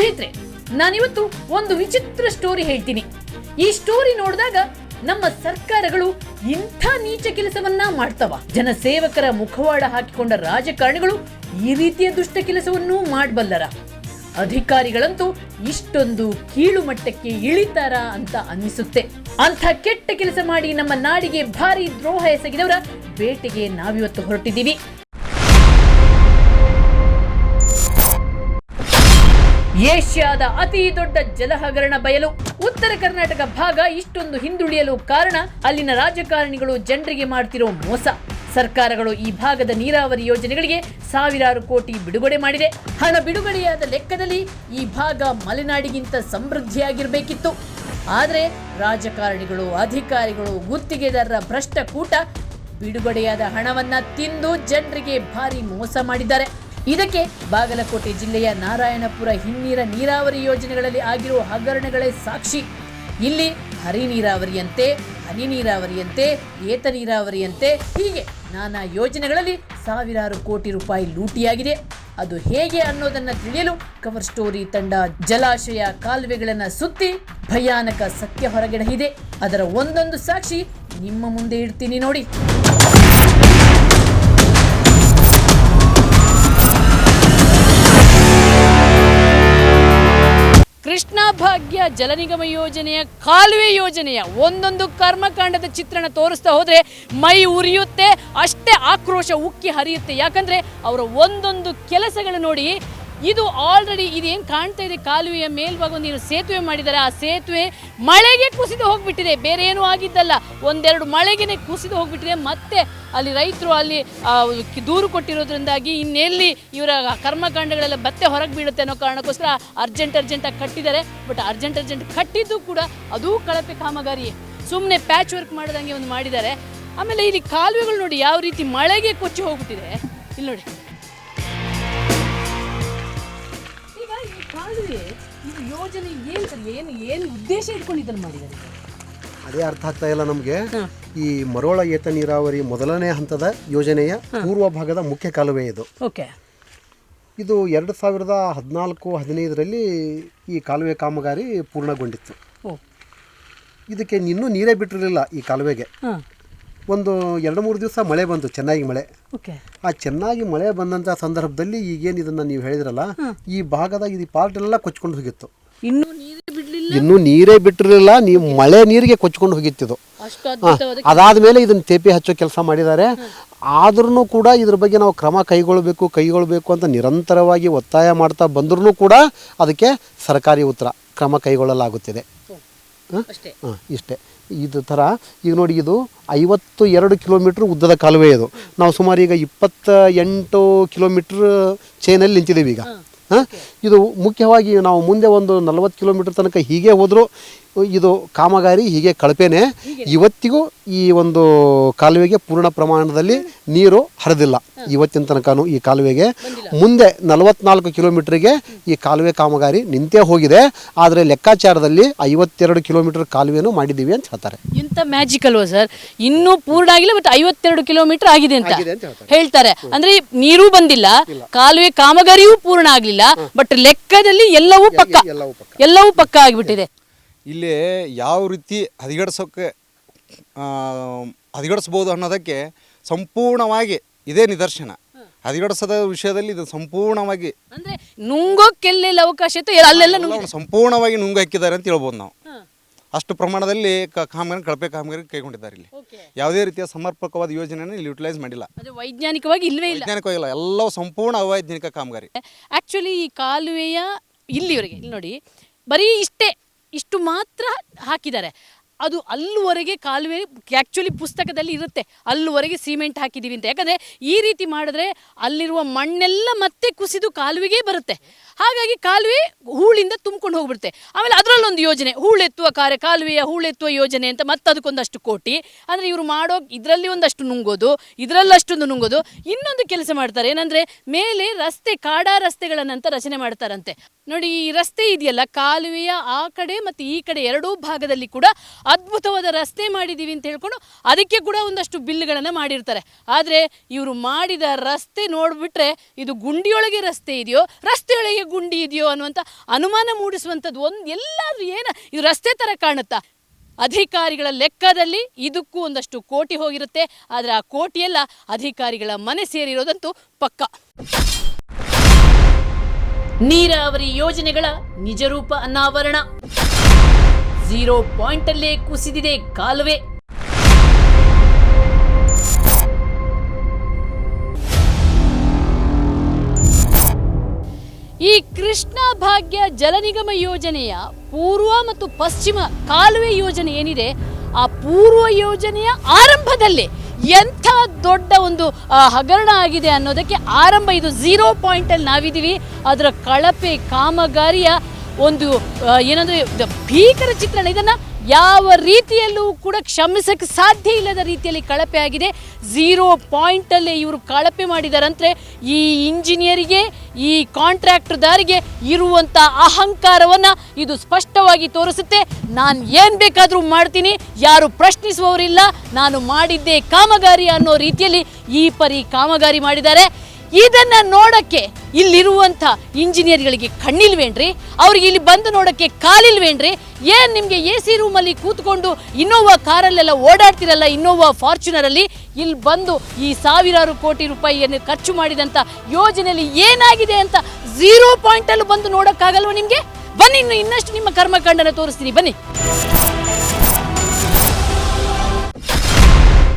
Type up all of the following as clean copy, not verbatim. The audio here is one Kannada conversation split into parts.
ಸ್ನೇಹಿತರೆ, ನಾನಿವತ್ತು ಒಂದು ವಿಚಿತ್ರ ಸ್ಟೋರಿ ಹೇಳ್ತೀನಿ. ಈ ಸ್ಟೋರಿ ನೋಡಿದಾಗ ನಮ್ಮ ಸರ್ಕಾರಗಳು ಇಂಥ ನೀಚ ಕೆಲಸವನ್ನ ಮಾಡ್ತವ? ಜನಸೇವಕರ ಮುಖವಾಡ ಹಾಕಿಕೊಂಡ ರಾಜಕಾರಣಿಗಳು ಈ ರೀತಿಯ ದುಷ್ಟ ಕೆಲಸವನ್ನು ಮಾಡಬಲ್ಲರ? ಅಧಿಕಾರಿಗಳಂತೂ ಇಷ್ಟೊಂದು ಕೀಳು ಮಟ್ಟಕ್ಕೆ ಇಳಿತಾರ ಅಂತ ಅನ್ನಿಸುತ್ತೆ. ಅಂಥ ಕೆಟ್ಟ ಕೆಲಸ ಮಾಡಿ ನಮ್ಮ ನಾಡಿಗೆ ಭಾರಿ ದ್ರೋಹ ಎಸಗಿದವರ ಬೇಟೆಗೆ ನಾವಿವತ್ತು ಹೊರಟಿದ್ದೀವಿ. ಏಷ್ಯಾದ ಅತಿ ದೊಡ್ಡ ಜಲಹಗರಣ ಬಯಲು ಉತ್ತರ ಕರ್ನಾಟಕ ಭಾಗ ಇಷ್ಟೊಂದು ಹಿಂದುಳಿಯಲು ಕಾರಣ ಅಲ್ಲಿನ ರಾಜಕಾರಣಿಗಳು ಜನರಿಗೆ ಮಾಡ್ತಿರೋ ಮೋಸ. ಸರ್ಕಾರಗಳು ಈ ಭಾಗದ ನೀರಾವರಿ ಯೋಜನೆಗಳಿಗೆ ಸಾವಿರಾರು ಕೋಟಿ ಬಿಡುಗಡೆ ಮಾಡಿದೆ. ಹಣ ಬಿಡುಗಡೆಯಾದ ಲೆಕ್ಕದಲ್ಲಿ ಈ ಭಾಗ ಮಲೆನಾಡಿಗಿಂತ ಸಮೃದ್ಧಿಯಾಗಿರಬೇಕಿತ್ತು. ಆದರೆ ರಾಜಕಾರಣಿಗಳು, ಅಧಿಕಾರಿಗಳು, ಗುತ್ತಿಗೆದಾರರ ಭ್ರಷ್ಟ ಕೂಟ ಬಿಡುಗಡೆಯಾದ ಹಣವನ್ನ ತಿಂದು ಜನರಿಗೆ ಭಾರಿ ಮೋಸ ಮಾಡಿದ್ದಾರೆ. ಇದಕ್ಕೆ ಬಾಗಲಕೋಟೆ ಜಿಲ್ಲೆಯ ನಾರಾಯಣಪುರ ಹಿನ್ನೀರ ನೀರಾವರಿ ಯೋಜನೆಗಳಲ್ಲಿ ಆಗಿರುವ ಹಗರಣಗಳೇ ಸಾಕ್ಷಿ. ಇಲ್ಲಿ ಹರಿ ನೀರಾವರಿಯಂತೆ, ಹನಿ ನೀರಾವರಿಯಂತೆ, ಏತ ನೀರಾವರಿಯಂತೆ ಹೀಗೆ ನಾನಾ ಯೋಜನೆಗಳಲ್ಲಿ ಸಾವಿರಾರು ಕೋಟಿ ರೂಪಾಯಿ ಲೂಟಿಯಾಗಿದೆ. ಅದು ಹೇಗೆ ಅನ್ನೋದನ್ನ ತಿಳಿಯಲು ಕವರ್ ಸ್ಟೋರಿ ತಂಡ ಜಲಾಶಯ, ಕಾಲುವೆಗಳನ್ನು ಸುತ್ತಿ ಭಯಾನಕ ಸತ್ಯ ಹೊರಗೆಡಹಿದೆ. ಅದರ ಒಂದೊಂದು ಸಾಕ್ಷಿ ನಿಮ್ಮ ಮುಂದೆ ಇಡ್ತೀನಿ ನೋಡಿ. ಕೃಷ್ಣ ಭಾಗ್ಯ ಜಲ ನಿಗಮ ಯೋಜನೆಯ, ಕಾಲುವೆ ಯೋಜನೆಯ ಒಂದೊಂದು ಕರ್ಮಕಾಂಡದ ಚಿತ್ರಣ ತೋರಿಸ್ತಾ ಹೋದರೆ ಮೈ ಉರಿಯುತ್ತೆ, ಅಷ್ಟೇ ಆಕ್ರೋಶ ಉಕ್ಕಿ ಹರಿಯುತ್ತೆ. ಯಾಕಂದರೆ ಅವರ ಒಂದೊಂದು ಕೆಲಸಗಳು ನೋಡಿ. ಇದು ಆಲ್ರೆಡಿ ಇದೇನು ಕಾಣ್ತಾ ಇದೆ, ಕಾಲುವೆಯ ಮೇಲ್ಭಾಗ ಒಂದು ಸೇತುವೆ ಮಾಡಿದ್ದಾರೆ. ಆ ಸೇತುವೆ ಮಳೆಗೆ ಕುಸಿದು ಹೋಗಿಬಿಟ್ಟಿದೆ, ಬೇರೆ ಏನೂ ಆಗಿದ್ದಲ್ಲ. ಒಂದೆರಡು ಮಳೆಗೆ ಕುಸಿದು ಹೋಗಿಬಿಟ್ಟಿದೆ. ಮತ್ತೆ ಅಲ್ಲಿ ರೈತರು ಅಲ್ಲಿ ದೂರು ಕೊಟ್ಟಿರೋದ್ರಿಂದಾಗಿ ಇನ್ನೆಲ್ಲಿ ಇವರ ಕರ್ಮಕಾಂಡಗಳೆಲ್ಲ ಮತ್ತೆ ಹೊರಗೆ ಬೀಳುತ್ತೆ ಅನ್ನೋ ಕಾರಣಕ್ಕೋಸ್ಕರ ಅರ್ಜೆಂಟಾಗಿ ಕಟ್ಟಿದ್ದಾರೆ. ಬಟ್ ಅರ್ಜೆಂಟ್ ಕಟ್ಟಿದ್ದು ಕೂಡ ಅದೂ ಕಳಪೆ ಕಾಮಗಾರಿಯೇ, ಸುಮ್ಮನೆ ಪ್ಯಾಚ್ ವರ್ಕ್ ಮಾಡೋದಂಗೆ ಒಂದು ಮಾಡಿದ್ದಾರೆ. ಆಮೇಲೆ ಇಲ್ಲಿ ಕಾಲುವೆಗಳು ನೋಡಿ ಯಾವ ರೀತಿ ಮಳೆಗೆ ಕೊಚ್ಚಿ ಹೋಗ್ಬಿಟ್ಟಿದೆ. ಇಲ್ಲಿ ನೋಡಿ, ಇದು ಯೋಜನೆ ಏನು ಉದ್ದೇಶ ಇಟ್ಕೊಂಡು ಇದನ್ನು ಮಾಡಿದ್ದಾರೆ ಅದೇ ಅರ್ಥ ಆಗ್ತಾ ಇಲ್ಲ ನಮಗೆ. ಈ ಮರೋಳ ಏತ ನೀರಾವರಿ ಮೊದಲನೇ ಹಂತದ ಯೋಜನೆಯ ಪೂರ್ವ ಭಾಗದ ಮುಖ್ಯ ಕಾಲುವೆ ಇದು. ಓಕೆ, ಇದು 2014-15ರಲ್ಲಿ ಈ ಕಾಲುವೆ ಕಾಮಗಾರಿ ಪೂರ್ಣಗೊಂಡಿತ್ತು. ಇದಕ್ಕೆ ಇನ್ನೂ ನೀರೇ ಬಿಟ್ಟಿರಲಿಲ್ಲ ಈ ಕಾಲುವೆಗೆ. ಒಂದು 2-3 ದಿವಸ ಮಳೆ ಬಂತು, ಚೆನ್ನಾಗಿ ಮಳೆ. ಆ ಚೆನ್ನಾಗಿ ಮಳೆ ಬಂದಂಥ ಸಂದರ್ಭದಲ್ಲಿ ಈಗೇನು ಇದನ್ನು ನೀವು ಹೇಳಿದ್ರಲ್ಲ, ಈ ಭಾಗದ ಈ ಪಾರ್ಟ್ ಎಲ್ಲ ಕೊಚ್ಕೊಂಡು ಹೋಗಿತ್ತು. ಇನ್ನೂ ನೀರೇ ಬಿಟ್ಟಿರಲಿಲ್ಲ, ನೀವು ಮಳೆ ನೀರಿಗೆ ಕೊಚ್ಕೊಂಡು ಹೋಗಿತ್ತಿದು. ಅದಾದಮೇಲೆ ಇದನ್ನು ತೇಪೆ ಹಚ್ಚೋ ಕೆಲಸ ಮಾಡಿದ್ದಾರೆ. ಆದ್ರೂ ಕೂಡ ಇದ್ರ ಬಗ್ಗೆ ನಾವು ಕ್ರಮ ಕೈಗೊಳ್ಳಬೇಕು ಅಂತ ನಿರಂತರವಾಗಿ ಒತ್ತಾಯ ಮಾಡ್ತಾ ಬಂದ್ರೂ ಕೂಡ ಅದಕ್ಕೆ ಸರ್ಕಾರಿ ಉತ್ತರ ಕ್ರಮ ಕೈಗೊಳ್ಳಲಾಗುತ್ತಿದೆ. ಇಷ್ಟೇ. ಇದು ಥರ ಈಗ ನೋಡಿ, ಇದು 52 ಕಿಲೋಮೀಟ್ರ್ ಉದ್ದದ ಕಾಲುವೆ. ಇದು ನಾವು ಸುಮಾರು ಈಗ 28 ಕಿಲೋಮೀಟ್ರ್ ಚೈನಲ್ಲಿ ನಿಂತಿದ್ದೀವಿ ಈಗ. ಇದು ಮುಖ್ಯವಾಗಿ ನಾವು ಮುಂದೆ ಒಂದು 40 ಕಿಲೋಮೀಟ್ರ್ ತನಕ ಹೀಗೆ ಹೋದರೂ ಇದು ಕಾಮಗಾರಿ ಹೀಗೆ ಕಳಪೆನೇ. ಇವತ್ತಿಗೂ ಈ ಒಂದು ಕಾಲುವೆಗೆ ಪೂರ್ಣ ಪ್ರಮಾಣದಲ್ಲಿ ನೀರು ಹರಿದಿಲ್ಲ ಇವತ್ತಿನ ತನಕನೂ ಈ ಕಾಲುವೆಗೆ. ಮುಂದೆ 44 ಕಿಲೋಮೀಟ್ರಿಗೆ ಈ ಕಾಲುವೆ ಕಾಮಗಾರಿ ನಿಂತೇ ಹೋಗಿದೆ. ಆದರೆ ಲೆಕ್ಕಾಚಾರದಲ್ಲಿ 52 ಕಿಲೋಮೀಟರ್ ಕಾಲುವೆನೂ ಮಾಡಿದ್ದೀವಿ ಅಂತ ಹೇಳ್ತಾರೆ. ಇಂಥ ಮ್ಯಾಜಿಕ್ ಅಲ್ವಾ ಸರ್? ಇನ್ನೂ ಪೂರ್ಣ ಆಗಿಲ್ಲ, ಬಟ್ 52 ಕಿಲೋಮೀಟರ್ ಆಗಿದೆ ಅಂತ ಹೇಳ್ತಾರೆ. ಅಂದ್ರೆ ನೀರೂ ಬಂದಿಲ್ಲ, ಕಾಲುವೆ ಕಾಮಗಾರಿಯೂ ಪೂರ್ಣ ಆಗಲಿಲ್ಲ, ಬಟ್ ಲೆಕ್ಕದಲ್ಲಿ ಎಲ್ಲವೂ ಪಕ್ಕ ಆಗಿಬಿಟ್ಟಿದೆ. ಇಲ್ಲಿ ಯಾವ ರೀತಿ ಹದಿಗಡಿಸ್ಬೋದು ಅನ್ನೋದಕ್ಕೆ ಸಂಪೂರ್ಣವಾಗಿ ಇದೇ ನಿದರ್ಶನ. ಹದಿಗಡಿಸದ ವಿಷಯದಲ್ಲಿ ಇದು ಸಂಪೂರ್ಣವಾಗಿ ಅಂದ್ರೆ ನುಂಗೋಕ್ಕೆಲ್ಲೆಲ್ಲ ಅವಕಾಶ ಇತ್ತು, ಅಲ್ಲೆಲ್ಲ ಸಂಪೂರ್ಣವಾಗಿ ನುಂಗು ಹಾಕಿದ್ದಾರೆ ಅಂತ ಹೇಳ್ಬೋದು ನಾವು. ಅಷ್ಟು ಪ್ರಮಾಣದಲ್ಲಿ ಕಳಪೆ ಕಾಮಗಾರಿ ಕೈಗೊಂಡಿದ್ದಾರೆ. ಇಲ್ಲಿ ಯಾವುದೇ ರೀತಿಯ ಸಮರ್ಪಕವಾದ ಯೋಜನೆಯನ್ನು ಇಲ್ಲಿ ಯುಟಿಲೈಸ್ ಮಾಡಿಲ್ಲ. ವೈಜ್ಞಾನಿಕವಾಗಿ ಇಲ್ಲವೇ ಇಲ್ಲ, ವೈಜ್ಞಾನಿಕವಾಗಿಲ್ಲ, ಎಲ್ಲವೂ ಸಂಪೂರ್ಣ ಅವೈಜ್ಞಾನಿಕ ಕಾಮಗಾರಿ. ಆ್ಯಕ್ಚುಲಿ ಈ ಕಾಲುವೆಯ ಇಲ್ಲಿವರೆಗೆ ಇಲ್ಲಿ ನೋಡಿ ಬರೀ ಇಷ್ಟು ಮಾತ್ರ ಹಾಕಿದ್ದಾರೆ. ಅದು ಅಲ್ಲಿವರೆಗೆ ಕಾಲುವೆ ಆ್ಯಕ್ಚುಲಿ ಪುಸ್ತಕದಲ್ಲಿ ಇರುತ್ತೆ, ಅಲ್ಲಿವರೆಗೆ ಸಿಮೆಂಟ್ ಹಾಕಿದ್ದೀವಿ ಅಂತ. ಯಾಕಂದರೆ ಈ ರೀತಿ ಮಾಡಿದ್ರೆ ಅಲ್ಲಿರುವ ಮಣ್ಣೆಲ್ಲ ಮತ್ತೆ ಕುಸಿದು ಕಾಲುವೆಗೆ ಬರುತ್ತೆ. ಹಾಗಾಗಿ ಕಾಲುವೆ ಹೂಳಿಂದ ತುಂಬಿಕೊಂಡು ಹೋಗ್ಬಿಡುತ್ತೆ. ಆಮೇಲೆ ಅದರಲ್ಲೊಂದು ಯೋಜನೆ, ಹೂಳೆತ್ತುವ ಕಾಲುವೆಯ ಹೂಳೆತ್ತುವ ಯೋಜನೆ ಅಂತ ಮತ್ತೆ ಅದಕ್ಕೊಂದಷ್ಟು ಕೋಟಿ. ಅಂದರೆ ಇವರು ಮಾಡೋ ಇದರಲ್ಲಿ ಒಂದಷ್ಟು ನುಂಗೋದು, ಇದರಲ್ಲಷ್ಟೊಂದು ನುಂಗೋದು. ಇನ್ನೊಂದು ಕೆಲಸ ಮಾಡ್ತಾರೆ, ಏನಂದರೆ ಮೇಲೆ ಕಾಡಾ ರಸ್ತೆಗಳನ್ನಂತ ರಚನೆ ಮಾಡ್ತಾರಂತೆ. ನೋಡಿ, ಈ ರಸ್ತೆ ಇದೆಯಲ್ಲ, ಕಾಲುವೆಯ ಆ ಕಡೆ ಮತ್ತು ಈ ಕಡೆ ಎರಡೂ ಭಾಗದಲ್ಲಿ ಕೂಡ ಅದ್ಭುತವಾದ ರಸ್ತೆ ಮಾಡಿದ್ದೀವಿ ಅಂತ ಹೇಳ್ಕೊಂಡು ಅದಕ್ಕೆ ಕೂಡ ಒಂದಷ್ಟು ಬಿಲ್ಗಳನ್ನು ಮಾಡಿರ್ತಾರೆ. ಆದರೆ ಇವರು ಮಾಡಿದ ರಸ್ತೆ ನೋಡಿಬಿಟ್ರೆ ಇದು ಗುಂಡಿಯೊಳಗೆ ರಸ್ತೆ ಇದೆಯೋ, ರಸ್ತೆಯೊಳಗೆ ಗುಂಡಿ ಇದೆಯೋ ಅನ್ನುವಂಥ ಅನುಮಾನ ಮೂಡಿಸುವಂಥದ್ದು ಎಲ್ಲಾದರೂ ಇದು ರಸ್ತೆ ಥರ ಕಾಣುತ್ತಾ? ಅಧಿಕಾರಿಗಳ ಲೆಕ್ಕದಲ್ಲಿ ಇದಕ್ಕೂ ಒಂದಷ್ಟು ಕೋಟಿ ಹೋಗಿರುತ್ತೆ. ಆದರೆ ಆ ಕೋಟಿಯೆಲ್ಲ ಅಧಿಕಾರಿಗಳ ಮನೆ ಸೇರಿರೋದಂತೂ ಪಕ್ಕ. ನೀರಾವರಿ ಯೋಜನೆಗಳ ನಿಜರೂಪ ಅನಾವರಣ. 0 ಪಾಯಿಂಟಲ್ಲೇ ಕುಸಿದಿದೆ ಕಾಲುವೆ. ಈ ಕೃಷ್ಣ ಭಾಗ್ಯ ಜಲ ನಿಗಮ ಯೋಜನೆಯ ಪೂರ್ವ ಮತ್ತು ಪಶ್ಚಿಮ ಕಾಲುವೆ ಯೋಜನೆ ಏನಿದೆ, ಆ ಪೂರ್ವ ಯೋಜನೆಯ ಆರಂಭದಲ್ಲೇ ಎಂಥ ದೊಡ್ಡ ಒಂದು ಹಗರಣ ಆಗಿದೆ ಅನ್ನೋದಕ್ಕೆ ಆರಂಭ. ಇದು 0 ಪಾಯಿಂಟಲ್ಲಿ ನಾವಿದ್ದೀವಿ. ಅದರ ಕಳಪೆ ಕಾಮಗಾರಿಯ ಒಂದು ಏನಂದರೆ ಭೀಕರ ಚಿತ್ರಣ. ಇದನ್ನು ಯಾವ ರೀತಿಯಲ್ಲೂ ಕೂಡ ಕ್ಷಮಿಸಕ್ಕೆ ಸಾಧ್ಯ ಇಲ್ಲದ ರೀತಿಯಲ್ಲಿ ಕಳಪೆ ಆಗಿದೆ. 0 ಪಾಯಿಂಟಲ್ಲೇ ಇವರು ಕಳಪೆ ಮಾಡಿದಾರಂದರೆ ಈ ಇಂಜಿನಿಯರಿಗೆ, ಈ ಕಾಂಟ್ರಾಕ್ಟರ್ದಾರಿಗೆ ಇರುವಂಥ ಅಹಂಕಾರವನ್ನು ಇದು ಸ್ಪಷ್ಟವಾಗಿ ತೋರಿಸುತ್ತೆ. ನಾನು ಏನು ಬೇಕಾದರೂ ಮಾಡ್ತೀನಿ, ಯಾರು ಪ್ರಶ್ನಿಸುವವರಿಲ್ಲ, ನಾನು ಮಾಡಿದ್ದೇ ಕಾಮಗಾರಿ ಅನ್ನೋ ರೀತಿಯಲ್ಲಿ ಈ ಪರಿ ಕಾಮಗಾರಿ ಮಾಡಿದ್ದಾರೆ. ಇದನ್ನು ನೋಡೋಕ್ಕೆ ಇಲ್ಲಿರುವಂಥ ಇಂಜಿನಿಯರ್ಗಳಿಗೆ ಕಣ್ಣಿಲ್ವೇನ್ರಿ? ಅವ್ರಿಗೆ ಇಲ್ಲಿ ಬಂದು ನೋಡೋಕ್ಕೆ ಕಾಲಿಲ್ವೇನ್ರಿ? ಏನು ನಿಮಗೆ AC ರೂಮಲ್ಲಿ ಕೂತ್ಕೊಂಡು ಇನ್ನೋವಾ ಕಾರಲ್ಲೆಲ್ಲ ಓಡಾಡ್ತಿರಲ್ಲ, ಇನ್ನೋವಾ ಫಾರ್ಚುನರಲ್ಲಿ, ಇಲ್ಲಿ ಬಂದು ಈ ಸಾವಿರಾರು ಕೋಟಿ ರೂಪಾಯಿಯನ್ನು ಖರ್ಚು ಮಾಡಿದಂಥ ಯೋಜನೆಯಲ್ಲಿ ಏನಾಗಿದೆ ಅಂತ 0 ಪಾಯಿಂಟಲ್ಲೂ ಬಂದು ನೋಡೋಕ್ಕಾಗಲ್ವ ನಿಮಗೆ? ಬನ್ನಿ, ಇನ್ನಷ್ಟು ನಿಮ್ಮ ಕರ್ಮಕಾಂಡನ ತೋರಿಸ್ತೀನಿ, ಬನ್ನಿ.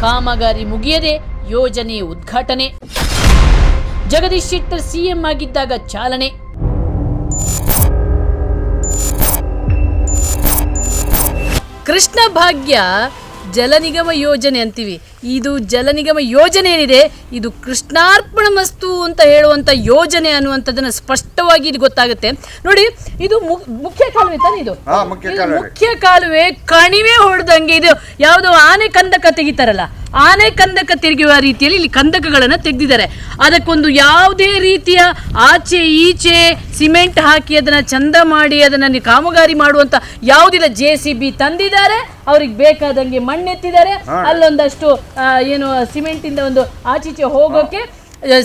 ಕಾಮಗಾರಿ ಮುಗಿಯದೆ ಯೋಜನೆ ಉದ್ಘಾಟನೆ. ಜಗದೀಶ್ ಶೆಟ್ಟರ್ CM ಆಗಿದ್ದಾಗ ಚಾಲನೆ. ಕೃಷ್ಣ ಭಾಗ್ಯ ಜಲ ನಿಗಮ ಯೋಜನೆ ಅಂತೀವಿ. ಇದು ಜಲ ನಿಗಮ ಯೋಜನೆ ಏನಿದೆ, ಇದು ಕೃಷ್ಣಾರ್ಪಣ ಮಸ್ತು ಅಂತ ಹೇಳುವಂಥ ಯೋಜನೆ ಅನ್ನುವಂಥದ್ದನ್ನು ಸ್ಪಷ್ಟವಾಗಿ ಇದು ಗೊತ್ತಾಗುತ್ತೆ. ನೋಡಿ, ಇದು ಮುಖ್ಯ ಕಾಲುವೆ ತಾನೆ, ಇದು ಮುಖ್ಯ ಕಾಲುವೆ. ಕಣಿವೆ ಹೊಡೆದಂಗೆ ಇದು ಯಾವುದೋ ಆನೆ ಕಂದಕ ತೆಗಿತಾರಲ್ಲ, ಆನೆ ಕಂದಕ ತಿರುಗುವ ರೀತಿಯಲ್ಲಿ ಇಲ್ಲಿ ಕಂದಕಗಳನ್ನು ತೆಗೆದಿದ್ದಾರೆ. ಅದಕ್ಕೊಂದು ಯಾವುದೇ ರೀತಿಯ ಆಚೆ ಈಚೆ ಸಿಮೆಂಟ್ ಹಾಕಿ ಅದನ್ನು ಚಂದ ಮಾಡಿ ಅದನ್ನು ಕಾಮಗಾರಿ ಮಾಡುವಂಥ ಯಾವುದಿಲ್ಲ. JCB ತಂದಿದ್ದಾರೆ, ಅವ್ರಿಗೆ ಬೇಕಾದಂಗೆ ಮಣ್ಣೆತ್ತಿದ್ದಾರೆ, ಅಲ್ಲೊಂದಷ್ಟು ಏನು ಸಿಮೆಂಟ್ ಇಂದ ಒಂದು ಆಚೀಚೆ ಹೋಗೋಕೆ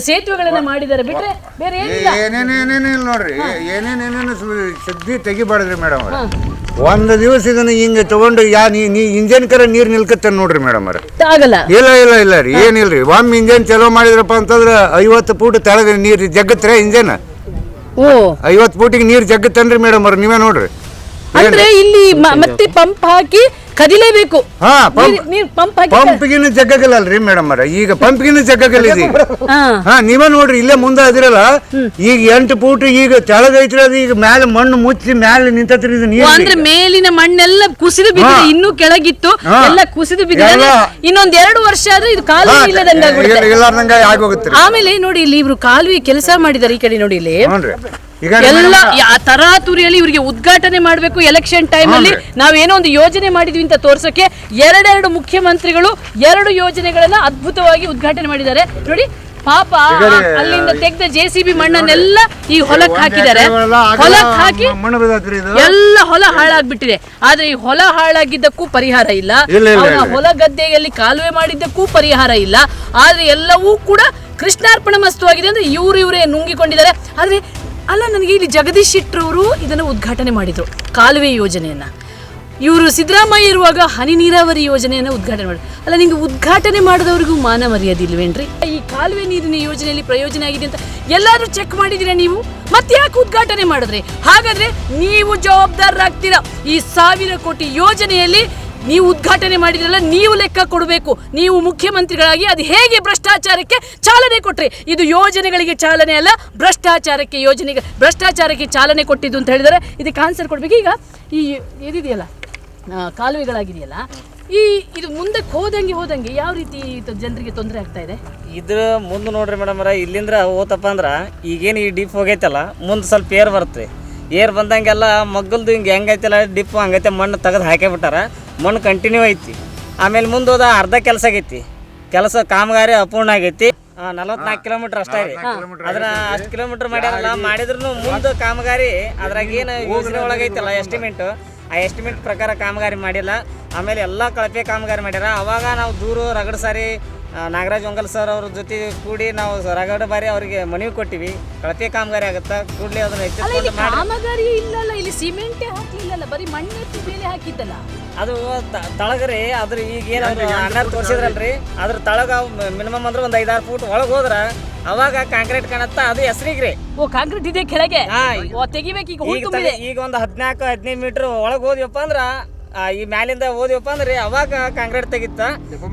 ಸೇತುವೆಗಳನ್ನ ಮಾಡಿದ್ದಾರೆ, ಬಿಟ್ರೆ ಬೇರೆ ಏನೇನೇನೇನಿಲ್ಲ ನೋಡ್ರಿ. ಏನೇನೇನೇನು ಸುದ್ದಿ ತೆಗಿಬಾರ್ದ್ರಿ ಮೇಡಮ್. ಒಂದು ದಿವಸ ಇದನ್ನ ಹಿಂಗೆ ತಗೊಂಡು ನೀ ಇಂಜನ್ ಕರ ನೀರು ನಿಲ್ಕತ್ತೆ ನೋಡ್ರಿ ಮೇಡಮ್ ಅವ್ರ. ಆಗಲ್ಲ. ಇಲ್ಲ ರೀ, ಏನಿಲ್ರಿ. ಒಮ್ಮೆ ಇಂಜನ್ ಚಲೋ ಮಾಡಿದ್ರಪ್ಪ ಅಂತಂದ್ರೆ 50 ಫೂಟ್ ತೆಳಗ ನೀರು ಜಗ್ಗತ್ರೆ ಇಂಜನ್. 50 ಫೂಟಿಗೆ ನೀರು ಜಗ್ಗತ್ತನ್ರಿ ಮೇಡಮ್ ಅವ್ರ, ನೀವೇ ನೋಡ್ರಿ. ಅಂದ್ರೆ ಇಲ್ಲಿ ಮತ್ತೆ ಪಂಪ್ ಹಾಕಿ ಕದಿಲೇಬೇಕು. ಪಂಪ್ಗಿನ ಜಗ್ಗಲ್ಲಲ್ರಿ ಮೇಡಮ್ ಅವ್ರ, ಈಗ ಪಂಪ್ಗಿನ ಜಗ್ಗಲ್ಲ ಇದೆ. ನೀವೇ ನೋಡ್ರಿ, ಇಲ್ಲೇ ಮುಂದೆ ಅದಿರಲ್ಲ, ಈಗ 8 ಫೂಟ್ ಈಗ ತೆಳಗ ಐತ್ರಿ. ಅದು ಈಗ ಮ್ಯಾಲ ಮಣ್ಣು ಮುಚ್ಚಿ ಮ್ಯಾಲ ನಿಂತತ್ರಿ. ಅಂದ್ರೆ ಮೇಲಿನ ಮಣ್ಣೆಲ್ಲ ಕುಸಿದು ಬಿದ್ದಿದೆ, ಇನ್ನೂ ಕೆಳಗಿತ್ತು ಎಲ್ಲ ಕುಸಿದು ಬಿದ್ದಿದೆ. ಇನ್ನೊಂದ್ 2 ವರ್ಷ ಆದ್ರೆ ಇದು ಕಾಲುವೆ ಇಲ್ಲದಂಗ ಆಗೋಗುತ್ತೆ. ಆಮೇಲೆ ನೋಡಿ, ಇಲ್ಲಿ ಇವ್ರು ಕಾಲುವೆ ಕೆಲಸ ಮಾಡಿದಾರೆ. ಈ ಕಡೆ ನೋಡಿ, ಇಲ್ಲಿ ಎಲ್ಲ ತರಾತುರಿಯಲ್ಲಿ ಇವರಿಗೆ ಉದ್ಘಾಟನೆ ಮಾಡಬೇಕು. ಎಲೆಕ್ಷನ್ ಟೈಮ್ ಅಲ್ಲಿ ನಾವೇನೋ ಒಂದು ಯೋಜನೆ ಮಾಡಿದ್ವಿ ಅಂತ ತೋರ್ಸಕ್ಕೆ 2 ಮುಖ್ಯಮಂತ್ರಿಗಳು 2 ಯೋಜನೆಗಳನ್ನ ಅದ್ಭುತವಾಗಿ ಉದ್ಘಾಟನೆ ಮಾಡಿದ್ದಾರೆ. ನೋಡಿ, ಪಾಪ ಅಲ್ಲಿಂದ ತೆಗೆದ JCB ಮಣ್ಣನ್ನೆಲ್ಲ ಈ ಹೊಲಕ್ಕೆ ಹಾಕಿದ್ದಾರೆ. ಹೊಲಕ್ಕೆ ಹಾಕಿ ಎಲ್ಲ ಹೊಲ ಹಾಳಾಗ್ಬಿಟ್ಟಿದೆ. ಆದ್ರೆ ಈ ಹೊಲ ಹಾಳಾಗಿದ್ದಕ್ಕೂ ಪರಿಹಾರ ಇಲ್ಲ, ಹೊಲ ಗದ್ದೆಯಲ್ಲಿ ಕಾಲುವೆ ಮಾಡಿದ್ದಕ್ಕೂ ಪರಿಹಾರ ಇಲ್ಲ. ಆದ್ರೆ ಎಲ್ಲವೂ ಕೂಡ ಕೃಷ್ಣಾರ್ಪಣ ಮಸ್ತು ಆಗಿದೆ ಅಂದ್ರೆ ಇವರೇ ನುಂಗಿಕೊಂಡಿದ್ದಾರೆ. ಆದ್ರೆ ಅಲ್ಲ, ನನಗೆ ಇಲ್ಲಿ ಜಗದೀಶ್ ಶೆಟ್ಟರ್ ಅವರು ಇದನ್ನು ಉದ್ಘಾಟನೆ ಮಾಡಿದರು, ಕಾಲುವೆ ಯೋಜನೆಯನ್ನು. ಇವರು ಸಿದ್ದರಾಮಯ್ಯ ಇರುವಾಗ ಹನಿ ನೀರಾವರಿ ಯೋಜನೆಯನ್ನು ಉದ್ಘಾಟನೆ ಮಾಡಿದ್ರು. ಅಲ್ಲ, ನಿಮಗೆ ಉದ್ಘಾಟನೆ ಮಾಡಿದವ್ರಿಗೂ ಮಾನ ಮರ್ಯಾದೆ ಇಲ್ವೇನ್ರಿ? ಈ ಕಾಲುವೆ ನೀರಿನ ಯೋಜನೆಯಲ್ಲಿ ಪ್ರಯೋಜನ ಆಗಿದೆ ಅಂತ ಎಲ್ಲಾದ್ರೂ ಚೆಕ್ ಮಾಡಿದ್ದೀರಾ ನೀವು? ಮತ್ತೆ ಯಾಕೆ ಉದ್ಘಾಟನೆ ಮಾಡಿದ್ರಿ? ಹಾಗಾದ್ರೆ ನೀವು ಜವಾಬ್ದಾರರಾಗ್ತೀರಾ. ಈ 1000 ಕೋಟಿ ಯೋಜನೆಯಲ್ಲಿ ನೀವು ಉದ್ಘಾಟನೆ ಮಾಡಿದ್ರಲ್ಲ, ನೀವು ಲೆಕ್ಕ ಕೊಡಬೇಕು. ನೀವು ಮುಖ್ಯಮಂತ್ರಿಗಳಾಗಿ ಅದು ಹೇಗೆ ಭ್ರಷ್ಟಾಚಾರಕ್ಕೆ ಚಾಲನೆ ಕೊಟ್ರಿ? ಇದು ಯೋಜನೆಗಳಿಗೆ ಚಾಲನೆ ಅಲ್ಲ, ಭ್ರಷ್ಟಾಚಾರಕ್ಕೆ ಚಾಲನೆ ಕೊಟ್ಟಿದ್ದು ಅಂತ ಹೇಳಿದರೆ ಇದಕ್ಕೆ ಆನ್ಸರ್ ಕೊಡ್ಬೇಕು. ಈಗ ಈ ಇದಿದೆಯಲ್ಲ, ಕಾಲುವೆಗಳಾಗಿದೆಯಲ್ಲ, ಇದು ಮುಂದಕ್ಕೆ ಹೋದಂಗೆ ಯಾವ ರೀತಿ ಜನರಿಗೆ ತೊಂದರೆ ಆಗ್ತಾ ಇದೆ? ಇದ್ರ ಮುಂದೆ ನೋಡ್ರಿ ಮೇಡಮ್, ಇಲ್ಲಿಂದ್ರ ಹೋತಪ್ಪ ಅಂದ್ರೆ ಈಗೇನು ಈ ಡಿಪ್ ಹೋಗೈತಲ್ಲ, ಮುಂದೆ ಸ್ವಲ್ಪ ಏರ್ ಬರುತ್ತೆ. ಏರ್ ಬಂದಂಗೆಲ್ಲ ಮಗ್ಗಲ್ದು ಹಿಂಗೆ ಹೆಂಗೈತಲ್ಲ ಡಿಪ್ಪು ಹಂಗೈತೆ, ಮಣ್ಣು ತೆಗೆದು ಹಾಕೇ ಬಿಟ್ಟಾರ. ಮಣ್ಣು ಕಂಟಿನ್ಯೂ ಐತಿ. ಆಮೇಲೆ ಮುಂದೆ ಹೋದ ಅರ್ಧ ಕೆಲಸ ಆಗೈತಿ. ಕಾಮಗಾರಿ ಅಪೂರ್ಣ ಆಗೈತಿ. 44 ಕಿಲೋಮೀಟರ್ ಅಷ್ಟೇ ಇದೆ. ಅದ್ರ ಅಷ್ಟು ಕಿಲೋಮೀಟರ್ ಮಾಡ್ಯಾರಲ್ಲ, ಮಾಡಿದ್ರು ಮುಂದೆ ಕಾಮಗಾರಿ ಅದ್ರಾಗ ಏನು ಯೋಜನೆ ಒಳಗೈತಲ್ಲ ಎಸ್ಟಿಮೇಟ್ ಆ ಎಸ್ಟಿಮೇಟ್ ಪ್ರಕಾರ ಕಾಮಗಾರಿ ಮಾಡಿಲ್ಲ. ಆಮೇಲೆ ಎಲ್ಲ ಕಳಪೆ ಕಾಮಗಾರಿ ಮಾಡ್ಯಾರ. ಅವಾಗ ನಾವು ದೂರು ರಗಡ್ ಸಾರಿ ನಾಗರಾಜ್ ಒಂಗಲ್ ಸರ್ ಅವ್ರ ಜೊತೆ ಕೂಡಿ ನಾವು ರಗಡ್ ಬಾರಿ ಅವರಿಗೆ ಮನವಿ ಕೊಟ್ಟಿವಿ, ಕಳಪೆ ಕಾಮಗಾರಿ ಆಗುತ್ತಾ ಕೂಡಲೇ ಅದನ್ನ ಎಚ್ಚೆತ್ಕೊಂಡು ಮಾಡಿ. ಕಾಮಗಾರಿ ಇಲ್ಲಲ್ಲ, ಇಲ್ಲಿ ಸಿಮೆಂಟೇ ಹಾಕ್ಲಿಲ್ಲಲ್ಲ, ಬರೀ ಮಣ್ಣೆತ್ತಿ ಮೇಲೆ ಹಾಕಿದ್ದಲ್ಲ. ಅದು ತಳಗ್ರಿ ಅದ್ರ ಈಗ ಏನು ಅಣ್ಣಾರು ತೋರಿಸಿದ್ರಲ್ರಿ, ಅದ್ರ ತಳಗ ಮಿನಿಮಮ್ ಅಂದ್ರೆ ಒಂದು 5-6 ಫೂಟ್ ಒಳಗೆ ಹೋದ್ರ ಅವಾಗ ಕಾಂಕ್ರೀಟ್ ಕಾಣತ್ತ. ಅದು ಹೆಸರಿಗ್ರಿ. ಓ, ಕಾಂಕ್ರೀಟ್ ಇದೆ ಕೆಳಗೆ. ಹಾ, ತೆಗಿಬೇಕು ಈಗ. ಈಗ ಒಂದು 14-15 ಮೀಟರ್ ಒಳಗೆ ಹೋದ್ವಪ್ಪ ಅಂದ್ರ ಈ ಮ್ಯಾಲಿಂದ ಹೋದ್ವಪ್ಪ ಅಂದ್ರೆ ಅವಾಗ ಕಾಂಕ್ರೀಟ್ ತೆಗಿತ್ತ.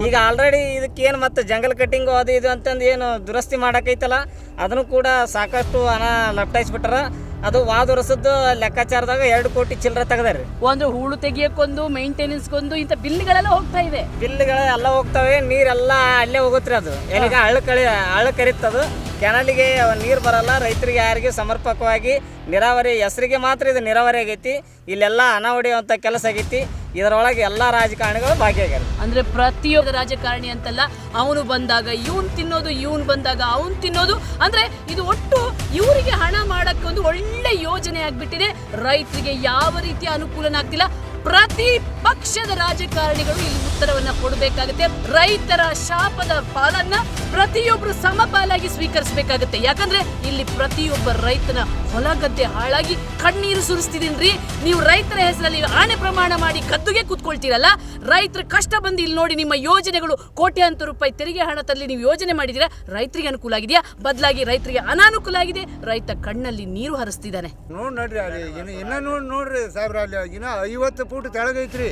ಈಗ ಆಲ್ರೆಡಿ ಇದಕ್ಕೇನು ಮತ್ತೆ ಜಂಗಲ್ ಕಟ್ಟಿಂಗು ಅದು ಇದು ಅಂತಂದು ಏನು ದುರಸ್ತಿ ಮಾಡಕೈತಲ್ಲ, ಅದನ್ನು ಕೂಡ ಸಾಕಷ್ಟು ಹಣ ಲಪ್ಟಾಯಿಸ್ಬಿಟ್ಟಾರ. ಅದು ವಾದ ವರ್ಷದ್ದು ಲೆಕ್ಕಾಚಾರದಾಗ 2 ಕೋಟಿ ಚಿಲ್ಲರೆ ತೆಗ್ದಾರ್ರಿ. ಅಂದ್ರೆ ಹೂಳು ತೆಗಿಯಕ್ಕೊಂದು, ಮೇಂಟೆನೆನ್ಸ್ಗೊಂದು ಇಂಥ ಬಿಲ್ಗಳೆಲ್ಲ ಹೋಗ್ತಾ ಇವೆ. ಬಿಲ್ಗಳು ಎಲ್ಲ ಹೋಗ್ತವೆ, ನೀರೆಲ್ಲ ಅಲ್ಲೇ ಹೋಗುತ್ತೆ. ಅದು ಎಲ್ಲಿಗೆ ಹಳ್ಳ ಕರಿತದು, ಕೆನಲಿಗೆ ನೀರು ಬರಲ್ಲ. ರೈತರಿಗೆ ಯಾರಿಗೆ ಸಮರ್ಪಕವಾಗಿ ನೀರಾವರಿ ಹೆಸರಿಗೆ ಮಾತ್ರ ಇದು ನೀರಾವರಿ ಆಗೈತಿ. ಇಲ್ಲೆಲ್ಲ ಹಣ ಹೊಡೆಯುವಂಥ ಕೆಲಸ ಆಗೈತಿ. ಇದರೊಳಗೆ ಎಲ್ಲ ರಾಜಕಾರಣಿಗಳು ಭಾಗಿಯಾಗ್ಯಾರ. ಅಂದ್ರೆ ಪ್ರತಿಯೊಬ್ಬ ರಾಜಕಾರಣಿ ಅಂತಲ್ಲ, ಅವನು ಬಂದಾಗ ಇವನು ತಿನ್ನೋದು, ಇವನು ಬಂದಾಗ ಅವನು ತಿನ್ನೋದು. ಅಂದ್ರೆ ಇದು ಒಟ್ಟು ಇವರಿಗೆ ಹಣ ಮಾಡಕ್ಕೆ ಒಂದು ಒಳ್ಳೆ ಯೋಜನೆ ಆಗ್ಬಿಟ್ಟಿದೆ. ರೈತರಿಗೆ ಯಾವ ರೀತಿಯ ಅನುಕೂಲನ ಆಗ್ತಿಲ್ಲ. ಪ್ರತಿ ಪಕ್ಷದ ರಾಜಕಾರಣಿಗಳು ಇಲ್ಲಿ ಉತ್ತರವನ್ನ ಕೊಡಬೇಕಾಗುತ್ತೆ. ರೈತರ ಶಾಪದ ಪಾಲನ್ನ ಪ್ರತಿಯೊಬ್ಬರು ಸಮಪಾಲಾಗಿ ಸ್ವೀಕರಿಸಬೇಕಾಗುತ್ತೆ. ಯಾಕಂದ್ರೆ ಇಲ್ಲಿ ಪ್ರತಿಯೊಬ್ಬ ರೈತನ ಹೊಲ ಗದ್ದೆ ಹಾಳಾಗಿ ಕಣ್ಣೀರು ಸುರಿಸ್ತಿದೀನ್ರಿ. ನೀವು ರೈತರ ಹೆಸರಲ್ಲಿ ಆಣೆ ಪ್ರಮಾಣ ಮಾಡಿ ಗದ್ದುಗೆ ಕೂತ್ಕೊಳ್ತೀರಲ್ಲ, ರೈತರ ಕಷ್ಟ ಬಂದು ಇಲ್ಲಿ ನೋಡಿ. ನಿಮ್ಮ ಯೋಜನೆಗಳು ಕೋಟ್ಯಾಂತರ ರೂಪಾಯಿ ತೆರಿಗೆ ಹಣದಲ್ಲಿ ನೀವು ಯೋಜನೆ ಮಾಡಿದ್ದೀರಾ, ರೈತರಿಗೆ ಅನುಕೂಲ ಆಗಿದೆಯಾ? ಬದಲಾಗಿ ರೈತರಿಗೆ ಅನಾನುಕೂಲ ಆಗಿದೆ. ರೈತ ಕಣ್ಣಲ್ಲಿ ನೀರು ಹರಿಸ್ತಿದ್ದಾನೆ. ನೋಡ್ರಿ ಅಲ್ಲಿ ಇನ್ನ ನೋಡ್ರಿ ಸಾಹೇಬ್ರ, ಅಲ್ಲಿ ಇನ್ನ 50 ಫೂಟ್ ತೆಳಗೈತ್ರಿ.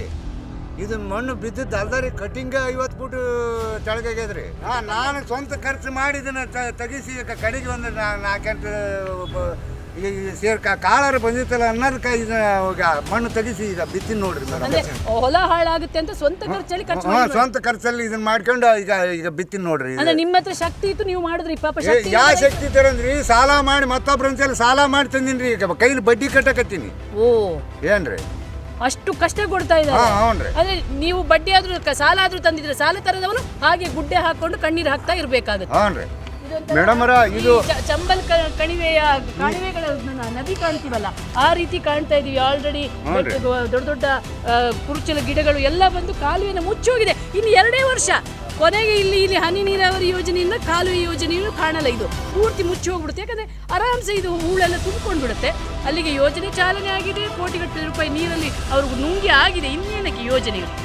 ಇದು ಮಣ್ಣು ಬಿದ್ದಿದ್ದು ಅಲ್ದಾರಿ, ಕಟಿಂಗ್ 50 ಫೂಟ್ ತೆಳಗಾಗ್ಯದ್ರಿ. ನಾನು ಸ್ವಂತ ಖರ್ಚು ಮಾಡಿ ಇದನ್ನ ತೆಗಿಸಿ ಕಡೆಗೆ ಒಂದು 4 ಗಂಟೆ ಕಾಳಾರ ಬಂದಿತ್ತಲ್ಲ ಅನ್ನೋದಕ್ಕೆ ಮಣ್ಣು ತೆಗಿಸಿ ಈಗ ಬಿತ್ತೀನಿ ನೋಡ್ರಿ ಮೇಡಮ್. ಹೊಲ ಹಾಳಾಗುತ್ತೆ ಅಂತ ಸ್ವಂತ ಖರ್ಚಲ್ಲಿ ಸ್ವಂತ ಖರ್ಚಲ್ಲಿ ಇದನ್ನ ಮಾಡ್ಕೊಂಡು ಈಗ ಬಿತ್ತೀನಿ ನೋಡ್ರಿ. ನಿಮ್ಮ ಹತ್ರ ಶಕ್ತಿ ಇತ್ತು, ನೀವು ಮಾಡಿದ್ರಿ. ಪಾಪ ಯಾವ ಶಕ್ತಿ ತರಂದ್ರಿ? ಸಾಲ ಮಾಡಿ ಮತ್ತೊಬ್ರ ಸಾಲ ಮಾಡಿ ತಂದಿನ್ರಿ. ಈಗ ಕೈಲಿ ಬಡ್ಡಿ ಕಟ್ಟಕತ್ತೀನಿ. ಓ, ಏನ್ರಿ ಅಷ್ಟು ಕಷ್ಟ ಕೊಡ್ತಾ ಇದ್ದಾರೆ. ಆದ್ರೆ ನೀವು ಬಡ್ಡಿ ಆದ್ರೂ ಸಾಲ ಆದ್ರೂ ತಂದಿದ್ರೆ, ಸಾಲ ತರದವನು ಹಾಗೆ ಗುಡ್ಡೆ ಹಾಕೊಂಡು ಕಣ್ಣೀರು ಹಾಕ್ತಾ ಇರ್ಬೇಕಾಗುತ್ತೆ. ಮೇಡಮ್ ಇದು ಚಂಬಲ್ ಕಣಿವೆಗಳ ನದಿ ಕಾಣ್ತೀವಲ್ಲ, ಆ ರೀತಿ ಕಾಣ್ತಾ ಇದೀವಿ. ಆಲ್ರೆಡಿ ದೊಡ್ಡ ದೊಡ್ಡ ಕುರುಚಲ ಗಿಡಗಳು ಎಲ್ಲ ಬಂದು ಕಾಲುವೆನ ಮುಚ್ಚೋಗಿದೆ. ಇನ್ನು 2 ವರ್ಷ ಕೊನೆಗೆ ಇಲ್ಲಿ ಹನಿ ನೀರಾವರಿ ಯೋಜನೆಯಿಂದ ಕಾಲುವೆ ಯೋಜನೆಯೂ ಕಾಣಲ್ಲ. ಇದು ಪೂರ್ತಿ ಮುಚ್ಚಿ ಹೋಗ್ಬಿಡುತ್ತೆ. ಯಾಕಂದ್ರೆ ಆರಾಮ್ಸೆ ಇದು ಹೂಳೆಲ್ಲ ತುಂಬಿಕೊಂಡು ಬಿಡುತ್ತೆ. ಅಲ್ಲಿಗೆ ಯೋಜನೆ ಚಾಲನೆ ಆಗಿದೆ. ಕೋಟಿಗಟ್ಟಲೆ ರೂಪಾಯಿ ನೀರಲ್ಲಿ ಅವ್ರಿಗೂ ನುಂಗಿ ಆಗಿದೆ. ಇನ್ನೇನಕ್ಕೆ ಯೋಜನೆಗಳು?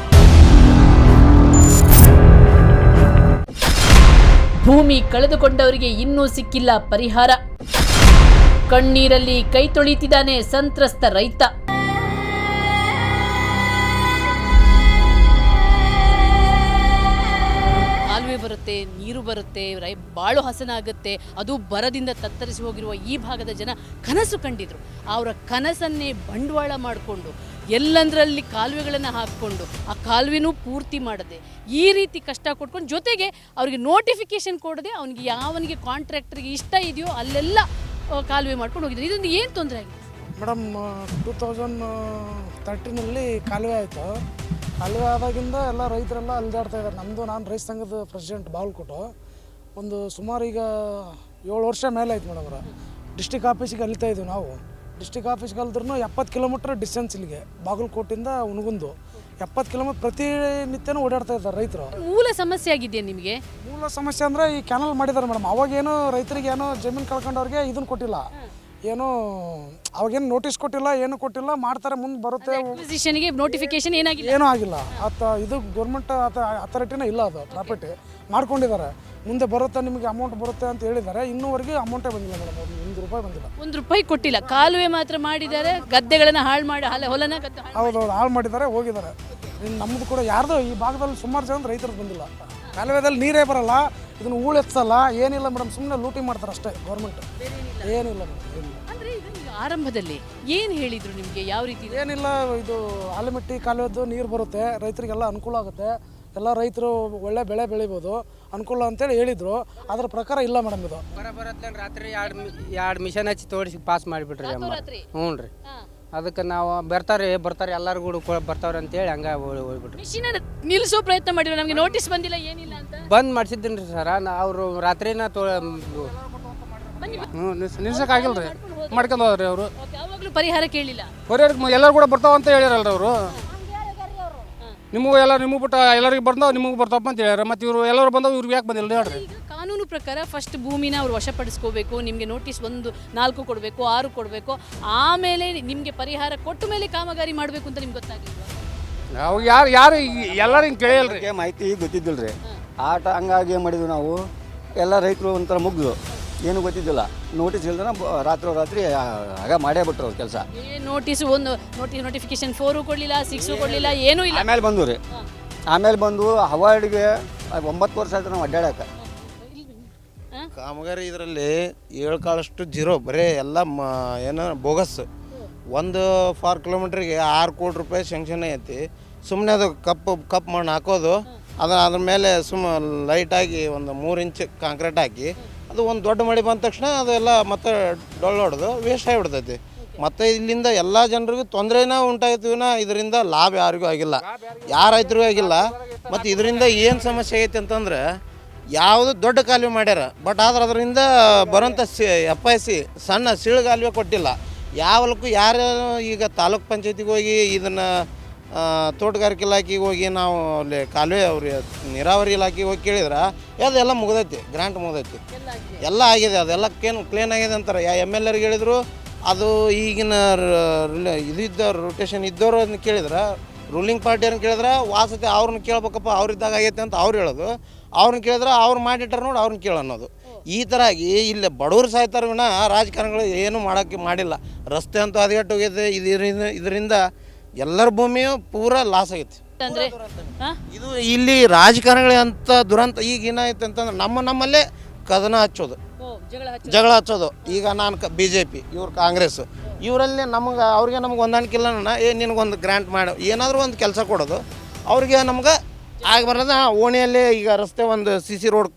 ಭೂಮಿ ಕಳೆದುಕೊಂಡವರಿಗೆ ಇನ್ನೂ ಸಿಕ್ಕಿಲ್ಲ ಪರಿಹಾರ. ಕಣ್ಣೀರಲ್ಲಿ ಕೈ ತೊಳಿತಿದ್ದಾನೆ ಸಂತ್ರಸ್ತ ರೈತ. ಕಾಲುವೆ ಬರುತ್ತೆ, ನೀರು ಬರುತ್ತೆ, ಬಾಳು ಹಸನಾಗುತ್ತೆ. ಅದು ಬರದಿಂದ ತತ್ತರಿಸಿ ಹೋಗಿರುವ ಈ ಭಾಗದ ಜನ ಕನಸು ಕಂಡಿದ್ರು. ಅವರ ಕನಸನ್ನೇ ಬಂಡವಾಳ ಮಾಡಿಕೊಂಡು ಎಲ್ಲಂದ್ರಲ್ಲಿ ಕಾಲುವೆಗಳನ್ನು ಹಾಕ್ಕೊಂಡು ಆ ಕಾಲುವೆನೂ ಪೂರ್ತಿ ಮಾಡದೆ ಈ ರೀತಿ ಕಷ್ಟ ಕೊಟ್ಕೊಂಡು, ಜೊತೆಗೆ ಅವ್ರಿಗೆ ನೋಟಿಫಿಕೇಶನ್ ಕೊಡದೆ ಅವನಿಗೆ ಯಾವನಿಗೆ ಕಾಂಟ್ರಾಕ್ಟರ್ಗೆ ಇಷ್ಟ ಇದೆಯೋ ಅಲ್ಲೆಲ್ಲ ಕಾಲುವೆ ಮಾಡ್ಕೊಂಡು ಹೋಗಿದ್ರು. ಇದೊಂದು ಏನು ತೊಂದರೆ ಆಗಿದೆ ಮೇಡಮ್? 2013ನಲ್ಲಿ ಕಾಲುವೆ ಆಯಿತು. ಕಾಲುವೆ ಆದಾಗಿಂದ ಎಲ್ಲ ರೈತರೆಲ್ಲ ಅಲ್ದಾಡ್ತಾ ಇದ್ದಾರೆ. ನಾನು ರೈತ ಸಂಘದ ಪ್ರೆಸಿಡೆಂಟ್ ಬಾಗಲಕೋಟೆ. ಒಂದು ಸುಮಾರು ಈಗ 7 ವರ್ಷ ಮೇಲೆ ಆಯ್ತು ಮೇಡಮ್. ಡಿಸ್ಟಿಕ್ ಆಫೀಸಿಗೆ ಅಲಿತಾ ಇದ್ದೀವಿ ನಾವು. ಡಿಸ್ಟಿಕ್ ಆಫೀಸ್ಗೆ ಅಲ್ದ್ರೂ 70 ಕಿಲೋಮೀಟ್ರ್ ಡಿಸ್ಟೆನ್ಸ್ ಇಲ್ಲಿಗೆ, ಬಾಗಲಕೋಟೆಯಿಂದ ಉಣಗುಂದು 70 ಕಿಲೋಮೀಟ್ರ್ ಪ್ರತಿನಿತ್ಯನೂ ಓಡಾಡ್ತಾ ಇದ್ದಾರೆ ರೈತರು. ಮೂಲ ಸಮಸ್ಯೆ ಆಗಿದೆಯಾ ನಿಮಗೆ? ಮೂಲ ಸಮಸ್ಯೆ ಅಂದರೆ ಈ ಕ್ಯಾನಲ್ ಮಾಡಿದ್ದಾರೆ ಮೇಡಮ್. ಅವಾಗೇನು ರೈತರಿಗೆ ಏನೋ ಜಮೀನು ಕಳ್ಕೊಂಡವ್ರಿಗೆ ಇದನ್ನು ಕೊಟ್ಟಿಲ್ಲ, ಏನೋ ಅವಾಗೇನು ನೋಟಿಸ್ ಕೊಟ್ಟಿಲ್ಲ, ಏನು ಕೊಟ್ಟಿಲ್ಲ. ಮಾಡ್ತಾರೆ, ಮುಂದೆ ಬರುತ್ತೆ. ನೋಟಿಫಿಕೇಶನ್ ಏನಾಗಿಲ್ಲ, ಏನೂ ಆಗಿಲ್ಲ. ಇದು ಗೌರ್ಮೆಂಟ್ ಅಥಾರಿಟಿನೇ ಇಲ್ಲ. ಅದು ಪ್ರಾಪರ್ಟಿ ಮಾಡ್ಕೊಂಡಿದ್ದಾರೆ. ಮುಂದೆ ಬರುತ್ತೆ, ನಿಮಗೆ ಅಮೌಂಟ್ ಬರುತ್ತೆ ಅಂತ ಹೇಳಿದ್ದಾರೆ. ಇನ್ನೂವರೆಗೆ ಅಮೌಂಟೇ ಬಂದಿಲ್ಲ ಮೇಡಮ್. 1 ರೂಪಾಯಿ ಬಂದಿಲ್ಲ. 1 ರೂಪಾಯಿ ಕೊಟ್ಟಿಲ್ಲ. ಕಾಲುವೆ ಮಾತ್ರ ಮಾಡಿದ್ದಾರೆ, ಗದ್ದೆಗಳನ್ನು ಹಾಳು ಮಾಡಿ ಹೊಲನ ಹೌದು ಹಾಳು ಮಾಡಿದ್ದಾರೆ, ಹೋಗಿದ್ದಾರೆ. ಇನ್ನು ನಮ್ಮದು ಕೂಡ ಯಾರ್ದು ಈ ಭಾಗದಲ್ಲಿ ಸುಮಾರು ಜನ ರೈತರು ಬಂದಿಲ್ಲ. ಕಾಲುವೆದಲ್ಲಿ ನೀರೇ ಬರಲ್ಲ, ಇದನ್ನು ಹೂಳೆತ್ಸಲ್ಲ, ಏನಿಲ್ಲ ಮೇಡಮ್. ಸುಮ್ಮನೆ ಲೂಟಿ ಮಾಡ್ತಾರೆ ಅಷ್ಟೇ ಗೌರ್ಮೆಂಟ್. ಏನಿಲ್ಲ ಮೇಡಮ್. ಆರಂಭದಲ್ಲಿ ಏನು ಹೇಳಿದ್ರು ನಿಮಗೆ? ಯಾವ ರೀತಿ? ಏನಿಲ್ಲ, ಇದು ಆಲಮಟ್ಟಿ ಕಾಲುವೆದ್ದು ನೀರು ಬರುತ್ತೆ, ರೈತರಿಗೆಲ್ಲ ಅನುಕೂಲ ಆಗುತ್ತೆ, ಎಲ್ಲ ರೈತರು ಒಳ್ಳೆ ಬೆಳೆ ಬೆಳಿಬೋದು, ಅನುಕೂಲ ಅಂತೇಳಿ ಹೇಳಿದ್ರು. ಅದ್ರ ಪ್ರಕಾರ ಇಲ್ಲ ಮೇಡಮ್. ಇದು ಬರತ್ತೆ ರಾತ್ರಿ 2 ಮಿಷನ್ ಹಚ್ಚಿ ತೋರಿಸಿ ಪಾಸ್ ಮಾಡಿಬಿಟ್ರಿ ಅಮ್ಮ. ಹ್ಞೂ ರೀ. ಅದಕ್ಕೆ ನಾವು ಬರ್ತಾರೆ ಎಲ್ಲರೂ ಕೂಡ ಬರ್ತಾವ್ರೆ ಅಂತೇಳಿ ಹಂಗೆ ಹೋಗ್ಬಿಟ್ರಿ. ಮಿಷಿನ್ ನಿಲ್ಲಿಸೋ ಪ್ರಯತ್ನ ಮಾಡಿದ್ರು, ನಮಗೆ ನೋಟಿಸ್ ಬಂದಿಲ್ಲ ಏನಿಲ್ಲ ಅಂತ. ಬಂದ್ ಮಾಡಿಸಿದ್ದೀನಿ ರೀ ಸರ. ಅವರು ರಾತ್ರಿನ ನಿಲ್ಸೋಕ್ಕಾಗಿಲ್ಲ ರೀ, ಮಾಡ್ಕೊಂಡು ಹೋದ್ರಿ ಅವರು. ಯಾವಾಗಲೂ ಪರಿಹಾರ ಕೇಳಿಲ್ಲ. ಎಲ್ಲರೂ ಕೂಡ ಬರ್ತಾವ ಅಂತ ಹೇಳ್ಯಾರಲ್ರಿ ಅವರು. ನಿಮಗೂ ನಿಮಗೂ ಬಿಟ್ಟು ಎಲ್ಲರಿಗೆ ಬರ್ತಾವ ನಿಮಗೂ ಬರ್ತಾವಪ್ಪ ಅಂತ ಹೇಳ್ಯಾರ. ಮತ್ತು ಇವರು ಎಲ್ಲರೂ ಬಂದವು ಇವ್ರಿಗೆ ಯಾಕೆ ಬಂದಿಲ್ಲ ಹೇಳ್ರಿ. ಈಗ ಕಾನೂನು ಪ್ರಕಾರ ಫಸ್ಟ್ ಭೂಮಿನ ಅವ್ರು ವಶಪಡಿಸ್ಕೋಬೇಕು, ನಿಮಗೆ ನೋಟಿಸ್ 4 ಕೊಡಬೇಕು, 6 ಕೊಡಬೇಕು, ಆಮೇಲೆ ನಿಮಗೆ ಪರಿಹಾರ ಕೊಟ್ಟ ಮೇಲೆ ಕಾಮಗಾರಿ ಮಾಡಬೇಕು ಅಂತ ನಿಮ್ಗೆ ಗೊತ್ತಾಗಿಲ್ಲ. ನಾವು ಯಾರು ಎಲ್ಲರೂ ಹಿಂಗೆ ಕೇಳಿಯಲ್ರಿ. ಮಾಹಿತಿ ಗೊತ್ತಿದ್ದಿಲ್ಲ ರೀ. ಆಟ ಹಂಗಾಗಿ ಏನು ಮಾಡಿದ್ವಿ ನಾವು ಎಲ್ಲ ರೈತರು ಒಂಥರ ಮುಗ್ದು ಏನು ಗೊತ್ತಿದ್ದಿಲ್ಲ. ನೋಟಿಸ್ ಇಲ್ದನ ರಾತ್ರಿ ಆಗ ಮಾಡೇ ಬಿಟ್ರು ಅವ್ರ ಕೆಲಸ. ನೋಟಿಸ್ ನೋಟಿಫಿಕೇಶನ್ 4 ಕೊಡಲಿಲ್ಲ, 6 ಕೊಡಲಿಲ್ಲ, ಏನೂ ಇಲ್ಲ. ಆಮೇಲೆ ಬಂದು ರೀ. ಆಮೇಲೆ ಬಂದು ಅವಾರ್ಡ್ಗೆ 9 ವರ್ಷ ಆಯ್ತು ನಾವು ಅಡ್ಡಾಡಕ್ಕೆ. ಕಾಮಗಾರಿ ಇದರಲ್ಲಿ 7 ಕಾಳಷ್ಟು ಜೀರೋ, ಬರೀ ಎಲ್ಲ ಏನೋ ಬೋಗಸ್. 1 ಫಾರ್ ಕಿಲೋಮೀಟ್ರಿಗೆ 6 ಕೋಟಿ ರೂಪಾಯಿ ಸ್ಯಾಂಕ್ಷನ್ ಐತಿ. ಸುಮ್ಮನೆ ಅದು ಕಪ್ ಮಣ್ಣು ಹಾಕೋದು, ಅದ್ರ ಮೇಲೆ ಲೈಟಾಗಿ ಒಂದು 3 ಇಂಚ್ ಕಾಂಕ್ರೀಟ್ ಹಾಕಿ ಅದು ಒಂದು ದೊಡ್ಡ ಮಳೆ ಬಂದ ತಕ್ಷಣ ಅದೆಲ್ಲ ಮತ್ತೆ ಡೊಳ್ಳು ಹೊಡೆದು ವೇಸ್ಟ್ ಆಗಿಬಿಡ್ತೈತಿ. ಮತ್ತು ಇಲ್ಲಿಂದ ಎಲ್ಲ ಜನರಿಗೂ ತೊಂದರೆನ ಉಂಟಾಯ್ತೀವಿನ ಇದರಿಂದ ಲಾಭ ಯಾರಿಗೂ ಆಗಿಲ್ಲ, ಯಾರ ರೈತರಿಗೂ ಆಗಿಲ್ಲ. ಮತ್ತು ಇದರಿಂದ ಏನು ಸಮಸ್ಯೆ ಆಗೈತೆ ಅಂತಂದ್ರೆ ಯಾವುದು ದೊಡ್ಡ ಕಾಲುವೆ ಮಾಡ್ಯಾರ, ಬಟ್ ಆದ್ರೆ ಅದರಿಂದ ಬರೋಂಥ FIC ಸಣ್ಣ ಕಾಲುವೆ ಕೊಟ್ಟಿಲ್ಲ. ಯಾವಲಕ್ಕೂ ಯಾರು ಈಗ ತಾಲೂಕ್ ಪಂಚಾಯತಿಗೆ ಹೋಗಿ ಇದನ್ನು ತೋಟಗಾರಿಕೆ ಇಲಾಖೆಗೆ ಹೋಗಿ ನಾವು ಅಲ್ಲಿ ಕಾಲುವೆ ಅವ್ರಿಗೆ ನೀರಾವರಿ ಇಲಾಖೆಗೆ ಹೋಗಿ ಕೇಳಿದ್ರೆ ಅದೆಲ್ಲ ಮುಗ್ದೈತಿ, ಗ್ರಾಂಟ್ ಮುಗ್ದೈತಿ, ಎಲ್ಲ ಆಗಿದೆ, ಅದೆಲ್ಲ ಕ್ಲೀನ್ ಆಗಿದೆ ಅಂತಾರೆ. MLA ಹೇಳಿದ್ರು. ಅದು ಈಗಿನ ಇದಿದ್ದ ರೊಟೇಷನ್ ಇದ್ದವರು ಅದನ್ನ ಕೇಳಿದ್ರೆ, ರೂಲಿಂಗ್ ಪಾರ್ಟಿಯವ್ರನ್ನ ಕೇಳಿದ್ರೆ ವಾಸತೆ ಅವ್ರನ್ನ ಕೇಳ್ಬೇಕಪ್ಪ, ಅವ್ರಿದ್ದಾಗ ಆಗೈತೆ ಅಂತ ಅವ್ರು ಹೇಳೋದು. ಅವ್ರನ್ನ ಕೇಳಿದ್ರೆ ಅವ್ರು ಮಾಡಿಟ್ಟಾರ ನೋಡಿ ಅವ್ರನ್ನ ಕೇಳೋದು. ಈ ಥರ ಆಗಿ ಇಲ್ಲಿ ಬಡವ್ರು ಸಾಯ್ತಾರೆ ವಿನ ರಾಜಕಾರಣಿಗಳು ಏನೂ ಮಾಡಿಲ್ಲ. ರಸ್ತೆ ಅಂತೂ ಹದಗೆಟ್ಟು ಹೋಗಿದೆ. ಇದರಿಂದ ಎಲ್ಲರ ಭೂಮಿಯು ಪೂರಾ ಲಾಸ್ ಆಗೈತಿ. ಇದು ಇಲ್ಲಿ ರಾಜಕಾರಣಿಗಳು ಅಂತ ದುರಂತ ಈಗ ಏನಾಯ್ತು ಅಂತಂದ್ರೆ ನಮ್ಮಲ್ಲೇ ಕದನ ಹಚ್ಚೋದು, ಜಗಳ ಹಚ್ಚೋದು. ಈಗ ನಾನು BJP, ಇವ್ರು ಕಾಂಗ್ರೆಸ್, ಇವರಲ್ಲಿ ಅವ್ರಿಗೆ ನಮ್ಗೆ ಹೊಂದಾಣಿಕೆ ಇಲ್ಲ. ನಿನಗೊಂದು ಗ್ರಾಂಟ್ ಮಾಡಿ ಏನಾದರೂ ಒಂದು ಕೆಲಸ ಕೊಡೋದು, ಅವ್ರಿಗೆ ನಮ್ಗೆ ಆಗಿ ಬರೋದು. ಓಣಿಯಲ್ಲಿ ಈಗ ರಸ್ತೆ ಒಂದು CC ರೋಡ್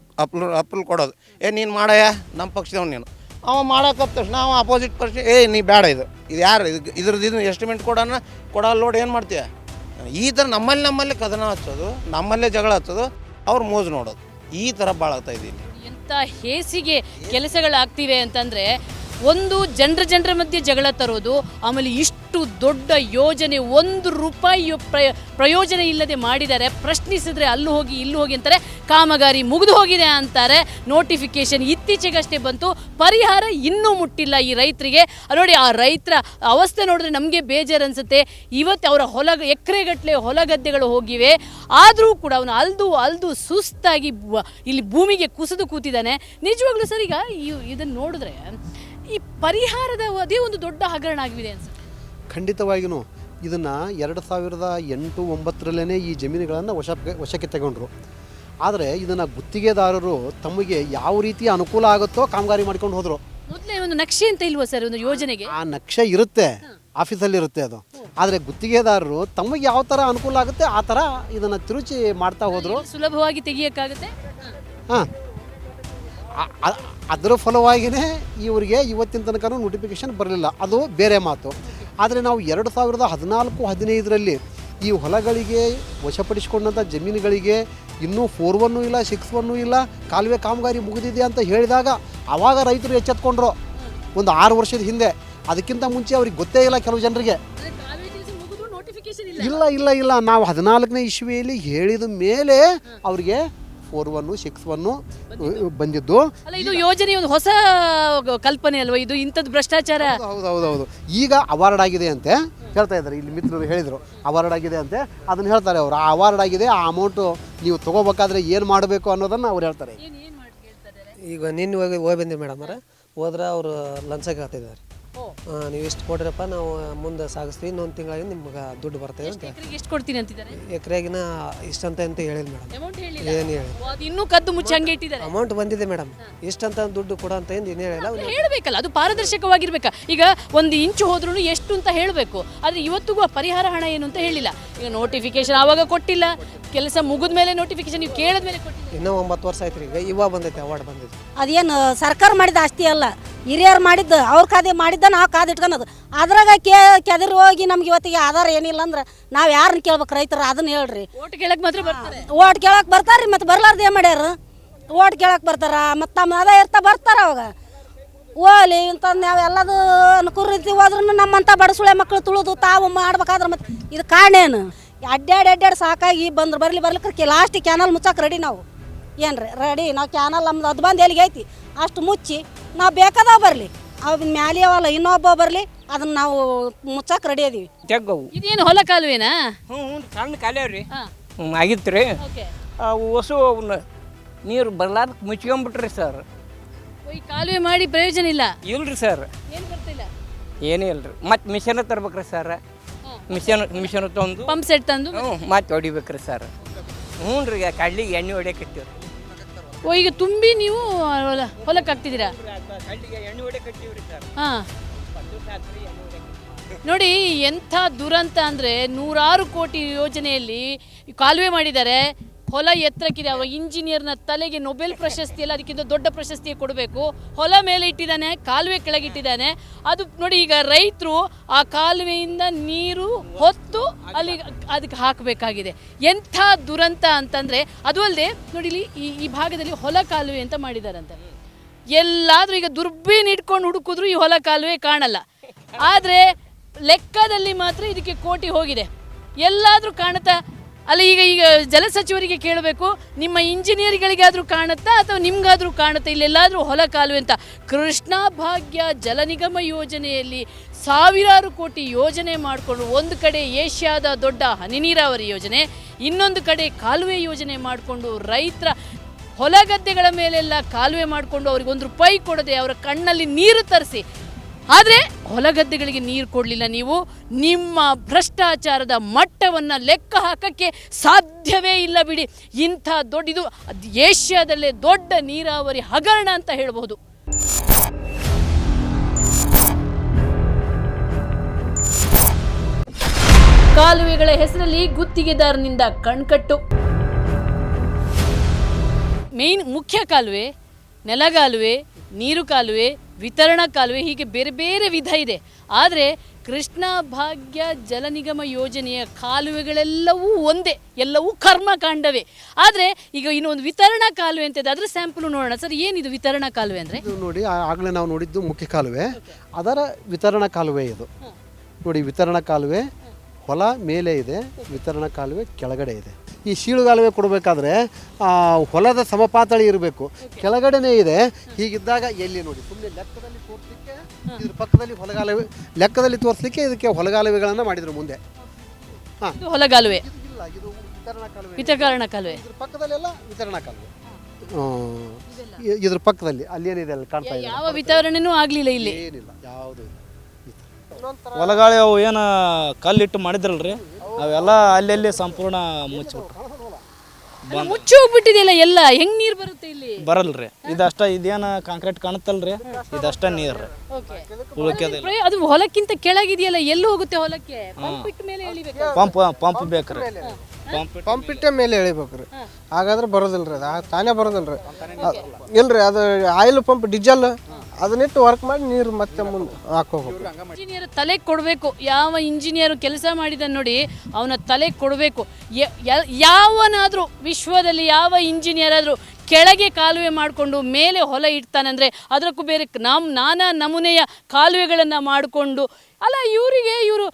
ಅಪ್ರೂವ್ ಕೊಡೋದು, ನೀನು ಮಾಡಯ್ಯ ನಮ್ಮ ಪಕ್ಷದವ್ನು ನೀನು. ಅವ ಮಾಡೋಕೆ ತಕ್ಷಣ ನಾವು ಅಪೋಸಿಟ್ ಪಕ್ಷ ನೀ ಬೇಡ, ಇದು ಯಾರು ಇದ್ರದ್ದು ಎಸ್ಟಿಮೇಟ್ ಕೊಡಲ್ಲ ನೋಡಿ ಏನು ಮಾಡ್ತೀಯ. ಈ ಥರ ನಮ್ಮಲ್ಲಿ ಕದನ ಹಚ್ಚೋದು, ನಮ್ಮಲ್ಲೇ ಜಗಳ ಹಚ್ಚೋದು, ಅವ್ರು ಮೋಜು ನೋಡೋದು, ಈ ಥರ ಭಾಳ ಆಗ್ತಾ ಇದ್ದೀನಿ. ಎಂಥ ಹೇಸಿಗೆ ಕೆಲಸಗಳಾಗ್ತಿವೆ ಅಂತಂದರೆ, ಒಂದು ಜನರ ಮಧ್ಯೆ ಜಗಳ ತರೋದು, ಆಮೇಲೆ ಇಷ್ಟು ದೊಡ್ಡ ಯೋಜನೆ 1 ರೂಪಾಯಿ ಪ್ರಯೋಜನ ಇಲ್ಲದೆ ಮಾಡಿದ್ದಾರೆ. ಪ್ರಶ್ನಿಸಿದ್ರೆ ಅಲ್ಲೂ ಹೋಗಿ ಇಲ್ಲೂ ಹೋಗಿ ಅಂತಾರೆ, ಕಾಮಗಾರಿ ಮುಗಿದು ಹೋಗಿದೆ ಅಂತಾರೆ. ನೋಟಿಫಿಕೇಶನ್ ಇತ್ತೀಚೆಗಷ್ಟೇ ಬಂತು, ಪರಿಹಾರ ಇನ್ನೂ ಮುಟ್ಟಿಲ್ಲ ಈ ರೈತರಿಗೆ. ನೋಡಿ, ಆ ರೈತರ ಅವಸ್ಥೆ ನೋಡಿದ್ರೆ ನಮಗೆ ಬೇಜಾರು ಅನಿಸುತ್ತೆ. ಇವತ್ತು ಅವರ ಎಕರೆಗಟ್ಟಲೆ ಹೊಲ ಗದ್ದೆಗಳು ಹೋಗಿವೆ, ಆದರೂ ಕೂಡ ಅವನು ಅಲ್ದು ಸುಸ್ತಾಗಿ ಇಲ್ಲಿ ಭೂಮಿಗೆ ಕುಸಿದು ಕೂತಿದ್ದಾನೆ. ನಿಜವಾಗ್ಲೂ ಸರ್, ಈಗ ಇದನ್ನು ನೋಡಿದ್ರೆ ಈ ಪರಿಹಾರದ ಅದೇ ಒಂದು ದೊಡ್ಡ ಹಗರಣ ಆಗಿದೆ ಅನ್ಸುತ್ತೆ. ಖಂಡಿತವಾಗಿಯೂ ಇದನ್ನು 2008-09 ಈ ಜಮೀನುಗಳನ್ನು ವಶಕ್ಕೆ ತಗೊಂಡ್ರು. ಆದರೆ ಇದನ್ನು ಗುತ್ತಿಗೆದಾರರು ತಮಗೆ ಯಾವ ರೀತಿ ಅನುಕೂಲ ಆಗುತ್ತೋ ಕಾಮಗಾರಿ ಮಾಡ್ಕೊಂಡು ಹೋದರು. ಮೊದಲೇ ಒಂದು ನಕ್ಷೆ ಅಂತ ಇಲ್ವಾ ಸರ್ ಒಂದು ಯೋಜನೆಗೆ? ಆ ನಕ್ಷೆ ಇರುತ್ತೆ, ಆಫೀಸಲ್ಲಿ ಇರುತ್ತೆ ಅದು. ಆದರೆ ಗುತ್ತಿಗೆದಾರರು ತಮಗೆ ಯಾವ ಥರ ಅನುಕೂಲ ಆಗುತ್ತೆ ಆ ಥರ ಇದನ್ನು ತಿರುಚಿ ಮಾಡ್ತಾ ಹೋದರು. ಸುಲಭವಾಗಿ ತೆಗಿಯೋಕ್ಕಾಗುತ್ತೆ. ಹಾಂ, ಅದರ ಫಲವಾಗಿಯೇ ಇವರಿಗೆ ಇವತ್ತಿನ ತನಕ ನೋಟಿಫಿಕೇಷನ್ ಬರಲಿಲ್ಲ, ಅದು ಬೇರೆ ಮಾತು. ಆದರೆ ನಾವು 2014-15ರಲ್ಲಿ ಈ ಹೊಲಗಳಿಗೆ ವಶಪಡಿಸಿಕೊಂಡಂಥ ಜಮೀನುಗಳಿಗೆ ಇನ್ನೂ 4-1 ಇಲ್ಲ, 6-1 ಇಲ್ಲ, ಕಾಲುವೆ ಕಾಮಗಾರಿ ಮುಗಿದಿದೆ ಅಂತ ಹೇಳಿದಾಗ ಆವಾಗ ರೈತರು ಎಚ್ಚೆತ್ಕೊಂಡ್ರು. ಒಂದು 6 ವರ್ಷದ ಹಿಂದೆ. ಅದಕ್ಕಿಂತ ಮುಂಚೆ ಅವ್ರಿಗೆ ಗೊತ್ತೇ ಇಲ್ಲ ಕೆಲವು ಜನರಿಗೆ. ಇಲ್ಲ, ನಾವು 14ನೇ ಇಸ್ವಿಯಲ್ಲಿ ಹೇಳಿದ ಮೇಲೆ ಅವರಿಗೆ 4-1, 6-1 ಬಂದಿದ್ದು. ಇದು ಯೋಜನೆ ಒಂದು ಹೊಸ ಕಲ್ಪನೆ ಅಲ್ವಾ ಇದು? ಇಂಥದ್ದು ಭ್ರಷ್ಟಾಚಾರ. ಹೌದು. ಈಗ ಅವಾರ್ಡ್ ಆಗಿದೆ ಅಂತೆ ಹೇಳ್ತಾ ಇದ್ದಾರೆ, ಇಲ್ಲಿ ಮಿತ್ರರು ಹೇಳಿದರು. ಅವಾರ್ಡ್ ಆಗಿದೆ ಅಂತೆ, ಅದನ್ನು ಹೇಳ್ತಾರೆ ಅವರು. ಆ ಅವಾರ್ಡ್ ಆಗಿದೆ, ಆ ಅಮೌಂಟು ನೀವು ತೊಗೋಬೇಕಾದ್ರೆ ಏನು ಮಾಡಬೇಕು ಅನ್ನೋದನ್ನು ಅವ್ರು ಹೇಳ್ತಾರೆ. ಈಗ ನಿನ್ನೆ ಹೋಗಿ ಬಂದಿವಿ ಮೇಡಮ್ ಅವರ, ಹೋದ್ರೆ ಅವರು ಲಂಚಕ್ಕೆ ಹಾಕ್ತಿದ್ದಾರೆ. ನೀವು ಎಷ್ಟು ಕೊಡ್ರಪ್ಪ, ನಾವು ಮುಂದೆ ಸಾಗಿಸ್ತೀವಿ, ಇನ್ನೊಂದು ತಿಂಗಳಾಗಿ ನಿಮ್ಗೆ ದುಡ್ಡು ಬರ್ತೇವೆ ಅಂತ. ಎಷ್ಟು ಕೊಡ್ತೀನಿ ಅಂತಿದ್ದಾರೆ? ಎಕರೆಗಿನ ಇಷ್ಟಂತ ಅಂತ ಹೇಳಿಲ್ಲ ಮೇಡಮ್. ಏನು ಹೇಳಿ ಇನ್ನೂ ಕದ್ದು ಮುಚ್ಚಿ ಹಂಗೆ ಇಟ್ಟಿದ್ದಾರೆ. ಅಮೌಂಟ್ ಬಂದಿದೆ ಮೇಡಮ್, ಇಷ್ಟಂತ ದುಡ್ಡು ಕೊಡ ಅಂತ ಏನು ಹೇಳಿಲ್ಲ. ಹೇಳಬೇಕಲ್ಲ, ಅದು ಪಾರದರ್ಶಕವಾಗಿರ್ಬೇಕಾ? ಈಗ 1 ಇಂಚು ಹೋದ್ರೂ ಎಷ್ಟು ಅಂತ ಹೇಳಬೇಕು. ಆದರೆ ಇವತ್ತಿಗೂ ಆ ಪರಿಹಾರ ಹಣ ಏನು ಅಂತ ಹೇಳಿಲ್ಲ. ಈಗ ನೋಟಿಫಿಕೇಶನ್ ಆವಾಗ ಕೊಟ್ಟಿಲ್ಲ, ಕೆಲಸ ಮುಗಿದ ಮೇಲೆ ನೋಟಿಫಿಕೇಶನ್ ನೀವು ಕೇಳಿದ ಮೇಲೆ ಕೊಟ್ಟಿಲ್ಲ. ಇನ್ನೂ 9 ವರ್ಷ ಆಯ್ತು. ಈಗ ಇವಾಗ ಬಂದೈತೆ ಅವಾರ್ಡ್ ಬಂದಿದೆ. ಅದೇನು ಸರ್ಕಾರ ಮಾಡಿದ ಆಸ್ತಿ ಅಲ್ಲ, ಹಿರಿಯರು ಮಾಡಿದ್ದು, ಅವ್ರ ಖಾತೆ ಮಾಡಿದ್ದ ನಾವು ಕಾದು ಇಟ್ಕೊಳೋದು. ಅದ್ರಾಗ ಕೆದರಿ ಹೋಗಿ ನಮ್ಗೆ ಇವತ್ತಿಗೆ ಆಧಾರ ಏನಿಲ್ಲ ಅಂದ್ರೆ ನಾವು ಯಾರನ್ನ ಕೇಳ್ಬೇಕು? ರೈತರು ಅದನ್ನ ಹೇಳ್ರಿ. ಓಟ್ ಕೇಳಕ್ಕೆ ಮಾತ್ರ ಬರ್ತಾರೆ. ಓಟ್ ಕೇಳಕ್ಕೆ ಬರ್ತಾರ್ರಿ, ಮತ್ತು ಬರ್ಲಾರ್ದು ಏನು ಮಾಡ್ಯಾರ? ಓಟ್ ಕೇಳಕ್ಕೆ ಬರ್ತಾರ, ಮತ್ತು ತಮ್ಮ ಅದ ಇರ್ತಾ ಬರ್ತಾರ. ಅವಾಗ ಓಲಿ ಇಂಥದ್ದು ನಾವೆಲ್ಲದು ಅನುಕೂಲ ರೀತಿ ಹೋದ್ರೂ ನಮ್ಮಂಥ ಬಡಸುಳೆ ಮಕ್ಕಳು ತುಳಿದು ತಾವು ಮಾಡ್ಬೇಕಾದ್ರೆ ಮತ್ತೆ ಇದು ಕಾರಣ ಏನು? ಅಡ್ಡಾಡಿ ಸಾಕಾಗಿ ಬರ್ಲಿಕ್ಕೆ ಲಾಸ್ಟ್ ಕ್ಯಾನಲ್ ಮುಚ್ಚಕ್ಕೆ ರೆಡಿ ನಾವು ಏನ್ರಿ ರೆಡಿ ನಾವು ಕ್ಯಾನಲ್ ನಮ್ದು ಅದು ಬಂದು ಎಲ್ಲಿಗೆ ಐತಿ ಅಷ್ಟು ಮುಚ್ಚಿ ನಾವು ಬೇಕಾದವ ಬರಲಿ ಅವ್ ಮ್ಯಾಲೆ ಅವಲ್ಲ ಇನ್ನೊಬ್ಬ ಬರಲಿ ಅದನ್ನ ನಾವು ಮುಚ್ಚಕ್ಕೆ ರೆಡಿ ಅದೀವಿ. ಇದೇನು ಹೊಲ ಕಾಲುವೆನಾ? ಹ್ಞೂ ಸಣ್ಣ ಕಾಲೇವ್ರಿ ಆಗಿತ್ತು ರೀ ಅವು ಹೊಸ ನೀರು ಬರ್ಲಾರ್ದಕ್ಕೆ ಮುಚ್ಕೊಂಬಿಟ್ರಿ ಸರ್. ಈ ಕಾಲುವೆ ಮಾಡಿ ಪ್ರಯೋಜನ ಇಲ್ಲ? ಇಲ್ರಿ ಸರ್, ಏನು ಬರ್ತಿಲ್ಲ, ಏನೂ ಇಲ್ರಿ. ಮತ್ತೆ ಮಿಷನ್ ತರ್ಬೇಕ್ರಿ ಸರ್, ಮಿಷನ್ ತಂದು ಪಂಪ್ ಸೆಟ್ ತಂದು ಮತ್ತೆ ಹೊಡಿಬೇಕ್ರಿ ಸರ್. ಹ್ಞೂ ರೀ ಕಡ್ಲಿಗೆ ಎಣ್ಣೆ ಹೊಡಿಯಕತ್ತೀವಿ. ಓ ಈಗ ತುಂಬಿ ನೀವು ಹೊಲಕ್ಕೆ ಹಾಕ್ತಿದ್ದೀರಾ? ಕಡ್ಲಿಗೆ ಎಣ್ಣೆ ಹೊಡಿಯಕತ್ತೀವ್ರಿ ಸರ್. ಹಾಂ ನೋಡಿ ಎಂಥ ದುರಂತ ಅಂದರೆ 100 ಕೋಟಿ ಯೋಜನೆಯಲ್ಲಿ ಕಾಲುವೆ ಮಾಡಿದ್ದಾರೆ, ಹೊಲ ಎತ್ತರಕ್ಕಿದೆ. ಅವ ಇಂಜಿನಿಯರ್ನ ತಲೆಗೆ ನೊಬೆಲ್ ಪ್ರಶಸ್ತಿ ಎಲ್ಲ ಅದಕ್ಕಿಂತ ದೊಡ್ಡ ಪ್ರಶಸ್ತಿ ಕೊಡಬೇಕು. ಹೊಲ ಮೇಲೆ ಇಟ್ಟಿದ್ದಾನೆ, ಕಾಲುವೆ ಕೆಳಗಿಟ್ಟಿದ್ದಾನೆ. ಅದು ನೋಡಿ ಈಗ ರೈತರು ಆ ಕಾಲುವೆಯಿಂದ ನೀರು ಹೊತ್ತು ಅಲ್ಲಿ ಅದಕ್ಕೆ ಹಾಕಬೇಕಾಗಿದೆ. ಎಂಥ ದುರಂತ ಅಂತಂದರೆ ಅದು ಅಲ್ಲದೆ ನೋಡಿ ಇಲ್ಲಿ ಈ ಭಾಗದಲ್ಲಿ ಹೊಲ ಕಾಲುವೆ ಅಂತ ಮಾಡಿದಾರಂತೆ. ಎಲ್ಲಾದರೂ ಈಗ ದುರ್ಬೀನ್ ಇಟ್ಕೊಂಡು ಹುಡುಕಿದ್ರು ಈ ಹೊಲ ಕಾಲುವೆ ಕಾಣಲ್ಲ. ಆದರೆ ಲೆಕ್ಕದಲ್ಲಿ ಮಾತ್ರ ಇದಕ್ಕೆ ಕೋಟಿ ಹೋಗಿದೆ. ಎಲ್ಲಾದರೂ ಕಾಣುತ್ತಾ? ಅಲ್ಲ ಈಗ ಜಲಸಚಿವರಿಗೆ ಕೇಳಬೇಕು, ನಿಮ್ಮ ಇಂಜಿನಿಯರ್ಗಳಿಗಾದರೂ ಕಾಣುತ್ತಾ ಅಥವಾ ನಿಮ್ಗಾದರೂ ಕಾಣುತ್ತಾ ಇಲ್ಲೆಲ್ಲಾದರೂ ಹೊಲ ಕಾಲುವೆ ಅಂತ? ಕೃಷ್ಣಾ ಭಾಗ್ಯ ಜಲ ನಿಗಮ ಯೋಜನೆಯಲ್ಲಿ ಸಾವಿರಾರು ಕೋಟಿ ಯೋಜನೆ ಮಾಡಿಕೊಂಡು ಒಂದು ಕಡೆ ಏಷ್ಯಾದ ದೊಡ್ಡ ಹನಿ ನೀರಾವರಿ ಯೋಜನೆ, ಇನ್ನೊಂದು ಕಡೆ ಕಾಲುವೆ ಯೋಜನೆ ಮಾಡಿಕೊಂಡು ರೈತರ ಹೊಲ ಗದ್ದೆಗಳ ಮೇಲೆಲ್ಲ ಕಾಲುವೆ ಮಾಡಿಕೊಂಡು ಅವ್ರಿಗೆ ₹1 ಕೊಡದೆ ಅವರ ಕಣ್ಣಲ್ಲಿ ನೀರು ತರಿಸಿ, ಆದರೆ ಹೊಲಗದ್ದೆಗಳಿಗೆ ನೀರು ಕೊಡಲಿಲ್ಲ. ನೀವು ನಿಮ್ಮ ಭ್ರಷ್ಟಾಚಾರದ ಮಟ್ಟವನ್ನು ಲೆಕ್ಕ ಹಾಕಕ್ಕೆ ಸಾಧ್ಯವೇ ಇಲ್ಲ ಬಿಡಿ. ಇಂಥ ಇದು ಏಷ್ಯಾದಲ್ಲೇ ದೊಡ್ಡ ನೀರಾವರಿ ಹಗರಣ ಅಂತ ಹೇಳಬಹುದು. ಕಾಲುವೆಗಳ ಹೆಸರಲ್ಲಿ ಗುತ್ತಿಗೆದಾರನಿಂದ ಕಣ್ಕಟ್ಟು. ಮೇನ್ ಮುಖ್ಯ ಕಾಲುವೆ, ನೆಲಗಾಲುವೆ, ನೀರು ಕಾಲುವೆ, ವಿತರಣಾ ಕಾಲುವೆ, ಹೀಗೆ ಬೇರೆ ಬೇರೆ ವಿಧ ಇದೆ. ಆದರೆ ಕೃಷ್ಣಾ ಭಾಗ್ಯ ಜಲ ನಿಗಮ ಯೋಜನೆಯ ಕಾಲುವೆಗಳೆಲ್ಲವೂ ಒಂದೇ, ಎಲ್ಲವೂ ಕರ್ಮಕಾಂಡವೇ. ಆದರೆ ಈಗ ಇನ್ನೊಂದು ವಿತರಣಾ ಕಾಲುವೆ ಅಂತ ಇದೆ, ಅದರ ಸ್ಯಾಂಪಲ್ ನೋಡೋಣ ಸರ್. ಏನಿದು ವಿತರಣಾ ಕಾಲುವೆ ಅಂದರೆ? ಇದು ನೋಡಿ, ಆಗಲೇ ನಾವು ನೋಡಿದ್ದು ಮುಖ್ಯ ಕಾಲುವೆ, ಅದರ ವಿತರಣಾ ಕಾಲುವೆ ಇದು. ನೋಡಿ, ವಿತರಣಾ ಕಾಲುವೆ ಹೊಲ ಮೇಲೆ ಇದೆ, ವಿತರಣಾ ಕಾಲುವೆ ಕೆಳಗಡೆ ಇದೆ. ಈ ಶೀಳುಗಾಲುವೆ ಕೊಡಬೇಕಾದ್ರೆ ಹೊಲದ ಸಮಪಾತಳಿ ಇರಬೇಕು, ಕೆಳಗಡೆನೇ ಇದೆ. ಹೀಗಿದ್ದಾಗ ಎಲ್ಲಿ ನೋಡಿ, ಸುಮ್ಮನೆ ಲೆಕ್ಕದಲ್ಲಿ ತೋರಿಸಲಿಕ್ಕೆ ಇದ್ರ ಪಕ್ಕದಲ್ಲಿ ಹೊಲಗಾಲುವೆ, ಲೆಕ್ಕದಲ್ಲಿ ತೋರಿಸಲಿಕ್ಕೆ ಇದಕ್ಕೆ ಹೊಲಗಾಲುವೆಗಳನ್ನು ಮಾಡಿದರು ಮುಂದೆ. ಹಾಂ, ಹೊಲಗಾಲುವೆ ಇಲ್ಲ, ಇದು ವಿತರಣಾ ಕಾಲುವೆ. ವಿತರಣಾ ಕಾಲುವೆ ಇದ್ರ ಪಕ್ಕದಲ್ಲೆಲ್ಲ ವಿತರಣಾ ಕಾಲುವೆ. ಇದ್ರ ಪಕ್ಕದಲ್ಲಿ ಅಲ್ಲೇನಿದೆ ಅಲ್ಲಿ ಕಾಣ್ತಾ ಇದೆ, ಯಾವ ವಿತರಣೆನೂ ಆಗಲಿಲ್ಲ ಇಲ್ಲಿ, ಏನಿಲ್ಲ, ಯಾವುದು ಇಲ್ಲ. ಹೊಲಗಾಳಿ ಅವು ಏನು ಕಲ್ಲಿಟ್ಟು ಮಾಡಿದ್ರಲ್ರಿ, ಅವೆಲ್ಲ ಅಲ್ಲಿ ಸಂಪೂರ್ಣ ಮುಚ್ಚಿ ಹೋಗ್ಬಿಟ್ಟಿದೆಯಲ್ಲ ಎಲ್ಲ. ಹೆಂಗ್ ನೀರು ಬರುತ್ತೆ ಇಲ್ಲಿ? ಬರಲ್ರಿ. ಇದಷ್ಟ ಇದೇನು ಕಾಂಕ್ರೀಟ್ ಕಾಣುತ್ತಲ್ರಿ, ಇದಷ್ಟ ನೀರು ಉಳ್ಕೆದಿಲ್ಲ. ಅದು ಹೊಲಕ್ಕಿಂತ ಕೆಳಗಿದೆಯಲ್ಲ, ಎಲ್ಲಿ ಹೋಗುತ್ತೆ ಹೊಲಕ್ಕೆ? ಪಂಪ್ ಬೇಕ್ರಿ, ಪಂಪ್ ಇಟ್ಟ ಮೇಲೆ ಎಳಿಬೇಕ್ರಿ, ಹಾಗಾದ್ರೆ ಬರೋದಿಲ್ರಿ, ಅದು ತಾನೇ ಬರೋದಿಲ್ರಿ. ಇಲ್ರಿ, ಅದು ಆಯಿಲ್ ಪಂಪ್ ಡೀಸೆಲ್ ಅದನ್ನಿಟ್ಟು ವರ್ಕ್ ಮಾಡಿ ನೀರು ಮತ್ತೆ ಮುಂದೆ ಹಾಕೋಬೇಕು. ಇಂಜಿನಿಯರ್ ತಲೆ ಕೊಡಬೇಕು. ಯಾವ ಇಂಜಿನಿಯರ್ ಕೆಲಸ ಮಾಡಿದ ನೋಡಿ ಅವನ ತಲೆ ಕೊಡಬೇಕು. ಯಾವನಾದರೂ ವಿಶ್ವದಲ್ಲಿ ಯಾವ ಇಂಜಿನಿಯರ್ ಆದರೂ ಕೆಳಗೆ ಕಾಲುವೆ ಮಾಡಿಕೊಂಡು ಮೇಲೆ ಹೊಲ ಇಡ್ತಾನಂದರೆ ಅದಕ್ಕೂ ಬೇರೆ ನಾನಾ ನಮೂನೆಯ ಕಾಲುವೆಗಳನ್ನು ಮಾಡಿಕೊಂಡು, ಅಲ್ಲ ಇವರು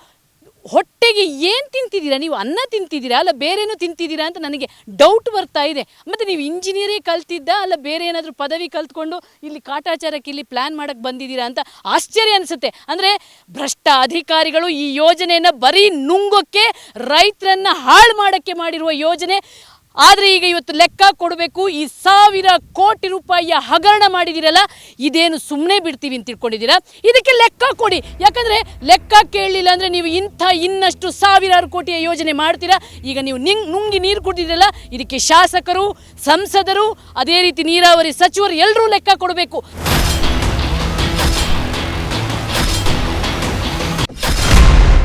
ಹೊಟ್ಟೆಗೆ ಏನು ತಿಂತಿದ್ದೀರಾ ನೀವು? ಅನ್ನ ತಿಂತಿದ್ದೀರಾ ಅಲ್ಲ ಬೇರೇನೂ ತಿಂತಿದ್ದೀರಾ ಅಂತ ನನಗೆ ಡೌಟ್ ಬರ್ತಾ ಇದೆ. ಮತ್ತು ನೀವು ಇಂಜಿನಿಯರೇ ಕಲ್ತಿದ್ದ ಅಲ್ಲ ಬೇರೆ ಏನಾದರೂ ಪದವಿ ಕಲ್ತ್ಕೊಂಡು ಇಲ್ಲಿ ಕಾಟಾಚಾರಕ್ಕೆ ಇಲ್ಲಿ ಪ್ಲ್ಯಾನ್ ಮಾಡೋಕ್ಕೆ ಬಂದಿದ್ದೀರಾ ಅಂತ ಆಶ್ಚರ್ಯ ಅನಿಸುತ್ತೆ. ಅಂದರೆ ಭ್ರಷ್ಟ ಅಧಿಕಾರಿಗಳು ಈ ಯೋಜನೆಯನ್ನು ಬರೀ ನುಂಗೋಕ್ಕೆ, ರೈತರನ್ನು ಹಾಳು ಮಾಡೋಕ್ಕೆ ಮಾಡಿರುವ ಯೋಜನೆ. ಆದರೆ ಈಗ ಇವತ್ತು ಲೆಕ್ಕ ಕೊಡಬೇಕು. ಈ 1000 ಕೋಟಿ ರೂಪಾಯಿಯ ಹಗರಣ ಮಾಡಿದಿರಲ್ಲ, ಇದೇನು ಸುಮ್ಮನೆ ಬಿಡ್ತೀವಿ ಅಂತ ತಿಳ್ಕೊಂಡಿದ್ದೀರಾ? ಇದಕ್ಕೆ ಲೆಕ್ಕ ಕೊಡಿ. ಯಾಕಂದರೆ ಲೆಕ್ಕ ಕೇಳಲಿಲ್ಲ ಅಂದರೆ ನೀವು ಇನ್ನಷ್ಟು 1000 ಕೋಟಿಯ ಯೋಜನೆ ಮಾಡ್ತೀರಾ. ಈಗ ನೀವು ನುಂಗಿ ನೀರು ಕುಡಿದಿರಲ್ಲ, ಇದಕ್ಕೆ ಶಾಸಕರು, ಸಂಸದರು, ಅದೇ ರೀತಿ ನೀರಾವರಿ ಸಚಿವರು ಎಲ್ಲರೂ ಲೆಕ್ಕ ಕೊಡಬೇಕು.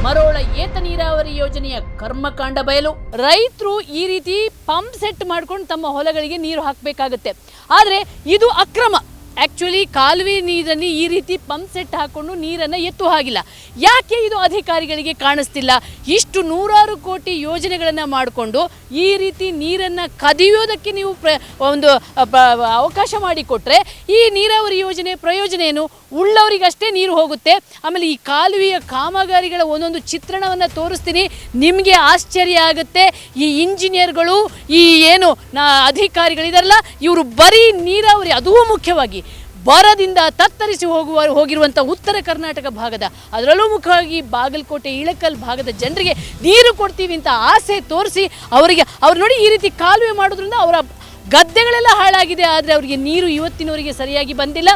ಮರೋಳ ಏತ ನೀರಾವರಿ ಯೋಜನೆಯ ಕರ್ಮಕಾಂಡ ಬಯಲು. ರೈತರು ಈ ರೀತಿ ಪಂಪ್ ಸೆಟ್ ಮಾಡ್ಕೊಂಡು ತಮ್ಮ ಹೊಲಗಳಿಗೆ ನೀರು ಹಾಕಬೇಕಾಗತ್ತೆ. ಆದರೆ ಇದು ಅಕ್ರಮ. ಆ್ಯಕ್ಚುಲಿ ಕಾಲುವೆ ನೀರನ್ನು ಈ ರೀತಿ ಪಂಪ್ ಸೆಟ್ ಹಾಕ್ಕೊಂಡು ನೀರನ್ನು ಎತ್ತು ಹಾಗಿಲ್ಲ. ಯಾಕೆ ಇದು ಅಧಿಕಾರಿಗಳಿಗೆ ಕಾಣಿಸ್ತಿಲ್ಲ? ಇಷ್ಟು 100 ಕೋಟಿ ಯೋಜನೆಗಳನ್ನು ಮಾಡಿಕೊಂಡು ಈ ರೀತಿ ನೀರನ್ನು ಕದಿಯೋದಕ್ಕೆ ನೀವು ಒಂದು ಅವಕಾಶ ಮಾಡಿಕೊಟ್ರೆ ಈ ನೀರಾವರಿ ಯೋಜನೆ ಪ್ರಯೋಜನ ಏನು? ಉಳ್ಳವರಿಗಷ್ಟೇ ನೀರು ಹೋಗುತ್ತೆ. ಆಮೇಲೆ ಈ ಕಾಲುವೆಯ ಕಾಮಗಾರಿಗಳ ಒಂದೊಂದು ಚಿತ್ರಣವನ್ನು ತೋರಿಸ್ತೀನಿ, ನಿಮಗೆ ಆಶ್ಚರ್ಯ ಆಗುತ್ತೆ. ಈ ಇಂಜಿನಿಯರ್ಗಳು, ಈ ಏನು ಅಧಿಕಾರಿಗಳಿದಾರಲ್ಲ, ಇವರು ಬರೀ ನೀರಾವರಿ, ಅದೂ ಮುಖ್ಯವಾಗಿ ಬರದಿಂದ ತತ್ತರಿಸಿ ಹೋಗಿರುವಂಥ ಉತ್ತರ ಕರ್ನಾಟಕ ಭಾಗದ, ಅದರಲ್ಲೂ ಮುಖ್ಯವಾಗಿ ಬಾಗಲಕೋಟೆ ಇಳಕಲ್ ಭಾಗದ ಜನರಿಗೆ ನೀರು ಕೊಡ್ತೀವಿ ಅಂತ ಆಸೆ ತೋರಿಸಿ ಅವ್ರು ನೋಡಿ ಈ ರೀತಿ ಕಾಲುವೆ ಮಾಡೋದ್ರಿಂದ ಅವರ ಗದ್ದೆಗಳೆಲ್ಲ ಹಾಳಾಗಿದೆ. ಆದರೆ ಅವರಿಗೆ ನೀರು ಇವತ್ತಿನವರಿಗೆ ಸರಿಯಾಗಿ ಬಂದಿಲ್ಲ,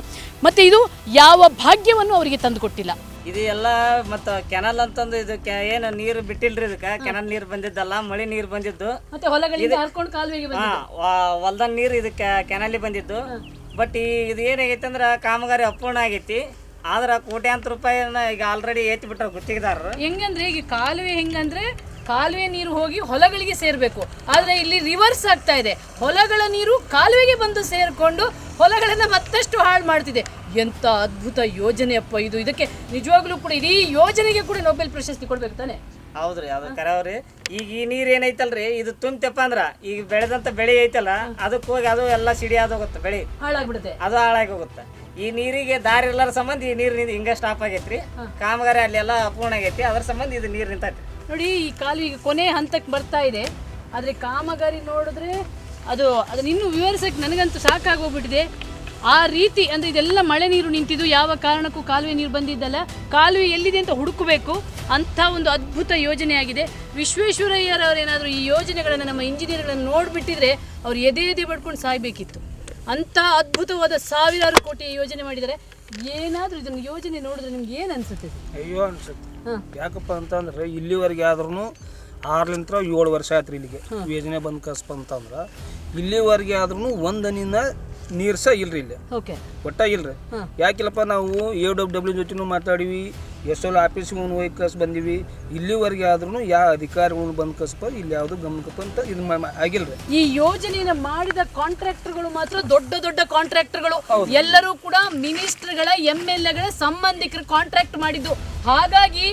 ಮತ್ತು ಇದು ಯಾವ ಭಾಗ್ಯವನ್ನು ಅವರಿಗೆ ತಂದುಕೊಟ್ಟಿಲ್ಲ. ಇದು ಎಲ್ಲ ಮತ್ತು ಕೆನಲ್ ಅಂತಂದು ಇದು ಏನು ನೀರು ಬಿಟ್ಟಿಲ್ರಿ, ಇದಕ್ಕೆ ಕೆನಲ್ ನೀರು ಬಂದಿದ್ದಲ್ಲ, ಮಳೆ ನೀರು ಬಂದಿದ್ದು, ಮತ್ತೆ ಹೊಲಗಳಿಂದ ಹರ್ಕೊಂಡು ಕಾಲುವೆಗೆ ಹೊಲ್ದ ನೀರು ಇದಕ್ಕೆ ಕೆನಲ್ಲಿ ಬಂದಿದ್ದು. ಬಟ್ ಇದು ಏನಾಗೈತೆ ಅಂದ್ರೆ ಕಾಮಗಾರಿ ಅಪೂರ್ಣ ಆಗೈತಿ. ಆದ್ರೆ ಕೋಟ್ಯಾಂತರ ರೂಪಾಯಿನ ಈಗ ಆಲ್ರೆಡಿ ಏತಿ ಬಿಟ್ಟರು ಗುತ್ತಿಗೆದಾರರು. ಹೆಂಗಂದ್ರೆ ಈಗ ಕಾಲುವೆ ಹೆಂಗಂದ್ರೆ ಕಾಲುವೆ ನೀರು ಹೋಗಿ ಹೊಲಗಳಿಗೆ ಸೇರಬೇಕು, ಆದರೆ ಇಲ್ಲಿ ರಿವರ್ಸ್ ಆಗ್ತಾ ಇದೆ. ಹೊಲಗಳ ನೀರು ಕಾಲುವೆಗೆ ಬಂದು ಸೇರಿಕೊಂಡು ಹೊಲಗಳನ್ನು ಮತ್ತಷ್ಟು ಹಾಳು ಮಾಡ್ತಿದೆ. ಎಂಥ ಅದ್ಭುತ ಯೋಜನೆಯಪ್ಪ ಇದು. ಇದಕ್ಕೆ ನಿಜವಾಗ್ಲೂ ಕೂಡ ಇಡೀ ಯೋಜನೆಗೆ ಕೂಡ ನೊಬೆಲ್ ಪ್ರಶಸ್ತಿ ಕೊಡ್ಬೇಕು ತಾನೆ? ಹೌದ್ರಿ, ಅದು ಕರೆಯವ್ರಿ. ಈಗ ಈ ನೀರು ಏನೈತಲ್ರಿ, ಇದು ತುಂಬ್ತಪ್ಪ ಅಂದ್ರ ಈಗ ಬೆಳೆದಂತ ಬೆಳೆ ಐತಲ್ಲ, ಅದಕ್ಕೆ ಹೋಗಿ ಅದು ಎಲ್ಲ ಸಿಡಿ ಆದೋಗುತ್ತೆ, ಬೆಳೆ ಹಾಳಾಗ್ಬಿಡುತ್ತೆ, ಅದು ಹಾಳಾಗಿ ಹೋಗುತ್ತೆ. ಈ ನೀರಿಗೆ ದಾರಿ ಎಲ್ಲರ ಸಂಬಂಧ ಈ ನೀರು ಹಿಂಗ ಸ್ಟಾಪ್ ಆಗೈತ್ರಿ. ಕಾಮಗಾರಿ ಅಲ್ಲಿ ಎಲ್ಲ ಅಪೂರ್ಣ ಆಗೈತಿ, ಅದ್ರ ಸಂಬಂಧ ಇದು ನೀರು ನಿಂತೈತಿ ನೋಡಿ. ಈ ಕಾಲುವೆಗೆ ಕೊನೆ ಹಂತಕ್ಕೆ ಬರ್ತಾ ಇದೆ, ಆದರೆ ಕಾಮಗಾರಿ ನೋಡಿದ್ರೆ ಅದನ್ನ ಇನ್ನೂ ವಿವರಿಸಕ್ಕೆ ನನಗಂತೂ ಸಾಕಾಗೋಗ್ಬಿಟ್ಟಿದೆ. ಆ ರೀತಿ ಅಂದರೆ ಇದೆಲ್ಲ ಮಳೆ ನೀರು ನಿಂತಿದ್ದು, ಯಾವ ಕಾರಣಕ್ಕೂ ಕಾಲುವೆ ನೀರು ಬಂದಿದ್ದಲ್ಲ, ಕಾಲುವೆ ಎಲ್ಲಿದೆ ಅಂತ ಹುಡುಕಬೇಕು. ಅಂಥ ಒಂದು ಅದ್ಭುತ ಯೋಜನೆ ಆಗಿದೆ. ವಿಶ್ವೇಶ್ವರಯ್ಯರವರೇನಾದರೂ ಈ ಯೋಜನೆಗಳನ್ನು, ನಮ್ಮ ಇಂಜಿನಿಯರ್ಗಳನ್ನು ನೋಡಿಬಿಟ್ಟಿದ್ರೆ ಅವ್ರು ಎದೆ ಬಡ್ಕೊಂಡು ಸಾಯಬೇಕಿತ್ತು. ಅಂಥ ಅದ್ಭುತವಾದ ಸಾವಿರಾರು ಕೋಟಿ ಯೋಜನೆ ಮಾಡಿದ್ದಾರೆ. ಏನಾದರೂ ಇದನ್ನು ಯೋಜನೆ ನೋಡಿದ್ರೆ ನಿಮ್ಗೆ ಏನು ಅನಿಸುತ್ತೆ? ಅಯ್ಯೋ ಅನ್ಸುತ್ತೆ. ಯಾಕಪ್ಪ ಅಂತಂದ್ರೆ ಇಲ್ಲಿವರೆಗೆ ಆದ್ರೂ 6 ವರ್ಷ ಆಯ್ತು ಇಲ್ಲಿಗೆ ಯೋಜನೆ ಬಂದು ಕಸ್ಪ ಅಂತಂದ್ರೆ, ಇಲ್ಲಿವರೆಗೆ ಆದ್ರೂ ಒಂದನಿಂದ ನೀರು ಸಹ ಇಲ್ರಿ ಇಲ್ಲಿ, ಒಟ್ಟ ಇಲ್ರಿ. ಯಾಕಿಲ್ಲಪ್ಪ, ನಾವು AWW ಜೊತೆನೂ ಮಾತಾಡಿವಿ, SL ಆಫೀಸ್ಗೂ ಹೋಗಿ ಕಸ್ ಬಂದಿವಿ. ಇಲ್ಲಿವರೆಗೆ ಆದ್ರೂ ಯಾವ ಅಧಿಕಾರಿಗಳು ಬಂದು ಕಸ್ಪ ಇಲ್ಲಿ ಯಾವುದು ಗಮನಕ್ಕಪ್ಪ ಅಂತ ಇದು ಆಗಿಲ್ರಿ. ಈ ಯೋಜನೆಯನ್ನು ಮಾಡಿದ ಕಾಂಟ್ರಾಕ್ಟರ್ಗಳು ಮಾತ್ರ ದೊಡ್ಡ ದೊಡ್ಡ ಕಾಂಟ್ರಾಕ್ಟರ್ಗಳು, ಎಲ್ಲರೂ ಕೂಡ ಮಿನಿಸ್ಟರ್ಗಳ MLAಗಳ ಸಂಬಂಧಿಕರು ಕಾಂಟ್ರಾಕ್ಟ್ ಮಾಡಿದ್ದು. ಹಾಗಾಗಿ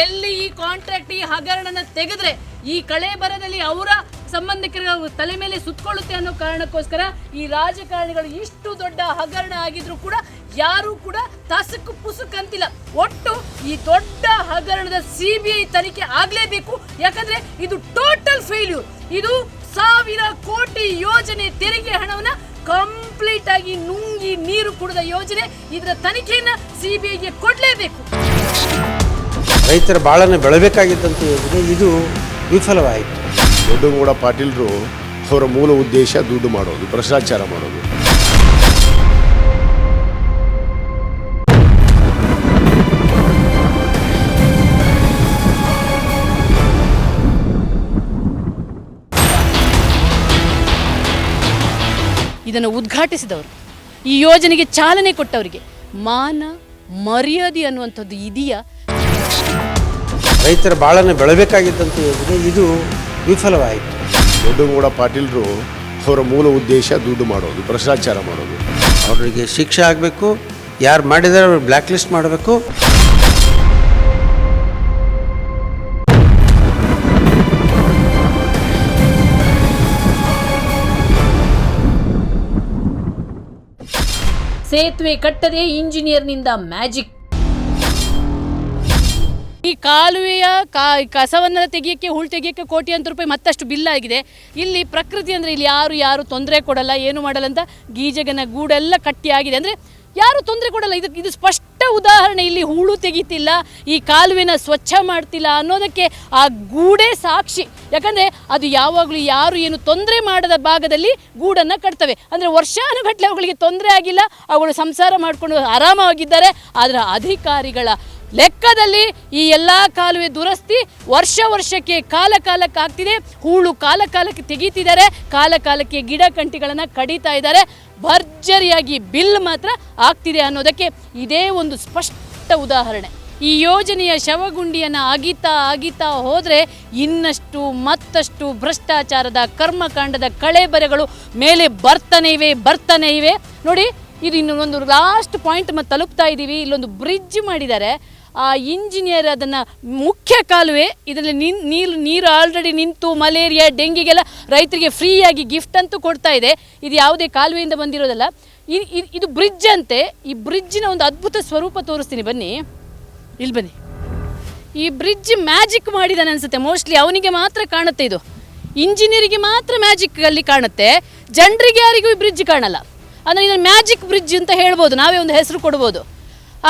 ಎಲ್ಲಿ ಈ ಕಾಂಟ್ರಾಕ್ಟ್, ಈ ಹಗರಣನ ತೆಗೆದ್ರೆ ಈ ಕಳೆ ಬರದಲ್ಲಿ ಅವರ ಸಂಬಂಧಿಕರ ತಲೆ ಮೇಲೆ ಸುತ್ತಕೊಳ್ಳುತ್ತೆ ಅನ್ನೋ ಕಾರಣಕ್ಕೋಸ್ಕರ ಈ ರಾಜಕಾರಣಿಗಳು ಇಷ್ಟು ದೊಡ್ಡ ಹಗರಣ ಆಗಿದ್ರು ಕೂಡ ಯಾರೂ ಕೂಡ ತಸಕು ಪುಸುಕ್ ಅಂತಿಲ್ಲ. ಒಟ್ಟು ಈ ದೊಡ್ಡ ಹಗರಣದ CBI ತನಿಖೆ ಆಗಲೇಬೇಕು. ಯಾಕಂದ್ರೆ ಇದು ಟೋಟಲ್ ಫೇಲ್ಯೂರ್. ಇದು 1000 ಕೋಟಿ ಯೋಜನೆ ತೆರಿಗೆ ಹಣವನ್ನ ಕಂಪ್ಲೀಟ್ ಆಗಿ ನುಂಗಿ ನೀರು ಕುಡಿದ ಯೋಜನೆ. ಇದರ ತನಿಖೆಯನ್ನ CBIಗೆ ಕೊಡಲೇಬೇಕು. ರೈತರ ಬಾಳನ್ನು ಬೆಳಬೇಕಾಗಿದ್ದಂಥ ಯೋಜನೆ ಇದು ವಿಫಲವಾಯಿತು. ದೊಡ್ಡಗೌಡ ಪಾಟೀಲರು ಅವರ ಮೂಲ ಉದ್ದೇಶ ದುಡ್ಡು ಮಾಡೋದು, ಭ್ರಷ್ಟಾಚಾರ ಮಾಡೋದು. ಇದನ್ನು ಉದ್ಘಾಟಿಸಿದವರು, ಈ ಯೋಜನೆಗೆ ಚಾಲನೆ ಕೊಟ್ಟವರಿಗೆ ಮಾನ ಮರ್ಯಾದೆ ಅನ್ನುವಂಥದ್ದು ಇದೆಯಾ? ರೈತರ ಬಾಳನ್ನು ಬೆಳಬೇಕಾಗಿದ್ದಂಥ ಯೋಜನೆ ಇದು ವಿಫಲವಾಯಿತು. ದೊಡ್ಡಗೌಡ ಪಾಟೀಲರು ಅವರ ಮೂಲ ಉದ್ದೇಶ ದುಡ್ಡು ಮಾಡೋದು, ಭ್ರಷ್ಟಾಚಾರ ಮಾಡೋದು. ಅವರಿಗೆ ಶಿಕ್ಷೆ ಆಗಬೇಕು, ಯಾರು ಮಾಡಿದರೆ ಅವ್ರಿಗೆ ಬ್ಲ್ಯಾಕ್ ಲಿಸ್ಟ್ ಮಾಡಬೇಕು. ಸೇತುವೆ ಕಟ್ಟದೆ ಇಂಜಿನಿಯರ್ನಿಂದ ಮ್ಯಾಜಿಕ್. ಈ ಕಾಲುವೆಯ ಕಸವನ್ನೆಲ್ಲ ತೆಗಿಯೋಕ್ಕೆ, ಹೂಳು ತೆಗಿಯೋಕ್ಕೆ ಕೋಟ್ಯಾಂತರ ರೂಪಾಯಿ ಮತ್ತಷ್ಟು ಬಿಲ್ ಆಗಿದೆ. ಇಲ್ಲಿ ಪ್ರಕೃತಿ ಅಂದರೆ ಇಲ್ಲಿ ಯಾರು ತೊಂದರೆ ಕೊಡಲ್ಲ, ಏನು ಮಾಡಲ್ಲ ಅಂತ ಗೀಜಗನ ಗೂಡೆಲ್ಲ ಕಟ್ಟಿ ಆಗಿದೆ. ಅಂದರೆ ಯಾರು ತೊಂದರೆ ಕೊಡಲ್ಲ. ಇದು ಸ್ಪಷ್ಟ ಉದಾಹರಣೆ. ಇಲ್ಲಿ ಹೂಳು ತೆಗಿತಿಲ್ಲ, ಈ ಕಾಲುವೆನ ಸ್ವಚ್ಛ ಮಾಡ್ತಿಲ್ಲ ಅನ್ನೋದಕ್ಕೆ ಆ ಗೂಡೇ ಸಾಕ್ಷಿ. ಯಾಕಂದರೆ ಅದು ಯಾವಾಗಲೂ ಯಾರು ಏನು ತೊಂದರೆ ಮಾಡದ ಭಾಗದಲ್ಲಿ ಗೂಡನ್ನು ಕಟ್ತವೆ. ಅಂದರೆ ವರ್ಷಾನುಗಟ್ಟಲೆ ಅವುಗಳಿಗೆ ತೊಂದರೆ ಆಗಿಲ್ಲ, ಅವುಗಳು ಸಂಸಾರ ಮಾಡಿಕೊಂಡು ಆರಾಮವಾಗಿದ್ದಾರೆ. ಆದರೆ ಅಧಿಕಾರಿಗಳ ಲೆಕ್ಕದಲ್ಲಿ ಈ ಎಲ್ಲ ಕಾಲುವೆ ದುರಸ್ತಿ ವರ್ಷಕ್ಕೆ ಕಾಲಕ್ಕೆ ಆಗ್ತಿದೆ. ಹೂಳು ಕಾಲಕ್ಕೆ ತೆಗೀತಿದ್ದಾರೆ, ಕಾಲಕ್ಕೆ ಗಿಡ ಕಂಟಿಗಳನ್ನು ಕಡಿತಾ ಇದ್ದಾರೆ. ಭರ್ಜರಿಯಾಗಿ ಬಿಲ್ ಮಾತ್ರ ಆಗ್ತಿದೆ ಅನ್ನೋದಕ್ಕೆ ಇದೇ ಒಂದು ಸ್ಪಷ್ಟ ಉದಾಹರಣೆ. ಈ ಯೋಜನೆಯ ಶವಗುಂಡಿಯನ್ನು ಅಗಿತಾ ಹೋದರೆ ಇನ್ನಷ್ಟು ಮತ್ತಷ್ಟು ಭ್ರಷ್ಟಾಚಾರದ ಕರ್ಮಕಾಂಡದ ಕಳೆಬರೆಗಳು ಮೇಲೆ ಬರ್ತಾನೆ ಇವೆ. ನೋಡಿ, ಇದು ಇನ್ನೊಂದು ಲಾಸ್ಟ್ ಪಾಯಿಂಟ್ ಮತ್ತೆ ತಲುಪ್ತಾ ಇದ್ದೀವಿ. ಇಲ್ಲೊಂದು ಬ್ರಿಡ್ಜ್ ಮಾಡಿದ್ದಾರೆ. ಆ ಇಂಜಿನಿಯರ್ ಅದನ್ನು ಮುಖ್ಯ ಕಾಲುವೆ ಇದರಲ್ಲಿ ನೀರು ಆಲ್ರೆಡಿ ನಿಂತು ಮಲೇರಿಯಾ ಡೆಂಗಿಗೆಲ್ಲ ರೈತರಿಗೆ ಫ್ರೀಯಾಗಿ ಗಿಫ್ಟ್ ಅಂತೂ ಕೊಡ್ತಾ ಇದೆ. ಇದು ಯಾವುದೇ ಕಾಲುವೆಯಿಂದ ಬಂದಿರೋದಲ್ಲ, ಇದು ಬ್ರಿಡ್ಜ್ ಅಂತೆ. ಈ ಬ್ರಿಡ್ಜಿನ ಒಂದು ಅದ್ಭುತ ಸ್ವರೂಪ ತೋರಿಸ್ತೀನಿ, ಬನ್ನಿ ಇಲ್ಲಿ ಬನ್ನಿ. ಈ ಬ್ರಿಡ್ಜ್ ಮ್ಯಾಜಿಕ್ ಮಾಡಿದಾನೆ ಅನಿಸುತ್ತೆ. ಮೋಸ್ಟ್ಲಿ ಅವನಿಗೆ ಮಾತ್ರ ಕಾಣುತ್ತೆ, ಇದು ಇಂಜಿನಿಯರಿಗೆ ಮಾತ್ರ ಮ್ಯಾಜಿಕ್ ಅಲ್ಲಿ ಕಾಣುತ್ತೆ, ಜನರಿಗೆ ಯಾರಿಗೂ ಈ ಬ್ರಿಡ್ಜ್ ಕಾಣಲ್ಲ. ಅಂದರೆ ಇದನ್ನು ಮ್ಯಾಜಿಕ್ ಬ್ರಿಡ್ಜ್ ಅಂತ ಹೇಳ್ಬೋದು, ನಾವೇ ಒಂದು ಹೆಸರು ಕೊಡ್ಬೋದು.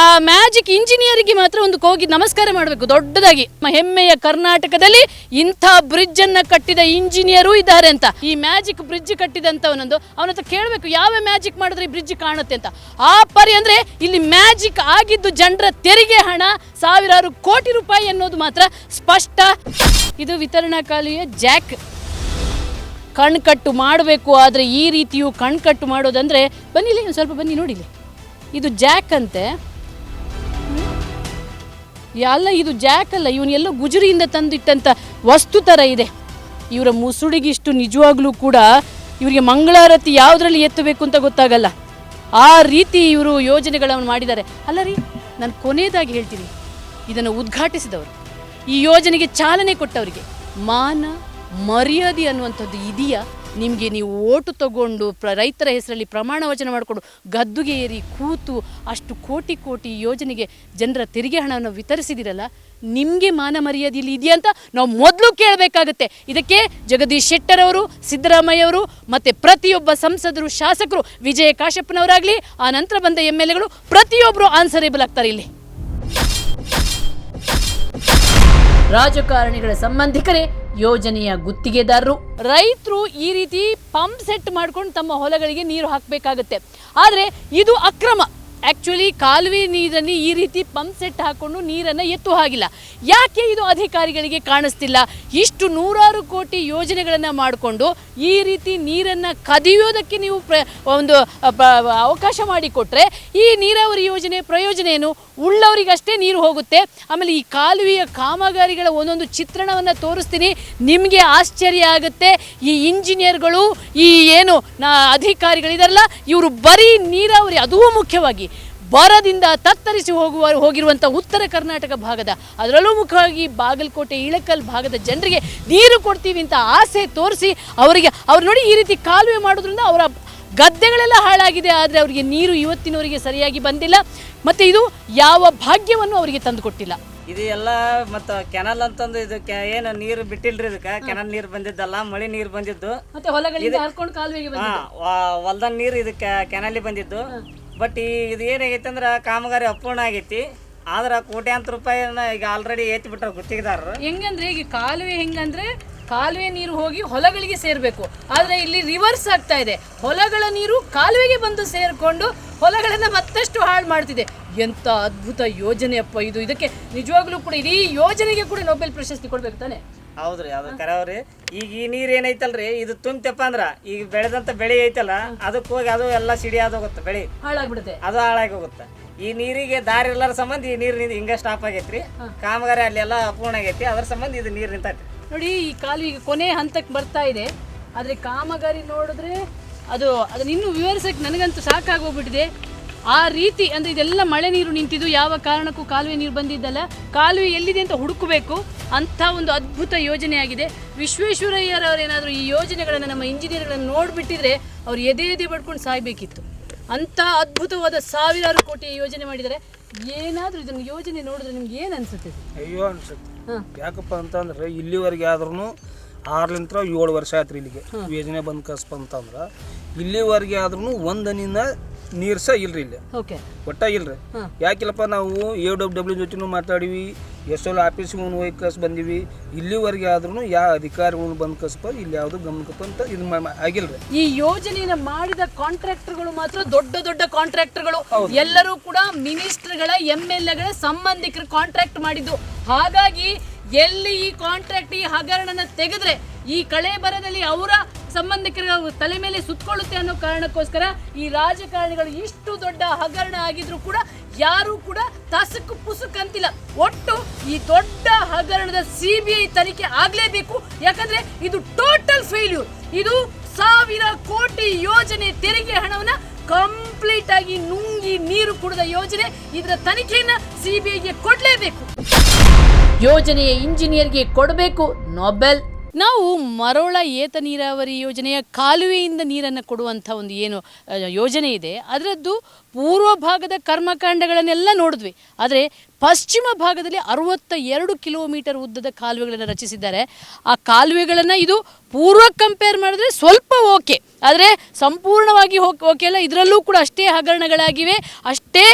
ಆ ಮ್ಯಾಜಿಕ್ ಇಂಜಿನಿಯರಿಗೆ ಮಾತ್ರ ಒಂದು ಹೋಗಿ ನಮಸ್ಕಾರ ಮಾಡಬೇಕು ದೊಡ್ಡದಾಗಿ. ಹೆಮ್ಮೆಯ ಕರ್ನಾಟಕದಲ್ಲಿ ಇಂಥ ಬ್ರಿಡ್ಜನ್ನು ಕಟ್ಟಿದ ಇಂಜಿನಿಯರು ಇದ್ದಾರೆ ಅಂತ. ಈ ಮ್ಯಾಜಿಕ್ ಬ್ರಿಡ್ಜ್ ಕಟ್ಟಿದಂಥವನೊಂದು ಅವನತ್ರ ಕೇಳಬೇಕು, ಯಾವ ಮ್ಯಾಜಿಕ್ ಮಾಡಿದ್ರೆ ಈ ಬ್ರಿಡ್ಜ್ ಕಾಣುತ್ತೆ ಅಂತ. ಆ ಪರಿ ಅಂದರೆ ಇಲ್ಲಿ ಮ್ಯಾಜಿಕ್ ಆಗಿದ್ದು ಜನರ ತೆರಿಗೆ ಹಣ ಸಾವಿರಾರು ಕೋಟಿ ರೂಪಾಯಿ ಅನ್ನೋದು ಮಾತ್ರ ಸ್ಪಷ್ಟ. ಇದು ವಿತರಣಾ ಕಾಲುವೆಯ ಜಾಕ್. ಕಣ್ಕಟ್ಟು ಮಾಡಬೇಕು, ಆದರೆ ಈ ರೀತಿಯು ಕಣ್ಕಟ್ಟು ಮಾಡೋದಂದರೆ ಬನ್ನಿಲಿ ಒಂದು ಸ್ವಲ್ಪ ಬನ್ನಿ ನೋಡಿಲಿ. ಇದು ಜಾಕ್ ಅಂತೆ. ಅಲ್ಲ, ಇದು ಜಾಕ್ ಅಲ್ಲ, ಇವನು ಎಲ್ಲೋ ಗುಜರಿಯಿಂದ ತಂದಿಟ್ಟಂಥ ವಸ್ತು ಥರ ಇದೆ. ಇವರ ಮುಸುಡಿಗಿಷ್ಟು ನಿಜವಾಗ್ಲೂ ಕೂಡ ಇವರಿಗೆ ಮಂಗಳಾರತಿ ಯಾವುದರಲ್ಲಿ ಎತ್ತಬೇಕು ಅಂತ ಗೊತ್ತಾಗಲ್ಲ. ಆ ರೀತಿ ಇವರು ಯೋಜನೆಗಳನ್ನು ಮಾಡಿದ್ದಾರೆ. ಅಲ್ಲ ರೀ, ನಾನು ಕೊನೆಯದಾಗಿ ಹೇಳ್ತೀನಿ, ಇದನ್ನು ಉದ್ಘಾಟಿಸಿದವರು, ಈ ಯೋಜನೆಗೆ ಚಾಲನೆ ಕೊಟ್ಟವರಿಗೆ ಮಾನ ಮರ್ಯಾದೆ ಅನ್ನುವಂಥದ್ದು ಇದೆಯಾ ನಿಮಗೆ? ನೀವು ಓಟು ತಗೊಂಡು ರೈತರ ಹೆಸರಲ್ಲಿ ಪ್ರಮಾಣ ವಚನ ಮಾಡಿಕೊಂಡು ಗದ್ದುಗೆ ಏರಿ ಕೂತು ಅಷ್ಟು ಕೋಟಿ ಕೋಟಿ ಯೋಜನೆಗೆ ಜನರ ತೆರಿಗೆ ಹಣವನ್ನು ವಿತರಿಸಿದಿರಲ್ಲ, ನಿಮಗೆ ಮಾನ ಮರ್ಯಾದೆ ಇಲ್ಲಿ ಇದೆಯಾ ಅಂತ ನಾವು ಮೊದಲು ಕೇಳಬೇಕಾಗತ್ತೆ. ಇದಕ್ಕೆ ಜಗದೀಶ್ ಶೆಟ್ಟರ್ ಅವರು, ಸಿದ್ದರಾಮಯ್ಯ ಅವರು ಮತ್ತು ಪ್ರತಿಯೊಬ್ಬ ಸಂಸದರು, ಶಾಸಕರು, ವಿಜಯ ಕಾಶಪ್ಪನವರಾಗಲಿ, ಆ ನಂತರ ಬಂದ MLAಗಳು ಪ್ರತಿಯೊಬ್ಬರು ಆನ್ಸರೇಬಲ್ ಆಗ್ತಾರೆ. ಇಲ್ಲಿ ರಾಜಕಾರಣಿಗಳ ಸಂಬಂಧಿಕರೇ ಯೋಜನೆಯ ಗುತ್ತಿಗೆದಾರರು. ರೈತರು ಈ ರೀತಿ ಪಂಪ್ ಸೆಟ್ ಮಾಡ್ಕೊಂಡು ತಮ್ಮ ಹೊಲಗಳಿಗೆ ನೀರು ಹಾಕಬೇಕಾಗತ್ತೆ. ಆದರೆ ಇದು ಅಕ್ರಮ. ಆ್ಯಕ್ಚುಲಿ ಕಾಲುವೆ ನೀರನ್ನು ಈ ರೀತಿ ಪಂಪ್ ಸೆಟ್ ಹಾಕ್ಕೊಂಡು ನೀರನ್ನು ಎತ್ತು ಹಾಗಿಲ್ಲ. ಯಾಕೆ ಇದು ಅಧಿಕಾರಿಗಳಿಗೆ ಕಾಣಿಸ್ತಿಲ್ಲ? ಇಷ್ಟು ನೂರಾರು ಕೋಟಿ ಯೋಜನೆಗಳನ್ನು ಮಾಡಿಕೊಂಡು ಈ ರೀತಿ ನೀರನ್ನು ಕದಿಯೋದಕ್ಕೆ ನೀವು ಒಂದು ಅವಕಾಶ ಮಾಡಿಕೊಟ್ರೆ ಈ ನೀರಾವರಿ ಯೋಜನೆ ಪ್ರಯೋಜನ ಏನು? ಉಳ್ಳವರಿಗಷ್ಟೇ ನೀರು ಹೋಗುತ್ತೆ. ಆಮೇಲೆ ಈ ಕಾಲುವೆಯ ಕಾಮಗಾರಿಗಳ ಒಂದೊಂದು ಚಿತ್ರಣವನ್ನು ತೋರಿಸ್ತೀನಿ, ನಿಮಗೆ ಆಶ್ಚರ್ಯ ಆಗುತ್ತೆ. ಈ ಇಂಜಿನಿಯರ್ಗಳು, ಈ ಏನು ಅಧಿಕಾರಿಗಳಿದಾರಲ್ಲ, ಇವರು ಬರೀ ನೀರಾವರಿ, ಅದೂ ಮುಖ್ಯವಾಗಿ ಬರದಿಂದ ತತ್ತರಿಸಿ ಹೋಗಿರುವಂಥ ಉತ್ತರ ಕರ್ನಾಟಕ ಭಾಗದ, ಅದರಲ್ಲೂ ಮುಖ್ಯವಾಗಿ ಬಾಗಲಕೋಟೆ, ಇಳಕಲ್ ಭಾಗದ ಜನರಿಗೆ ನೀರು ಕೊಡ್ತೀವಿ ಅಂತ ಆಸೆ ತೋರಿಸಿ ಅವ್ರು ನೋಡಿ ಈ ರೀತಿ ಕಾಲುವೆ ಮಾಡೋದ್ರಿಂದ ಅವರ ಗದ್ದೆಗಳೆಲ್ಲ ಹಾಳಾಗಿದೆ. ಆದರೆ ಅವರಿಗೆ ನೀರು ಇವತ್ತಿನವರಿಗೆ ಸರಿಯಾಗಿ ಬಂದಿಲ್ಲ, ಮತ್ತು ಇದು ಯಾವ ಭಾಗ್ಯವನ್ನು ಅವರಿಗೆ ತಂದು ಕೊಟ್ಟಿಲ್ಲ. ಇದು ಎಲ್ಲ ಮತ್ತು ಕೆನಲ್ ಅಂತಂದು ಇದು ಏನು ನೀರು ಬಿಟ್ಟಿಲ್ರಿ, ಇದಕ್ಕೆ ಕೆನಲ್ ನೀರು ಬಂದಿದ್ದಲ್ಲ, ಮಳೆ ನೀರು ಬಂದಿದ್ದು, ಮತ್ತೆ ಹೊಲಗಳಿಂದ ಹರ್ಕೊಂಡು ಕಾಲುವೆಗೆ ಹೊಲ್ದ ನೀರು ಇದಕ್ಕೆ ಕೆನಲ್ಲಿ ಬಂದಿದ್ದು. ಬಟ್ ಇದು ಏನಾಗೈತೆ ಅಂದ್ರೆ ಕಾಮಗಾರಿ ಅಪೂರ್ಣ ಆಗೈತಿ. ಆದ್ರೆ ಕೋಟ್ಯಾಂತರ ರೂಪಾಯಿನ ಈಗ ಆಲ್ರೆಡಿ ಏತಿ ಬಿಟ್ರ ಗುತ್ತಿಗೆದಾರರು. ಹೆಂಗಂದ್ರೆ ಈಗ ಕಾಲುವೆ ಹೆಂಗಂದ್ರೆ ಕಾಲುವೆ ನೀರು ಹೋಗಿ ಹೊಲಗಳಿಗೆ ಸೇರಬೇಕು, ಆದರೆ ಇಲ್ಲಿ ರಿವರ್ಸ್ ಆಗ್ತಾ ಇದೆ. ಹೊಲಗಳ ನೀರು ಕಾಲುವೆಗೆ ಬಂದು ಸೇರಿಕೊಂಡು ಹೊಲಗಳನ್ನು ಮತ್ತಷ್ಟು ಹಾಳು ಮಾಡ್ತಿದೆ. ಎಂಥ ಅದ್ಭುತ ಯೋಜನೆಯಪ್ಪ ಇದು. ಇದಕ್ಕೆ ನಿಜವಾಗ್ಲೂ ಕೂಡ ಇಡೀ ಯೋಜನೆಗೆ ಕೂಡ ನೊಬೆಲ್ ಪ್ರಶಸ್ತಿ ಕೊಡ್ಬೇಕು ತಾನೆ? ಹೌದ್ರಿ, ಅದು ಕರೆಯವ್ರಿ. ಈಗ ಈ ನೀರು ಏನೈತಲ್ರಿ, ಇದು ತುಂಬ್ತಪ್ಪ ಅಂದ್ರ ಈಗ ಬೆಳೆದಂತ ಬೆಳೆ ಐತಲ್ಲ, ಅದಕ್ಕೆ ಹೋಗಿ ಅದು ಎಲ್ಲ ಸಿಡಿ ಆದೋಗುತ್ತೆ, ಬೆಳೆ ಹಾಳಾಗ್ಬಿಡುತ್ತೆ, ಅದು ಹಾಳಾಗಿ ಹೋಗುತ್ತೆ. ಈ ನೀರಿಗೆ ದಾರಿ ಎಲ್ಲರ ಸಂಬಂಧ ಈ ನೀರು ಹಿಂಗ ಸ್ಟಾಪ್ ಆಗೈತ್ರಿ. ಕಾಮಗಾರಿ ಅಲ್ಲೆಲ್ಲ ಅಪೂರ್ಣ ಆಗೈತಿ, ಅದ್ರ ಸಂಬಂಧ ಇದು ನೀರು ನಿಂತೈತಿ ನೋಡಿ. ಈ ಕಾಲುವೆಗೆ ಕೊನೆ ಹಂತಕ್ಕೆ ಬರ್ತಾ ಇದೆ, ಆದರೆ ಕಾಮಗಾರಿ ನೋಡಿದ್ರೆ ಅದನ್ನ ಇನ್ನೂ ವಿವರಿಸಕ್ಕೆ ನನಗಂತೂ ಸಾಕಾಗೋಗ್ಬಿಟ್ಟಿದೆ. ಆ ರೀತಿ ಅಂದರೆ ಇದೆಲ್ಲ ಮಳೆ ನೀರು ನಿಂತಿದ್ದು, ಯಾವ ಕಾರಣಕ್ಕೂ ಕಾಲುವೆ ನೀರು ಬಂದಿದ್ದಲ್ಲ. ಕಾಲುವೆ ಎಲ್ಲಿದೆ ಅಂತ ಹುಡುಕಬೇಕು, ಅಂಥ ಒಂದು ಅದ್ಭುತ ಯೋಜನೆ ಆಗಿದೆ. ವಿಶ್ವೇಶ್ವರಯ್ಯರವರೇನಾದರೂ ಈ ಯೋಜನೆಗಳನ್ನು, ನಮ್ಮ ಇಂಜಿನಿಯರ್ಗಳನ್ನು ನೋಡಿಬಿಟ್ಟಿದ್ರೆ ಅವ್ರು ಎದೆ ಬಡ್ಕೊಂಡು ಸಾಯಬೇಕಿತ್ತು. ಅಂಥ ಅದ್ಭುತವಾದ ಸಾವಿರಾರು ಕೋಟಿ ಯೋಜನೆ ಮಾಡಿದ್ದಾರೆ. ಏನಾದರೂ ಇದನ್ನು ಯೋಜನೆ ನೋಡಿದ್ರೆ ನಿಮ್ಗೆ ಏನು ಅನಿಸುತ್ತೆ? ಅಯ್ಯೋ ಅನ್ಸುತ್ತೆ. ಯಾಕಪ್ಪ ಅಂತಂದ್ರೆ ಇಲ್ಲಿವರೆಗೆ ಆದ್ರೂ 6-7 ವರ್ಷ ಆಯ್ತು ಇಲ್ಲಿಗೆ ಯೋಜನೆ ಬಂದು ಕಸ್ಪ ಅಂತಂದ್ರೆ, ಇಲ್ಲಿವರೆಗೆ ಆದ್ರೂ ಒಂದನಿಂದ ನೀರು ಸಹ ಇಲ್ರಿ ಇಲ್ಲಿ, ಒಟ್ಟ ಇಲ್ರಿ. ಯಾಕಿಲ್ಲಪ್ಪ, ನಾವು AWW ಜೊತೆನೂ ಮಾತಾಡಿವಿ, SL ಆಫೀಸ್ಗೂ ಹೋಗಿ ಕಸ್ ಬಂದೀವಿ. ಇಲ್ಲಿವರೆಗೆ ಆದ್ರೂ ಯಾವ ಅಧಿಕಾರಿಗಳು ಬಂದು ಕಸ್ಪ ಇಲ್ಲಿ ಯಾವುದು ಗಮನಕ್ಕಪ್ಪ ಅಂತ ಇದು ಆಗಿಲ್ರಿ. ಈ ಯೋಜನೆಯನ್ನು ಮಾಡಿದ ಕಾಂಟ್ರಾಕ್ಟರ್ಗಳು ಮಾತ್ರ ದೊಡ್ಡ ದೊಡ್ಡ ಕಾಂಟ್ರಾಕ್ಟರ್ಗಳು, ಎಲ್ಲರೂ ಕೂಡ ಮಿನಿಸ್ಟರ್ಗಳ MLAಗಳ ಸಂಬಂಧಿಕರು ಕಾಂಟ್ರಾಕ್ಟ್ ಮಾಡಿದ್ದು. ಹಾಗಾಗಿ ಎಲ್ಲಿ ಈ ಕಾಂಟ್ರಾಕ್ಟ್, ಈ ಹಗರಣನ ತೆಗೆದ್ರೆ ಈ ಕಳೆ ಬರದಲ್ಲಿ ಅವರ ಸಂಬಂಧಿಕರ ತಲೆ ಮೇಲೆ ಸುತ್ತಕೊಳ್ಳುತ್ತೆ ಅನ್ನೋ ಕಾರಣಕ್ಕೋಸ್ಕರ ಈ ರಾಜಕಾರಣಿಗಳು ಇಷ್ಟು ದೊಡ್ಡ ಹಗರಣ ಆಗಿದ್ರು ಕೂಡ ಯಾರೂ ಕೂಡ ತಸಕು ಪುಸುಕ್ ಅಂತಿಲ್ಲ. ಒಟ್ಟು ಈ ದೊಡ್ಡ ಹಗರಣದ CBI ತನಿಖೆ ಆಗಲೇಬೇಕು. ಯಾಕಂದ್ರೆ ಇದು ಟೋಟಲ್ ಫೇಲ್ಯೂರ್. ಇದು 1000 ಕೋಟಿ ಯೋಜನೆ ತೆರಿಗೆ ಹಣವನ್ನ ಕಂಪ್ಲೀಟ್ ಆಗಿ ನುಂಗಿ ನೀರು ಕುಡಿದ ಯೋಜನೆ. ಇದರ ತನಿಖೆಯನ್ನ ಸಿಬಿಐಗೆ ಕೊಡಲೇಬೇಕು. ಯೋಜನೆಯ ಇಂಜಿನಿಯರ್ಗೆ ಕೊಡಬೇಕು ನೊಬೆಲ್. ನಾವು ಮರೋಳ ಏತ ನೀರಾವರಿ ಯೋಜನೆಯ ಕಾಲುವೆಯಿಂದ ನೀರನ್ನು ಕೊಡುವಂಥ ಒಂದು ಏನು ಯೋಜನೆ ಇದೆ, ಅದರದ್ದು ಪೂರ್ವ ಭಾಗದ ಕರ್ಮಕಾಂಡಗಳನ್ನೆಲ್ಲ ನೋಡಿದ್ವಿ. ಆದರೆ ಪಶ್ಚಿಮ ಭಾಗದಲ್ಲಿ 62 ಕಿಲೋಮೀಟರ್ ಉದ್ದದ ಕಾಲುವೆಗಳನ್ನು ರಚಿಸಿದ್ದಾರೆ. ಆ ಕಾಲುವೆಗಳನ್ನು ಇದು ಪೂರ್ವ ಕಂಪೇರ್ ಮಾಡಿದ್ರೆ ಸ್ವಲ್ಪ ಓಕೆ, ಆದರೆ ಸಂಪೂರ್ಣವಾಗಿ ಓಕೆ ಅಲ್ಲ. ಇದರಲ್ಲೂ ಕೂಡ ಅಷ್ಟೇ ಹಗರಣಗಳಾಗಿವೆ, ಅಷ್ಟೇ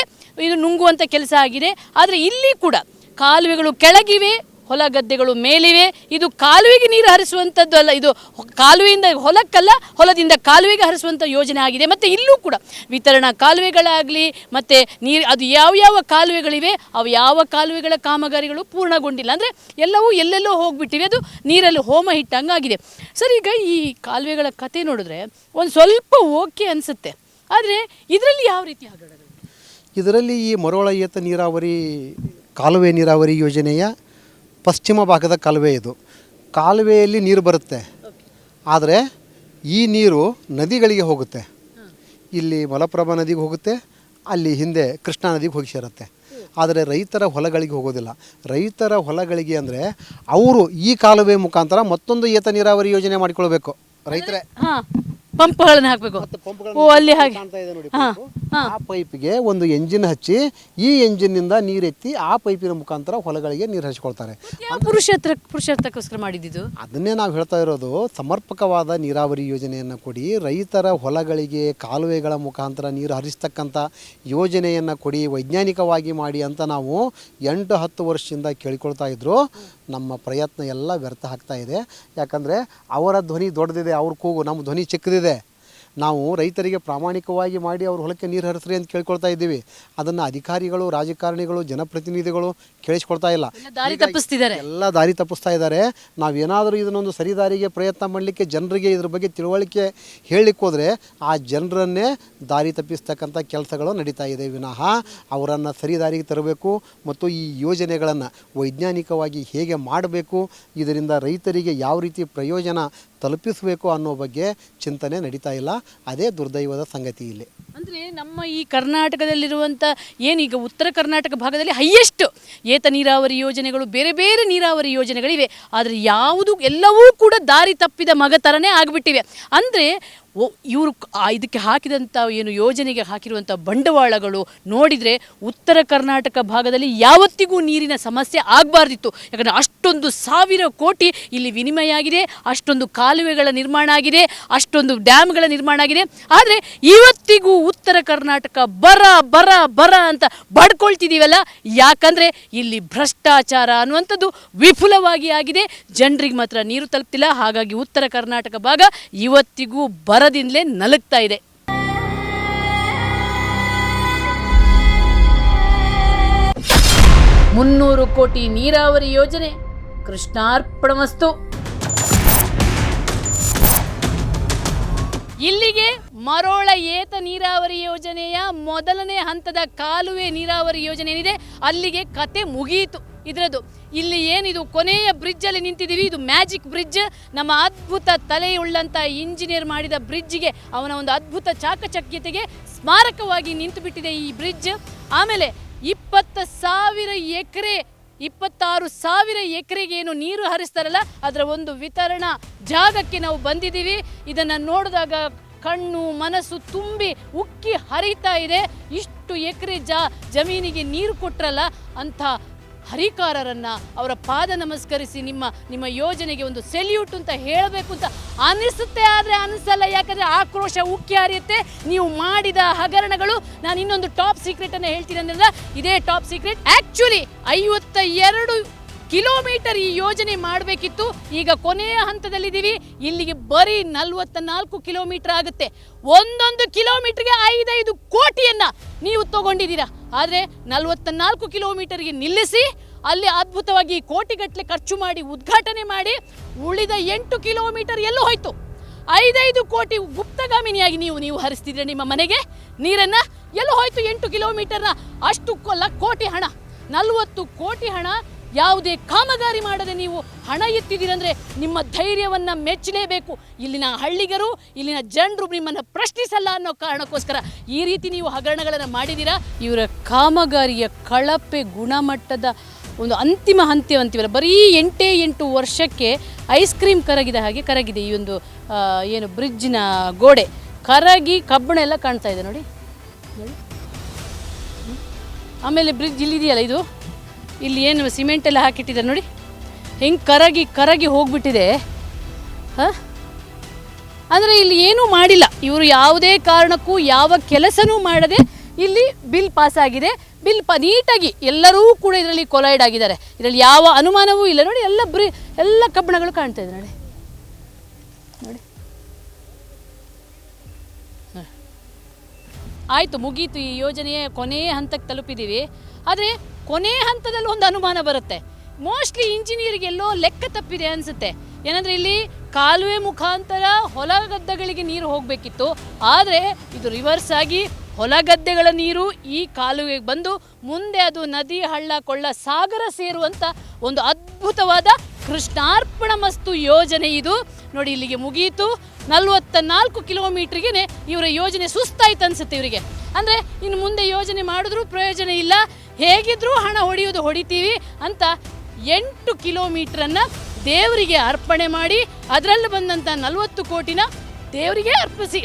ಇದು ನುಂಗುವಂಥ ಕೆಲಸ ಆಗಿದೆ. ಆದರೆ ಇಲ್ಲಿ ಕೂಡ ಕಾಲುವೆಗಳು ಕೆಳಗಿವೆ, ಹೊಲ ಗದ್ದೆಗಳು ಮೇಲಿವೆ. ಇದು ಕಾಲುವೆಗೆ ನೀರು ಹರಿಸುವಂಥದ್ದು ಅಲ್ಲ, ಇದು ಕಾಲುವೆಯಿಂದ ಹೊಲಕ್ಕಲ್ಲ, ಹೊಲದಿಂದ ಕಾಲುವೆಗೆ ಹರಿಸುವಂಥ ಯೋಜನೆ ಆಗಿದೆ. ಮತ್ತು ಇಲ್ಲೂ ಕೂಡ ವಿತರಣಾ ಕಾಲುವೆಗಳಾಗಲಿ ಮತ್ತು ನೀರು ಅದು ಯಾವ ಕಾಲುವೆಗಳಿವೆ, ಅವು ಯಾವ ಕಾಲುವೆಗಳ ಕಾಮಗಾರಿಗಳು ಪೂರ್ಣಗೊಂಡಿಲ್ಲ. ಅಂದರೆ ಎಲ್ಲವೂ ಎಲ್ಲೆಲ್ಲೋ ಹೋಗಿಬಿಟ್ಟಿವೆ, ಅದು ನೀರಲ್ಲಿ ಹೋಮ ಹಿಟ್ಟಂಗಾಗಿದೆ. ಸರ್, ಈಗ ಈ ಕಾಲುವೆಗಳ ಕತೆ ನೋಡಿದ್ರೆ ಒಂದು ಸ್ವಲ್ಪ ಓಕೆ ಅನಿಸುತ್ತೆ, ಆದರೆ ಇದರಲ್ಲಿ ಯಾವ ರೀತಿ ಹಗರಣಗಳು? ಇದರಲ್ಲಿ ಈ ಮರೋಳ ಏತ ನೀರಾವರಿ ಕಾಲುವೆ ನೀರಾವರಿ ಯೋಜನೆಯ ಪಶ್ಚಿಮ ಭಾಗದ ಕಾಲುವೆ ಇದು. ಕಾಲುವೆಯಲ್ಲಿ ನೀರು ಬರುತ್ತೆ, ಆದರೆ ಈ ನೀರು ನದಿಗಳಿಗೆ ಹೋಗುತ್ತೆ. ಇಲ್ಲಿ ಮಲಪ್ರಭಾ ನದಿಗೆ ಹೋಗುತ್ತೆ, ಅಲ್ಲಿ ಹಿಂದೆ ಕೃಷ್ಣಾ ನದಿಗೆ ಹೋಗಿ ಸೇರುತ್ತೆ. ಆದರೆ ರೈತರ ಹೊಲಗಳಿಗೆ ಹೋಗೋದಿಲ್ಲ. ರೈತರ ಹೊಲಗಳಿಗೆ ಅಂದರೆ ಅವರು ಈ ಕಾಲುವೆ ಮುಖಾಂತರ ಮತ್ತೊಂದು ಏತ ನೀರಾವರಿ ಯೋಜನೆ ಮಾಡಿಕೊಳ್ಬೇಕು ರೈತರೇ. ಪಂಪ್ಗಳನ್ನು ಹಾಕಬೇಕು. ಅಲ್ಲಿ ಹಾಗೆ ಆ ಪೈಪ್ಗೆ ಒಂದು ಎಂಜಿನ್ ಹಚ್ಚಿ ಈ ಎಂಜಿನ್ನಿಂದ ನೀರೆತ್ತಿ ಆ ಪೈಪಿನ ಮುಖಾಂತರ ಹೊಲಗಳಿಗೆ ನೀರು ಹಚ್ಕೊಳ್ತಾರೆ. ಪುರುಷಾರ್ಥಕ್ಕೋಸ್ಕರ ಮಾಡಿದ್ದು ಅದನ್ನೇ ನಾವು ಹೇಳ್ತಾ ಇರೋದು. ಸಮರ್ಪಕವಾದ ನೀರಾವರಿ ಯೋಜನೆಯನ್ನು ಕೊಡಿ, ರೈತರ ಹೊಲಗಳಿಗೆ ಕಾಲುವೆಗಳ ಮುಖಾಂತರ ನೀರು ಹರಿಸ್ತಕ್ಕಂಥ ಯೋಜನೆಯನ್ನು ಕೊಡಿ, ವೈಜ್ಞಾನಿಕವಾಗಿ ಮಾಡಿ ಅಂತ ನಾವು 8-10 ವರ್ಷದಿಂದ ಕೇಳಿಕೊಳ್ತಾ ಇದ್ರು. ನಮ್ಮ ಪ್ರಯತ್ನ ಎಲ್ಲ ವ್ಯರ್ಥ ಆಗ್ತಾ ಇದೆ. ಯಾಕಂದರೆ ಅವರ ಧ್ವನಿ ದೊಡ್ಡದಿದೆ, ಅವ್ರ ಕೂಗು, ನಮ್ಮ ಧ್ವನಿ ಚಿಕ್ಕದಿದೆ. ನಾವು ರೈತರಿಗೆ ಪ್ರಾಮಾಣಿಕವಾಗಿ ಮಾಡಿ ಅವ್ರ ಹೊಲಕ್ಕೆ ನೀರು ಹರಿಸ್ರಿ ಅಂತ ಕೇಳ್ಕೊಳ್ತಾ ಇದ್ದೀವಿ. ಅದನ್ನು ಅಧಿಕಾರಿಗಳು, ರಾಜಕಾರಣಿಗಳು, ಜನಪ್ರತಿನಿಧಿಗಳು ಕೇಳಿಸ್ಕೊಳ್ತಾ ಇಲ್ಲ. ಎಲ್ಲ ದಾರಿ ತಪ್ಪಿಸ್ತಾ ಇದ್ದಾರೆ. ನಾವೇನಾದರೂ ಇದನ್ನೊಂದು ಸರಿದಾರಿಗೆ ಪ್ರಯತ್ನ ಮಾಡಲಿಕ್ಕೆ, ಜನರಿಗೆ ಇದ್ರ ಬಗ್ಗೆ ತಿಳುವಳಿಕೆ ಹೇಳಲಿಕ್ಕೆ ಹೋದರೆ ಆ ಜನರನ್ನೇ ದಾರಿ ತಪ್ಪಿಸ್ತಕ್ಕಂಥ ಕೆಲಸಗಳು ನಡೀತಾ ಇದೆ ವಿನಃ ಅವರನ್ನು ಸರಿದಾರಿಗೆ ತರಬೇಕು ಮತ್ತು ಈ ಯೋಜನೆಗಳನ್ನು ವೈಜ್ಞಾನಿಕವಾಗಿ ಹೇಗೆ ಮಾಡಬೇಕು, ಇದರಿಂದ ರೈತರಿಗೆ ಯಾವ ರೀತಿ ಪ್ರಯೋಜನ ತಲುಪಿಸಬೇಕು ಅನ್ನೋ ಬಗ್ಗೆ ಚಿಂತನೆ ನಡೀತಾ ಇಲ್ಲ. ಅದೇ ದುರ್ದೈವದ ಸಂಗತಿ ಇಲ್ಲಿ. ಅಂದರೆ ನಮ್ಮ ಈ ಕರ್ನಾಟಕದಲ್ಲಿರುವಂಥ ಏನೀಗ ಉತ್ತರ ಕರ್ನಾಟಕ ಭಾಗದಲ್ಲಿ ಹೈಯೆಸ್ಟ್ ಏತ ನೀರಾವರಿ ಯೋಜನೆಗಳು, ಬೇರೆ ಬೇರೆ ನೀರಾವರಿ ಯೋಜನೆಗಳಿವೆ. ಆದರೆ ಎಲ್ಲವೂ ಕೂಡ ದಾರಿ ತಪ್ಪಿದ ಮಗ ಥರನೇ ಆಗಿಬಿಟ್ಟಿವೆ. ಅಂದರೆ ಇವರು ಇದಕ್ಕೆ ಹಾಕಿದಂಥ ಏನು ಯೋಜನೆಗೆ ಹಾಕಿರುವಂಥ ಬಂಡವಾಳಗಳು ನೋಡಿದರೆ ಉತ್ತರ ಕರ್ನಾಟಕ ಭಾಗದಲ್ಲಿ ಯಾವತ್ತಿಗೂ ನೀರಿನ ಸಮಸ್ಯೆ ಆಗಬಾರ್ದಿತ್ತು. ಯಾಕಂದರೆ ಅಷ್ಟೊಂದು 1000 ಕೋಟಿ ಇಲ್ಲಿ ವಿನಿಮಯ ಆಗಿದೆ, ಅಷ್ಟೊಂದು ಕಾಲುವೆಗಳ ನಿರ್ಮಾಣ ಆಗಿದೆ, ಅಷ್ಟೊಂದು ಡ್ಯಾಮ್ಗಳ ನಿರ್ಮಾಣ ಆಗಿದೆ. ಆದರೆ ಇವತ್ತಿಗೂ ಉತ್ತರ ಕರ್ನಾಟಕ ಬರ ಬರ ಬರ ಅಂತ ಬಡ್ಕೊಳ್ತಿದ್ದೀವಲ್ಲ, ಯಾಕಂದರೆ ಇಲ್ಲಿ ಭ್ರಷ್ಟಾಚಾರ ಅನ್ನುವಂಥದ್ದು ವಿಪುಲವಾಗಿ ಆಗಿದೆ. ಜನರಿಗೆ ಮಾತ್ರ ನೀರು ತಲುಪ್ತಿಲ್ಲ. ಹಾಗಾಗಿ ಉತ್ತರ ಕರ್ನಾಟಕ ಭಾಗ ಇವತ್ತಿಗೂ ಬರದಿಂದಲೇ ನಲುಗ್ತಾ ಇದೆ. $300 ಕೋಟಿ ನೀರಾವರಿ ಯೋಜನೆ ಕೃಷ್ಣಾರ್ಪಣಮಸ್ತು. ಇಲ್ಲಿಗೆ ಮರೋಳ ಏತ ನೀರಾವರಿ ಯೋಜನೆಯ ಮೊದಲನೇ ಹಂತದ ಕಾಲುವೆ ನೀರಾವರಿ ಯೋಜನೆ ಏನಿದೆ ಅಲ್ಲಿಗೆ ಕತೆ ಮುಗಿಯಿತು ಇದರದ್ದು. ಇಲ್ಲಿ ಏನಿದು ಕೊನೆಯ ಬ್ರಿಡ್ಜಲ್ಲಿ ನಿಂತಿದ್ದೀವಿ, ಇದು ಮ್ಯಾಜಿಕ್ ಬ್ರಿಡ್ಜ್. ನಮ್ಮ ಅದ್ಭುತ ತಲೆಯುಳ್ಳಂಥ ಇಂಜಿನಿಯರ್ ಮಾಡಿದ ಬ್ರಿಡ್ಜಿಗೆ, ಅವನ ಒಂದು ಅದ್ಭುತ ಚಾಕಚಕ್ಯತೆಗೆ ಸ್ಮಾರಕವಾಗಿ ನಿಂತು ಬಿಟ್ಟಿದೆ ಈ ಬ್ರಿಡ್ಜ್. ಆಮೇಲೆ 20,000 ಎಕರೆ 26,000 ಎಕರೆಗೆ ಏನು ನೀರು ಹರಿಸ್ತಾರಲ್ಲ, ಅದರ ಒಂದು ವಿತರಣಾ ಜಾಗಕ್ಕೆ ನಾವು ಬಂದಿದ್ದೀವಿ. ಇದನ್ನು ನೋಡಿದಾಗ ಕಣ್ಣು ಮನಸ್ಸು ತುಂಬಿ ಉಕ್ಕಿ ಹರಿತಾ ಇದೆ. ಇಷ್ಟು ಎಕರೆ ಜಮೀನಿಗೆ ನೀರು ಕೊಟ್ರಲ್ಲ ಅಂಥ ಹರಿಕಾರರನ್ನು, ಅವರ ಪಾದ ನಮಸ್ಕರಿಸಿ ನಿಮ್ಮ ಯೋಜನೆಗೆ ಒಂದು ಸೆಲ್ಯೂಟ್ ಅಂತ ಹೇಳಬೇಕು ಅಂತ ಅನಿಸುತ್ತೆ. ಆದರೆ ಅನಿಸಲ್ಲ, ಯಾಕಂದರೆ ಆಕ್ರೋಶ ಉಕ್ಕಿ ಹರಿಯುತ್ತೆ. ನೀವು ಮಾಡಿದ ಹಗರಣಗಳು, ನಾನು ಇನ್ನೊಂದು ಟಾಪ್ ಸೀಕ್ರೆಟನ್ನು ಹೇಳ್ತೀನಿ ಅಂದ್ರೆ ಇದೇ ಟಾಪ್ ಸೀಕ್ರೆಟ್. ಆ್ಯಕ್ಚುಲಿ 52 ಕಿಲೋಮೀಟರ್ ಈ ಯೋಜನೆ ಮಾಡಬೇಕಿತ್ತು. ಈಗ ಕೊನೆಯ ಹಂತದಲ್ಲಿದ್ದೀವಿ. ಇಲ್ಲಿಗೆ ಬರೀ 44 ಕಿಲೋಮೀಟರ್ ಆಗುತ್ತೆ. ಒಂದೊಂದು ಕಿಲೋಮೀಟರ್ಗೆ 5-5 ಕೋಟಿಯನ್ನು ನೀವು ತಗೊಂಡಿದ್ದೀರಾ. ಆದರೆ 44 ಕಿಲೋಮೀಟರ್ಗೆ ನಿಲ್ಲಿಸಿ ಅಲ್ಲಿ ಅದ್ಭುತವಾಗಿ ಕೋಟಿಗಟ್ಟಲೆ ಖರ್ಚು ಮಾಡಿ ಉದ್ಘಾಟನೆ ಮಾಡಿ ಉಳಿದ 8 ಕಿಲೋಮೀಟರ್ ಎಲ್ಲೂ ಹೋಯ್ತು. 5-5 ಕೋಟಿ ಗುಪ್ತಗಾಮಿನಿಯಾಗಿ ನೀವು ಹರಿಸ್ತಿದ್ರೆ ನಿಮ್ಮ ಮನೆಗೆ ನೀರನ್ನು. ಎಲ್ಲೂ ಹೋಯ್ತು 8 ಕಿಲೋಮೀಟರ್ನ ಅಷ್ಟು ಕೋಟಿ ಹಣ. 40 ಕೋಟಿ ಹಣ ಯಾವುದೇ ಕಾಮಗಾರಿ ಮಾಡದೆ ನೀವು ಹಣ ಎತ್ತಿದ್ದೀರಂದ್ರೆ ನಿಮ್ಮ ಧೈರ್ಯವನ್ನು ಮೆಚ್ಚಲೇಬೇಕು. ಇಲ್ಲಿನ ಹಳ್ಳಿಗರು, ಇಲ್ಲಿನ ಜನರು ನಿಮ್ಮನ್ನು ಪ್ರಶ್ನಿಸಲ್ಲ ಅನ್ನೋ ಕಾರಣಕ್ಕೋಸ್ಕರ ಈ ರೀತಿ ನೀವು ಹಗರಣಗಳನ್ನು ಮಾಡಿದ್ದೀರಾ. ಇವರ ಕಾಮಗಾರಿಯ ಕಳಪೆ ಗುಣಮಟ್ಟದ ಒಂದು ಅಂತಿಮ ಹಂತ್ಯ ಅಂತೀವಲ್ಲ, ಬರೀ 8 ವರ್ಷಕ್ಕೆ ಐಸ್ ಕ್ರೀಮ್ ಕರಗಿದ ಹಾಗೆ ಕರಗಿದೆ ಈ ಒಂದು ಏನು ಬ್ರಿಡ್ಜಿನ ಗೋಡೆ ಕರಗಿ ಕಬ್ಬಣ ಎಲ್ಲ ಕಾಣ್ತಾ ಇದೆ ನೋಡಿ. ಆಮೇಲೆ ಬ್ರಿಡ್ಜ್ ಇಲ್ಲಿದೆಯಲ್ಲ, ಇದು ಇಲ್ಲಿ ಏನು ಸಿಮೆಂಟ್ ಎಲ್ಲ ಹಾಕಿಟ್ಟಿದ್ದಾರೆ ನೋಡಿ, ಹೆಂಗೆ ಕರಗಿ ಹೋಗ್ಬಿಟ್ಟಿದೆ. ಅಂದರೆ ಇಲ್ಲಿ ಏನೂ ಮಾಡಿಲ್ಲ ಇವರು, ಯಾವುದೇ ಕಾರಣಕ್ಕೂ ಯಾವ ಕೆಲಸನೂ ಮಾಡದೆ ಇಲ್ಲಿ ಬಿಲ್ ಪಾಸ್ ಆಗಿದೆ. ಬಿಲ್ ನೀಟಾಗಿ ಎಲ್ಲರೂ ಕೂಡ ಇದರಲ್ಲಿ ಕೊಲೈಡ್ ಆಗಿದ್ದಾರೆ, ಇದರಲ್ಲಿ ಯಾವ ಅನುಮಾನವೂ ಇಲ್ಲ ನೋಡಿ. ಎಲ್ಲ ಕಬ್ಬಣಗಳು ಕಾಣ್ತಾ ಇದೆ ನೋಡಿ. ಆಯಿತು, ಮುಗೀತು, ಈ ಯೋಜನೆಯ ಕೊನೆಯ ಹಂತಕ್ಕೆ ತಲುಪಿದ್ದೀವಿ. ಆದರೆ ಕೊನೆಯ ಹಂತದಲ್ಲಿ ಒಂದು ಅನುಮಾನ ಬರುತ್ತೆ. ಮೋಸ್ಟ್ಲಿ ಇಂಜಿನಿಯರಿಗೆ ಎಲ್ಲೋ ಲೆಕ್ಕ ತಪ್ಪಿದೆ ಅನಿಸುತ್ತೆ. ಏನಂದರೆ ಇಲ್ಲಿ ಕಾಲುವೆ ಮುಖಾಂತರ ಹೊಲ ಗದ್ದೆಗಳಿಗೆ ನೀರು ಹೋಗಬೇಕಿತ್ತು, ಆದರೆ ಇದು ರಿವರ್ಸ್ ಆಗಿ ಹೊಲ ಗದ್ದೆಗಳ ನೀರು ಈ ಕಾಲುವೆಗೆ ಬಂದು ಮುಂದೆ ಅದು ನದಿ, ಹಳ್ಳ, ಕೊಳ್ಳ, ಸಾಗರ ಸೇರುವಂಥ ಒಂದು ಅದ್ಭುತವಾದ ಕೃಷ್ಣಾರ್ಪಣ ಮಸ್ತು ಯೋಜನೆ ಇದು. ನೋಡಿ, ಇಲ್ಲಿಗೆ ಮುಗಿಯಿತು. 44 ಕಿಲೋಮೀಟ್ರಿಗೆ ಇವರ ಯೋಜನೆ ಸುಸ್ತಾಯ್ತು ಅನಿಸುತ್ತೆ ಇವರಿಗೆ. ಅಂದರೆ ಇನ್ನು ಮುಂದೆ ಯೋಜನೆ ಮಾಡಿದ್ರೂ ಪ್ರಯೋಜನ ಇಲ್ಲ, ಹೇಗಿದ್ರೂ ಹಣ ಹೊಡಿತೀವಿ ಅಂತ 8 ಕಿಲೋಮೀಟ್ರನ್ನು ದೇವರಿಗೆ ಅರ್ಪಣೆ ಮಾಡಿ ಅದರಲ್ಲಿ ಬಂದಂಥ 40 ಕೋಟಿನ ದೇವರಿಗೆ ಅರ್ಪಿಸಿ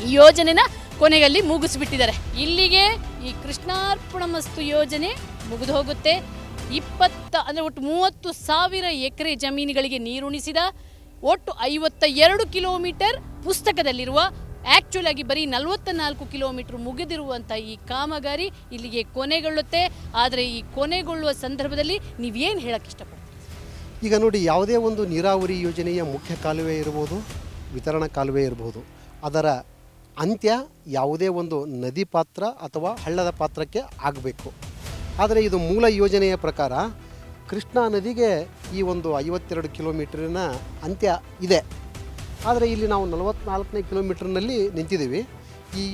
ಈ ಯೋಜನೆನ ಕೊನೆಯಲ್ಲಿ ಮುಗಿಸ್ಬಿಟ್ಟಿದ್ದಾರೆ. ಇಲ್ಲಿಗೆ ಈ ಕೃಷ್ಣಾರ್ಪಣ ಮಸ್ತು ಯೋಜನೆ ಮುಗಿದು ಹೋಗುತ್ತೆ. ಅಂದರೆ ಒಟ್ಟು 30,000 ಎಕರೆ ಜಮೀನುಗಳಿಗೆ ನೀರುಣಿಸಿದ ಒಟ್ಟು 52 ಕಿಲೋಮೀಟರ್ ಪುಸ್ತಕದಲ್ಲಿರುವ, ಆ್ಯಕ್ಚುಲ್ ಆಗಿ ಬರೀ 44 ಕಿಲೋಮೀಟರ್ ಮುಗಿದಿರುವಂಥ ಈ ಕಾಮಗಾರಿ ಇಲ್ಲಿಗೆ ಕೊನೆಗೊಳ್ಳುತ್ತೆ. ಆದರೆ ಈ ಕೊನೆಗೊಳ್ಳುವ ಸಂದರ್ಭದಲ್ಲಿ ನೀವೇನು ಹೇಳಕ್ಕೆ ಇಷ್ಟಪಡ್ತೀರಿ? ಈಗ ನೋಡಿ, ಯಾವುದೇ ಒಂದು ನೀರಾವರಿ ಯೋಜನೆಯ ಮುಖ್ಯ ಕಾಲುವೆ ಇರ್ಬೋದು, ವಿತರಣಾ ಕಾಲುವೆ ಇರ್ಬೋದು, ಅದರ ಅಂತ್ಯ ಯಾವುದೇ ಒಂದು ನದಿ ಪಾತ್ರ ಅಥವಾ ಹಳ್ಳದ ಪಾತ್ರಕ್ಕೆ ಆಗಬೇಕು. ಆದರೆ ಇದು ಮೂಲ ಯೋಜನೆಯ ಪ್ರಕಾರ ಕೃಷ್ಣಾ ನದಿಗೆ ಈ ಒಂದು 52 ಕಿಲೋಮೀಟರಿನ ಅಂತ್ಯ ಇದೆ. ಆದರೆ ಇಲ್ಲಿ ನಾವು 44ನೇ ಕಿಲೋಮೀಟರ್ನಲ್ಲಿ ನಿಂತಿದ್ದೀವಿ. ಈ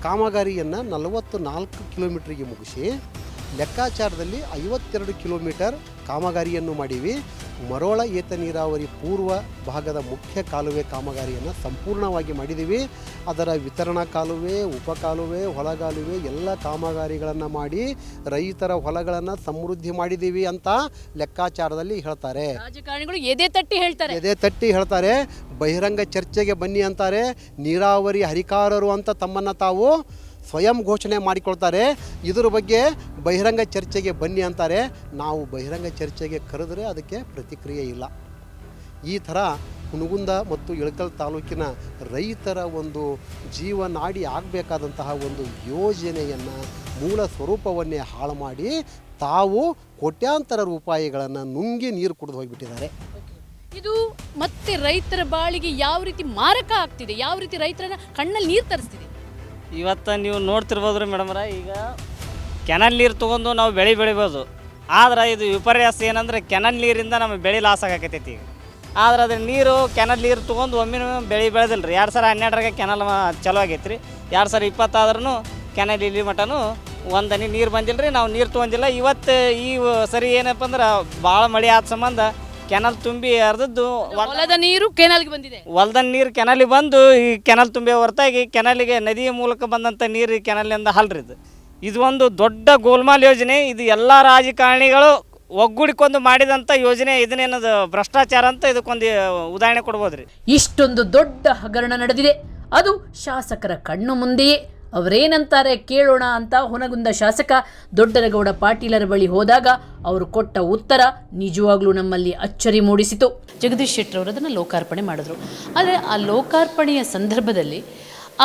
ಕಾಮಗಾರಿಯನ್ನು 44 ಕಿಲೋಮೀಟ್ರಿಗೆ ಮುಗಿಸಿ ಲೆಕ್ಕಾಚಾರದಲ್ಲಿ 52 ಕಿಲೋಮೀಟರ್ ಕಾಮಗಾರಿಯನ್ನು ಮಾಡೀವಿ. ಮರೋಳ ಏತ ನೀರಾವರಿ ಪೂರ್ವ ಭಾಗದ ಮುಖ್ಯ ಕಾಲುವೆ ಕಾಮಗಾರಿಯನ್ನು ಸಂಪೂರ್ಣವಾಗಿ ಮಾಡಿದ್ದೀವಿ. ಅದರ ವಿತರಣಾ ಕಾಲುವೆ, ಉಪಕಾಲುವೆ, ಹೊಲಗಾಲುವೆ ಎಲ್ಲ ಕಾಮಗಾರಿಗಳನ್ನು ಮಾಡಿ ರೈತರ ಹೊಲಗಳನ್ನು ಸಮೃದ್ಧಿ ಮಾಡಿದ್ದೀವಿ ಅಂತ ಲೆಕ್ಕಾಚಾರದಲ್ಲಿ ಹೇಳ್ತಾರೆ. ರಾಜಕಾರಣಿಗಳು ಎದೆ ತಟ್ಟಿ ಹೇಳ್ತಾರೆ. ಬಹಿರಂಗ ಚರ್ಚೆಗೆ ಬನ್ನಿ ಅಂತಾರೆ. ನೀರಾವರಿ ಹರಿಕಾರರು ಅಂತ ತಮ್ಮನ್ನು ತಾವು ಸ್ವಯಂ ಘೋಷಣೆ ಮಾಡಿಕೊಳ್ತಾರೆ. ಇದರ ಬಗ್ಗೆ ಬಹಿರಂಗ ಚರ್ಚೆಗೆ ಬನ್ನಿ ಅಂತಾರೆ. ನಾವು ಬಹಿರಂಗ ಚರ್ಚೆಗೆ ಕರೆದರೆ ಅದಕ್ಕೆ ಪ್ರತಿಕ್ರಿಯೆ ಇಲ್ಲ. ಈ ಥರ ಹುನಗುಂದ ಮತ್ತು ಇಳಕಲ್ ತಾಲೂಕಿನ ರೈತರ ಒಂದು ಜೀವನಾಡಿ ಆಗಬೇಕಾದಂತಹ ಒಂದು ಯೋಜನೆಯನ್ನು ಮೂಲ ಸ್ವರೂಪವನ್ನೇ ಹಾಳು ಮಾಡಿ ತಾವು ಕೋಟ್ಯಾಂತರ ರೂಪಾಯಿಗಳನ್ನು ನುಂಗಿ ನೀರು ಕುಡಿದು ಹೋಗಿಬಿಟ್ಟಿದ್ದಾರೆ. ಇದು ಮತ್ತೆ ರೈತರ ಬಾಳಿಗೆ ಯಾವ ರೀತಿ ಮಾರಕ ಆಗ್ತಿದೆ, ಯಾವ ರೀತಿ ರೈತರನ್ನ ಕಣ್ಣಲ್ಲಿ ನೀರು ತರಿಸ್ತಿದೆ. ಇವತ್ತು ನೀವು ನೋಡ್ತಿರ್ಬೋದು ರೀ ಮೇಡಮ್ರ, ಈಗ ಕೆನಲ್ ನೀರು ತೊಗೊಂಡು ನಾವು ಬೆಳಿಬೋದು. ಆದ್ರೆ ಇದು ವಿಪರ್ಯಾಸ ಏನಂದ್ರೆ ಕೆನಲ್ ನೀರಿಂದ ನಮಗೆ ಬೆಳೆ ಲಾಸ್ ಆಗಕತ್ತೈತಿ. ಈಗ ಆದ್ರೆ ಅದ್ರ ನೀರು ಕೆನಲ್ ನೀರು ತೊಗೊಂಡು ಒಮ್ಮೆ ಬೆಳೆದಿಲ್ಲ ರೀ. 2012ರಾಗೆ ಕೆನಲ್ ಚಲೋ ಆಗೈತೆ ರೀ. 2020 ಆದ್ರೂ ಕೆನಲ್ ಇಲ್ಲಿ ಮಟನೂ ಒಂದನಿ ನೀರು ಬಂದಿಲ್ಲ ರೀ. ನಾವು ನೀರು ತೊಗೊಂಡಿಲ್ಲ. ಇವತ್ತು ಈ ಸರಿ ಏನಪ್ಪ ಅಂದ್ರೆ ಭಾಳ ಮಳೆ ಆದ ಸಂಬಂಧ ಕೆನಲ್ ತುಂಬಿ ಹರಿದದ್ದು ಹೊಲದ ನೀರು ಕೆನಲ್ಗೆ ಬಂದಿದೆ. ಹೊಲದ ನೀರು ಕೆನಲಿಗೆ ಬಂದು ಈ ಕೆನಲ್ ತುಂಬಿ ಹೊರತಾಗಿ ಕೆನಲಿಗೆ ನದಿಯ ಮೂಲಕ ಬಂದಂಥ ನೀರು ಕೆನಲಿಂದ ಹಲ್ರಿದು. ಇದು ಒಂದು ದೊಡ್ಡ ಗೋಲ್ಮಾಲ್ ಯೋಜನೆ. ಇದು ಎಲ್ಲ ರಾಜಕಾರಣಿಗಳು ಒಗ್ಗೂಡಿಕೊಂಡು ಮಾಡಿದಂಥ ಯೋಜನೆ. ಇದನ್ನೇನದು ಭ್ರಷ್ಟಾಚಾರ ಅಂತ ಇದಕ್ಕೊಂದು ಉದಾಹರಣೆ ಕೊಡ್ಬೋದು ರೀ. ಇಷ್ಟೊಂದು ದೊಡ್ಡ ಹಗರಣ ನಡೆದಿದೆ, ಅದು ಶಾಸಕರ ಕಣ್ಣು ಮುಂದೆಯೇ. ಅವರೇನಂತಾರೆ ಕೇಳೋಣ ಅಂತ ಹುನಗುಂದ ಶಾಸಕ ದೊಡ್ಡನಗೌಡ ಪಾಟೀಲರ ಬಳಿ ಹೋದಾಗ ಅವರು ಕೊಟ್ಟ ಉತ್ತರ ನಿಜವಾಗ್ಲೂ ನಮ್ಮಲ್ಲಿ ಅಚ್ಚರಿ ಮೂಡಿಸಿತು. ಜಗದೀಶ್ ಶೆಟ್ಟರ್ ಅವರು ಅದನ್ನು ಲೋಕಾರ್ಪಣೆ ಮಾಡಿದ್ರು. ಆದರೆ ಆ ಲೋಕಾರ್ಪಣೆಯ ಸಂದರ್ಭದಲ್ಲಿ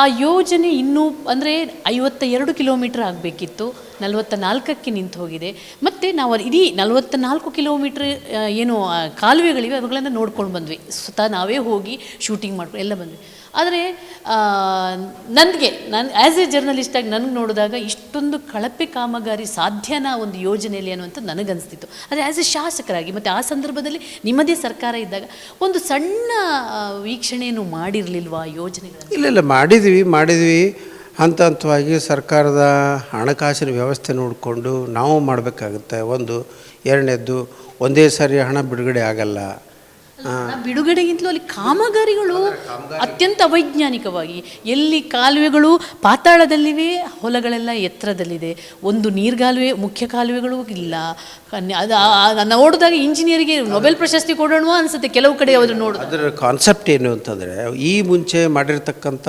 ಆ ಯೋಜನೆ ಇನ್ನೂ ಅಂದರೆ 52 ಕಿಲೋಮೀಟರ್ ಆಗಬೇಕಿತ್ತು, 44ಕ್ಕೆ ನಿಂತು ಹೋಗಿದೆ. ಮತ್ತು ನಾವು ಇಡೀ 44 ಕಿಲೋಮೀಟ್ರ್ ಏನು ಕಾಲುವೆಗಳಿವೆ ಅವುಗಳನ್ನು ನೋಡ್ಕೊಂಡು ಬಂದ್ವಿ. ಸ್ವತಃ ನಾವೇ ಹೋಗಿ ಶೂಟಿಂಗ್ ಮಾಡ್ಕೊಂಡು ಎಲ್ಲ ಬಂದ್ವಿ. ಆದರೆ ನಾನು ಆ್ಯಸ್ ಎ ಜರ್ನಲಿಸ್ಟಾಗಿ ನನಗೆ ನೋಡಿದಾಗ ಇಷ್ಟೊಂದು ಕಳಪೆ ಕಾಮಗಾರಿ ಸಾಧ್ಯನಾ ಒಂದು ಯೋಜನೆಯಲ್ಲಿ ಅನ್ನುವಂಥದ್ದು ನನಗನ್ನಿಸ್ತಿತ್ತು. ಆದರೆ ಆ್ಯಸ್ ಎ ಶಾಸಕರಾಗಿ ಮತ್ತು ಆ ಸಂದರ್ಭದಲ್ಲಿ ನಿಮ್ಮದೇ ಸರ್ಕಾರ ಇದ್ದಾಗ ಒಂದು ಸಣ್ಣ ವೀಕ್ಷಣೆಯನ್ನು ಮಾಡಿರಲಿಲ್ವಾ ಯೋಜನೆಗಳನ್ನು? ಇಲ್ಲ ಮಾಡಿದ್ವಿ. ಹಂತ ಹಂತವಾಗಿ ಸರ್ಕಾರದ ಹಣಕಾಸಿನ ವ್ಯವಸ್ಥೆ ನೋಡಿಕೊಂಡು ನಾವು ಮಾಡಬೇಕಾಗುತ್ತೆ. ಒಂದು ಎರಡನೇದ್ದು ಒಂದೇ ಸಾರಿ ಹಣ ಬಿಡುಗಡೆ ಆಗಲ್ಲ. ಬಿಡುಗಡೆಗಿಂತಲೂ ಅಲ್ಲಿ ಕಾಮಗಾರಿಗಳು ಅತ್ಯಂತ ಅವೈಜ್ಞಾನಿಕವಾಗಿ, ಎಲ್ಲಿ ಕಾಲುವೆಗಳು ಪಾತಾಳದಲ್ಲಿವೆ, ಹೊಲಗಳೆಲ್ಲ ಎತ್ತರದಲ್ಲಿದೆ, ಒಂದು ನೀರ್ಗಾಲುವೆ ಮುಖ್ಯ ಕಾಲುವೆಗಳು ಇಲ್ಲ. ಅದು ನೋಡಿದಾಗ ಇಂಜಿನಿಯರಿಗೆ ನೊಬೆಲ್ ಪ್ರಶಸ್ತಿ ಕೊಡೋಣ ಅನಿಸುತ್ತೆ ಕೆಲವು ಕಡೆ ಅವರು ನೋಡೋದು. ಅದರ ಕಾನ್ಸೆಪ್ಟ್ ಏನು ಅಂತಂದರೆ, ಈ ಮುಂಚೆ ಮಾಡಿರ್ತಕ್ಕಂಥ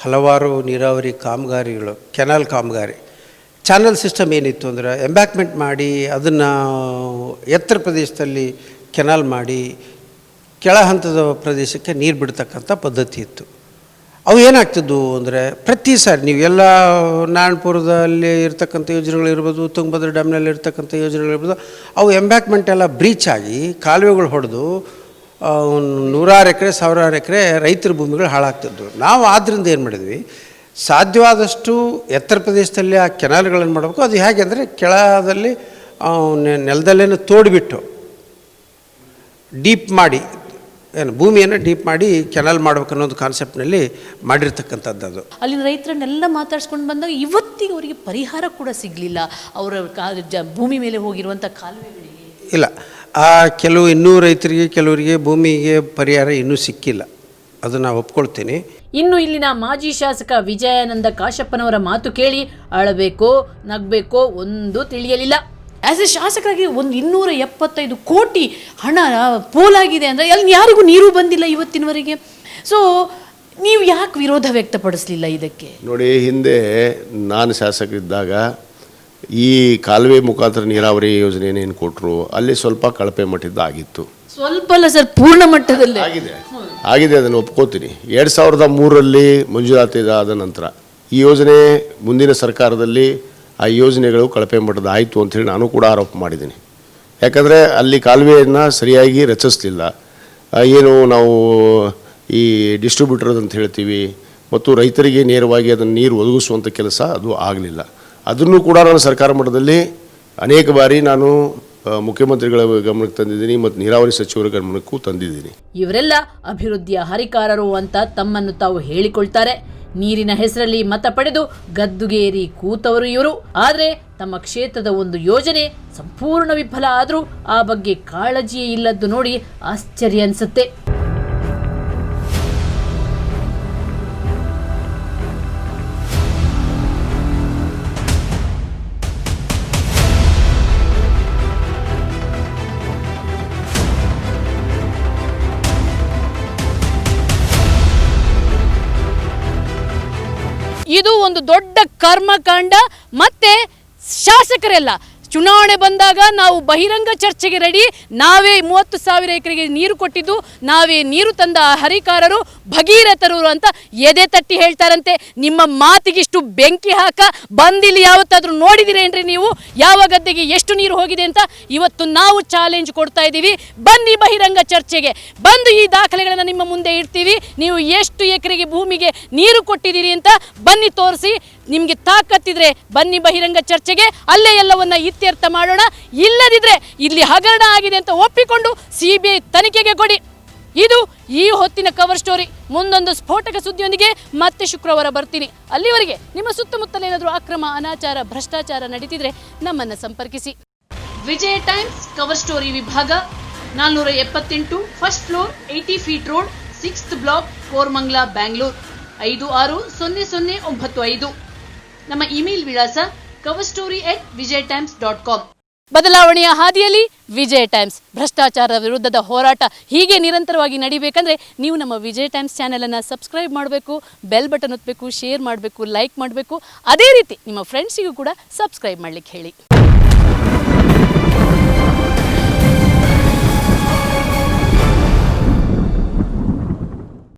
ಹಲವಾರು ನೀರಾವರಿ ಕಾಮಗಾರಿಗಳು, ಕೆನಾಲ್ ಕಾಮಗಾರಿ, ಚಾನಲ್ ಸಿಸ್ಟಮ್ ಏನಿತ್ತು ಅಂದರೆ ಎಂಬ್ಯಾಕ್ಮೆಂಟ್ ಮಾಡಿ ಅದನ್ನು ಎತ್ತರ ಪ್ರದೇಶದಲ್ಲಿ ಕೆನಾಲ್ ಮಾಡಿ ಕೆಳ ಹಂತದ ಪ್ರದೇಶಕ್ಕೆ ನೀರು ಬಿಡ್ತಕ್ಕಂಥ ಪದ್ಧತಿ ಇತ್ತು. ಅವು ಏನಾಗ್ತಿದ್ವು ಅಂದರೆ, ಪ್ರತಿ ಸಾರಿ ನೀವೆಲ್ಲ ನಾರಾಯಣಪುರದಲ್ಲಿ ಇರ್ತಕ್ಕಂಥ ಯೋಜನೆಗಳಿರ್ಬೋದು, ತುಂಗಭದ್ರಾ ಡ್ಯಾಮ್ನಲ್ಲಿ ಇರ್ತಕ್ಕಂಥ ಯೋಜನೆಗಳಿರ್ಬೋದು, ಅವು ಎಂಬ್ಯಾಕ್ಮೆಂಟ್ ಎಲ್ಲ ಬ್ರೀಚ್ ಆಗಿ ಕಾಲುವೆಗಳು ಹೊಡೆದು ನೂರಾರು ಎಕರೆ ಸಾವಿರಾರು ಎಕರೆ ರೈತರ ಭೂಮಿಗಳು ಹಾಳಾಗ್ತಿದ್ವು. ನಾವು ಆದ್ದರಿಂದ ಏನು ಮಾಡಿದ್ವಿ, ಸಾಧ್ಯವಾದಷ್ಟು ಎತ್ತರ ಪ್ರದೇಶದಲ್ಲಿ ಆ ಕೆನಾಲ್ಗಳನ್ನು ಮಾಡಬೇಕು. ಅದು ಹೇಗೆ ಅಂದರೆ, ಕೆಳದಲ್ಲಿ ನೆಲದಲ್ಲೇನು ತೋಡಿಬಿಟ್ಟು ಡೀಪ್ ಮಾಡಿ, ಏನು ಭೂಮಿಯನ್ನು ಡೀಪ್ ಮಾಡಿ ಕೆನಾಲ್ ಮಾಡ್ಬೇಕು ಅನ್ನೋದು ಕಾನ್ಸೆಪ್ಟ್ನಲ್ಲಿ ಮಾಡಿರ್ತಕ್ಕಂಥದ್ದು. ಅದು ಅಲ್ಲಿನ ರೈತರನ್ನೆಲ್ಲ ಮಾತಾಡ್ಸ್ಕೊಂಡು ಬಂದಾಗ ಇವತ್ತಿಗೆ ಅವರಿಗೆ ಪರಿಹಾರ ಕೂಡ ಸಿಗಲಿಲ್ಲ, ಅವರ ಭೂಮಿ ಮೇಲೆ ಹೋಗಿರುವಂಥ ಕಾಲುವೆಗಳಿಗೆ. ಇಲ್ಲ, ಆ ಕೆಲವು ಇನ್ನೂ ರೈತರಿಗೆ, ಕೆಲವರಿಗೆ ಭೂಮಿಗೆ ಪರಿಹಾರ ಇನ್ನೂ ಸಿಕ್ಕಿಲ್ಲ, ಅದನ್ನು ಒಪ್ಕೊಳ್ತೀನಿ. ಇನ್ನು ಇಲ್ಲಿನ ಮಾಜಿ ಶಾಸಕ ವಿಜಯಾನಂದ ಕಾಶಪ್ಪನವರ ಮಾತು ಕೇಳಿ ಅಳಬೇಕೋ ನಗಬೇಕೋ ಒಂದು ತಿಳಿಯಲಿಲ್ಲ. ಆ್ಯಸ್ ಎ ಶಾಸಕರಾಗಿ ಒಂದು 275 ಕೋಟಿ ಹಣ ಪೋಲಾಗಿದೆ ಅಂದರೆ ಅಲ್ಲಿ ಯಾರಿಗೂ ನೀರು ಬಂದಿಲ್ಲ ಇವತ್ತಿನವರೆಗೆ. ಸೊ ನೀವು ಯಾಕೆ ವಿರೋಧ ವ್ಯಕ್ತಪಡಿಸಲಿಲ್ಲ ಇದಕ್ಕೆ? ನೋಡಿ, ಹಿಂದೆ ನಾನು ಶಾಸಕರಿದ್ದಾಗ ಈ ಕಾಲುವೆ ಮುಖಾಂತರ ನೀರಾವರಿ ಯೋಜನೆ ಏನು ಕೊಟ್ಟರು, ಅಲ್ಲಿ ಸ್ವಲ್ಪ ಕಳಪೆ ಮಟ್ಟದ ಆಗಿತ್ತು. ಸ್ವಲ್ಪ ಅಲ್ಲ ಸರ್, ಪೂರ್ಣ ಮಟ್ಟದಲ್ಲಿ ಆಗಿದೆ, ಅದನ್ನು ಒಪ್ಕೋತೀನಿ. 2003ರಲ್ಲಿ ಮಂಜೂರಾತಿ ಆದ ನಂತರ ಈ ಯೋಜನೆ ಮುಂದಿನ ಸರ್ಕಾರದಲ್ಲಿ ಆ ಯೋಜನೆಗಳು ಕಳಪೆ ಮಟ್ಟದ ಆಯಿತು ಅಂಥೇಳಿ ನಾನು ಕೂಡ ಆರೋಪ ಮಾಡಿದ್ದೀನಿ. ಯಾಕಂದರೆ ಅಲ್ಲಿ ಕಾಲುವೆಯನ್ನು ಸರಿಯಾಗಿ ರಚಿಸಲಿಲ್ಲ. ಏನು ನಾವು ಈ ಡಿಸ್ಟ್ರಿಬ್ಯೂಟರ್ ಅಂತ ಹೇಳ್ತೀವಿ, ಮತ್ತು ರೈತರಿಗೆ ನೇರವಾಗಿ ಅದನ್ನು ನೀರು ಒದಗಿಸುವಂಥ ಕೆಲಸ ಅದು ಆಗಲಿಲ್ಲ. ಅದನ್ನು ಕೂಡ ನಾನು ಸರ್ಕಾರ ಮಟ್ಟದಲ್ಲಿ ಅನೇಕ ಬಾರಿ ನಾನು ಮುಖ್ಯಮಂತ್ರಿಗಳ ಗಮನಕ್ಕೆ ತಂದಿದ್ದೀನಿ ಮತ್ತು ನೀರಾವರಿ ಸಚಿವರ ಗಮನಕ್ಕೂ ತಂದಿದ್ದೀನಿ. ಇವರೆಲ್ಲ ಅಭಿವೃದ್ಧಿಯ ಹರಿಕಾರರು ಅಂತ ತಮ್ಮನ್ನು ತಾವು ಹೇಳಿಕೊಳ್ತಾರೆ. ನೀರಿನ ಹೆಸರಲ್ಲಿ ಮತ ಪಡೆದು ಗದ್ದುಗೇರಿ ಕೂತವರು ಇವರು. ಆದರೆ ತಮ್ಮ ಕ್ಷೇತ್ರದ ಒಂದು ಯೋಜನೆ ಸಂಪೂರ್ಣ ವಿಫಲ ಆದರೂ ಆ ಬಗ್ಗೆ ಕಾಳಜಿಯೇ ಇಲ್ಲದ್ದು ನೋಡಿ ಆಶ್ಚರ್ಯ ಅನಿಸುತ್ತೆ. ಇದು ಒಂದು ದೊಡ್ಡ ಕರ್ಮಕಾಂಡ. ಮತ್ತೆ ಶಾಸಕರೆಲ್ಲ ಚುನಾವಣೆ ಬಂದಾಗ ನಾವು ಬಹಿರಂಗ ಚರ್ಚೆಗೆ ರೆಡಿ, ನಾವೇ 30,000 ಎಕರೆಗೆ ನೀರು ಕೊಟ್ಟಿದ್ದು, ನಾವೇ ನೀರು ತಂದ ಹರಿಕಾರರು, ಭಗೀರಥರು ಅಂತ ಎದೆ ತಟ್ಟಿ ಹೇಳ್ತಾರಂತೆ. ನಿಮ್ಮ ಮಾತಿಗಿಷ್ಟು ಬೆಂಕಿ ಹಾಕ ಬಂದಿಲ್ಲಿ ಯಾವತ್ತಾದ್ರೂ ನೋಡಿದಿರೇನ್ರಿ ನೀವು? ಯಾವ ಗದ್ದೆಗೆ ಎಷ್ಟು ನೀರು ಹೋಗಿದೆ ಅಂತ ಇವತ್ತು ನಾವು ಚಾಲೆಂಜ್ ಕೊಡ್ತಾ ಇದ್ದೀವಿ. ಬನ್ನಿ ಬಹಿರಂಗ ಚರ್ಚೆಗೆ, ಬಂದು ಈ ದಾಖಲೆಗಳನ್ನು ನಿಮ್ಮ ಮುಂದೆ ಇಡ್ತೀವಿ. ನೀವು ಎಷ್ಟು ಎಕರೆಗೆ ಭೂಮಿಗೆ ನೀರು ಕೊಟ್ಟಿದ್ದೀರಿ ಅಂತ ಬನ್ನಿ ತೋರಿಸಿ. ನಿಮಗೆ ತಾಕತ್ತಿದ್ರೆ ಬನ್ನಿ ಬಹಿರಂಗ ಚರ್ಚೆಗೆ, ಅಲ್ಲೇ ಎಲ್ಲವನ್ನ ಇತ್ಯರ್ಥ ಮಾಡೋಣ. ಇಲ್ಲದಿದ್ರೆ ಇಲ್ಲಿ ಹಗರಣ ಆಗಿದೆ ಅಂತ ಒಪ್ಪಿಕೊಂಡು CBI ತನಿಖೆಗೆ ಕೊಡಿ. ಇದು ಈ ಹೊತ್ತಿನ ಕವರ್ ಸ್ಟೋರಿ. ಮುಂದೊಂದು ಸ್ಫೋಟಕ ಸುದ್ದಿಯೊಂದಿಗೆ ಮತ್ತೆ ಶುಕ್ರವಾರ ಬರ್ತೀನಿ. ಅಲ್ಲಿವರೆಗೆ ನಿಮ್ಮ ಸುತ್ತಮುತ್ತಲ ಏನಾದರೂ ಅಕ್ರಮ, ಅನಾಚಾರ, ಭ್ರಷ್ಟಾಚಾರ ನಡೀತಿದ್ರೆ ನಮ್ಮನ್ನು ಸಂಪರ್ಕಿಸಿ. ವಿಜಯ ಟೈಮ್ಸ್ ಕವರ್ ಸ್ಟೋರಿ ವಿಭಾಗ 478 first floor 80 feet road 6th block Koramangala Bangalore 560095. ನಮ್ಮ ಇಮೇಲ್ ವಿಳಾಸ coverstory@vijaytimes.com. ಬದಲಾವಣೆಯ ಹಾದಿಯಲ್ಲಿ ವಿಜಯ ಟೈಮ್ಸ್. ಭ್ರಷ್ಟಾಚಾರದ ವಿರುದ್ಧದ ಹೋರಾಟ ಹೀಗೆ ನಿರಂತರವಾಗಿ ನಡಿಬೇಕಂದ್ರೆ ನೀವು ನಮ್ಮ ವಿಜಯ ಟೈಮ್ಸ್ ಚಾನೆಲನ್ನು ಸಬ್ಸ್ಕ್ರೈಬ್ ಮಾಡಬೇಕು, ಬೆಲ್ ಬಟನ್ ಒತ್ತಬೇಕು, ಶೇರ್ ಮಾಡಬೇಕು, ಲೈಕ್ ಮಾಡಬೇಕು. ಅದೇ ರೀತಿ ನಿಮ್ಮ ಫ್ರೆಂಡ್ಸಿಗೂ ಕೂಡ ಸಬ್ಸ್ಕ್ರೈಬ್ ಮಾಡಲಿಕ್ಕೆ ಹೇಳಿ.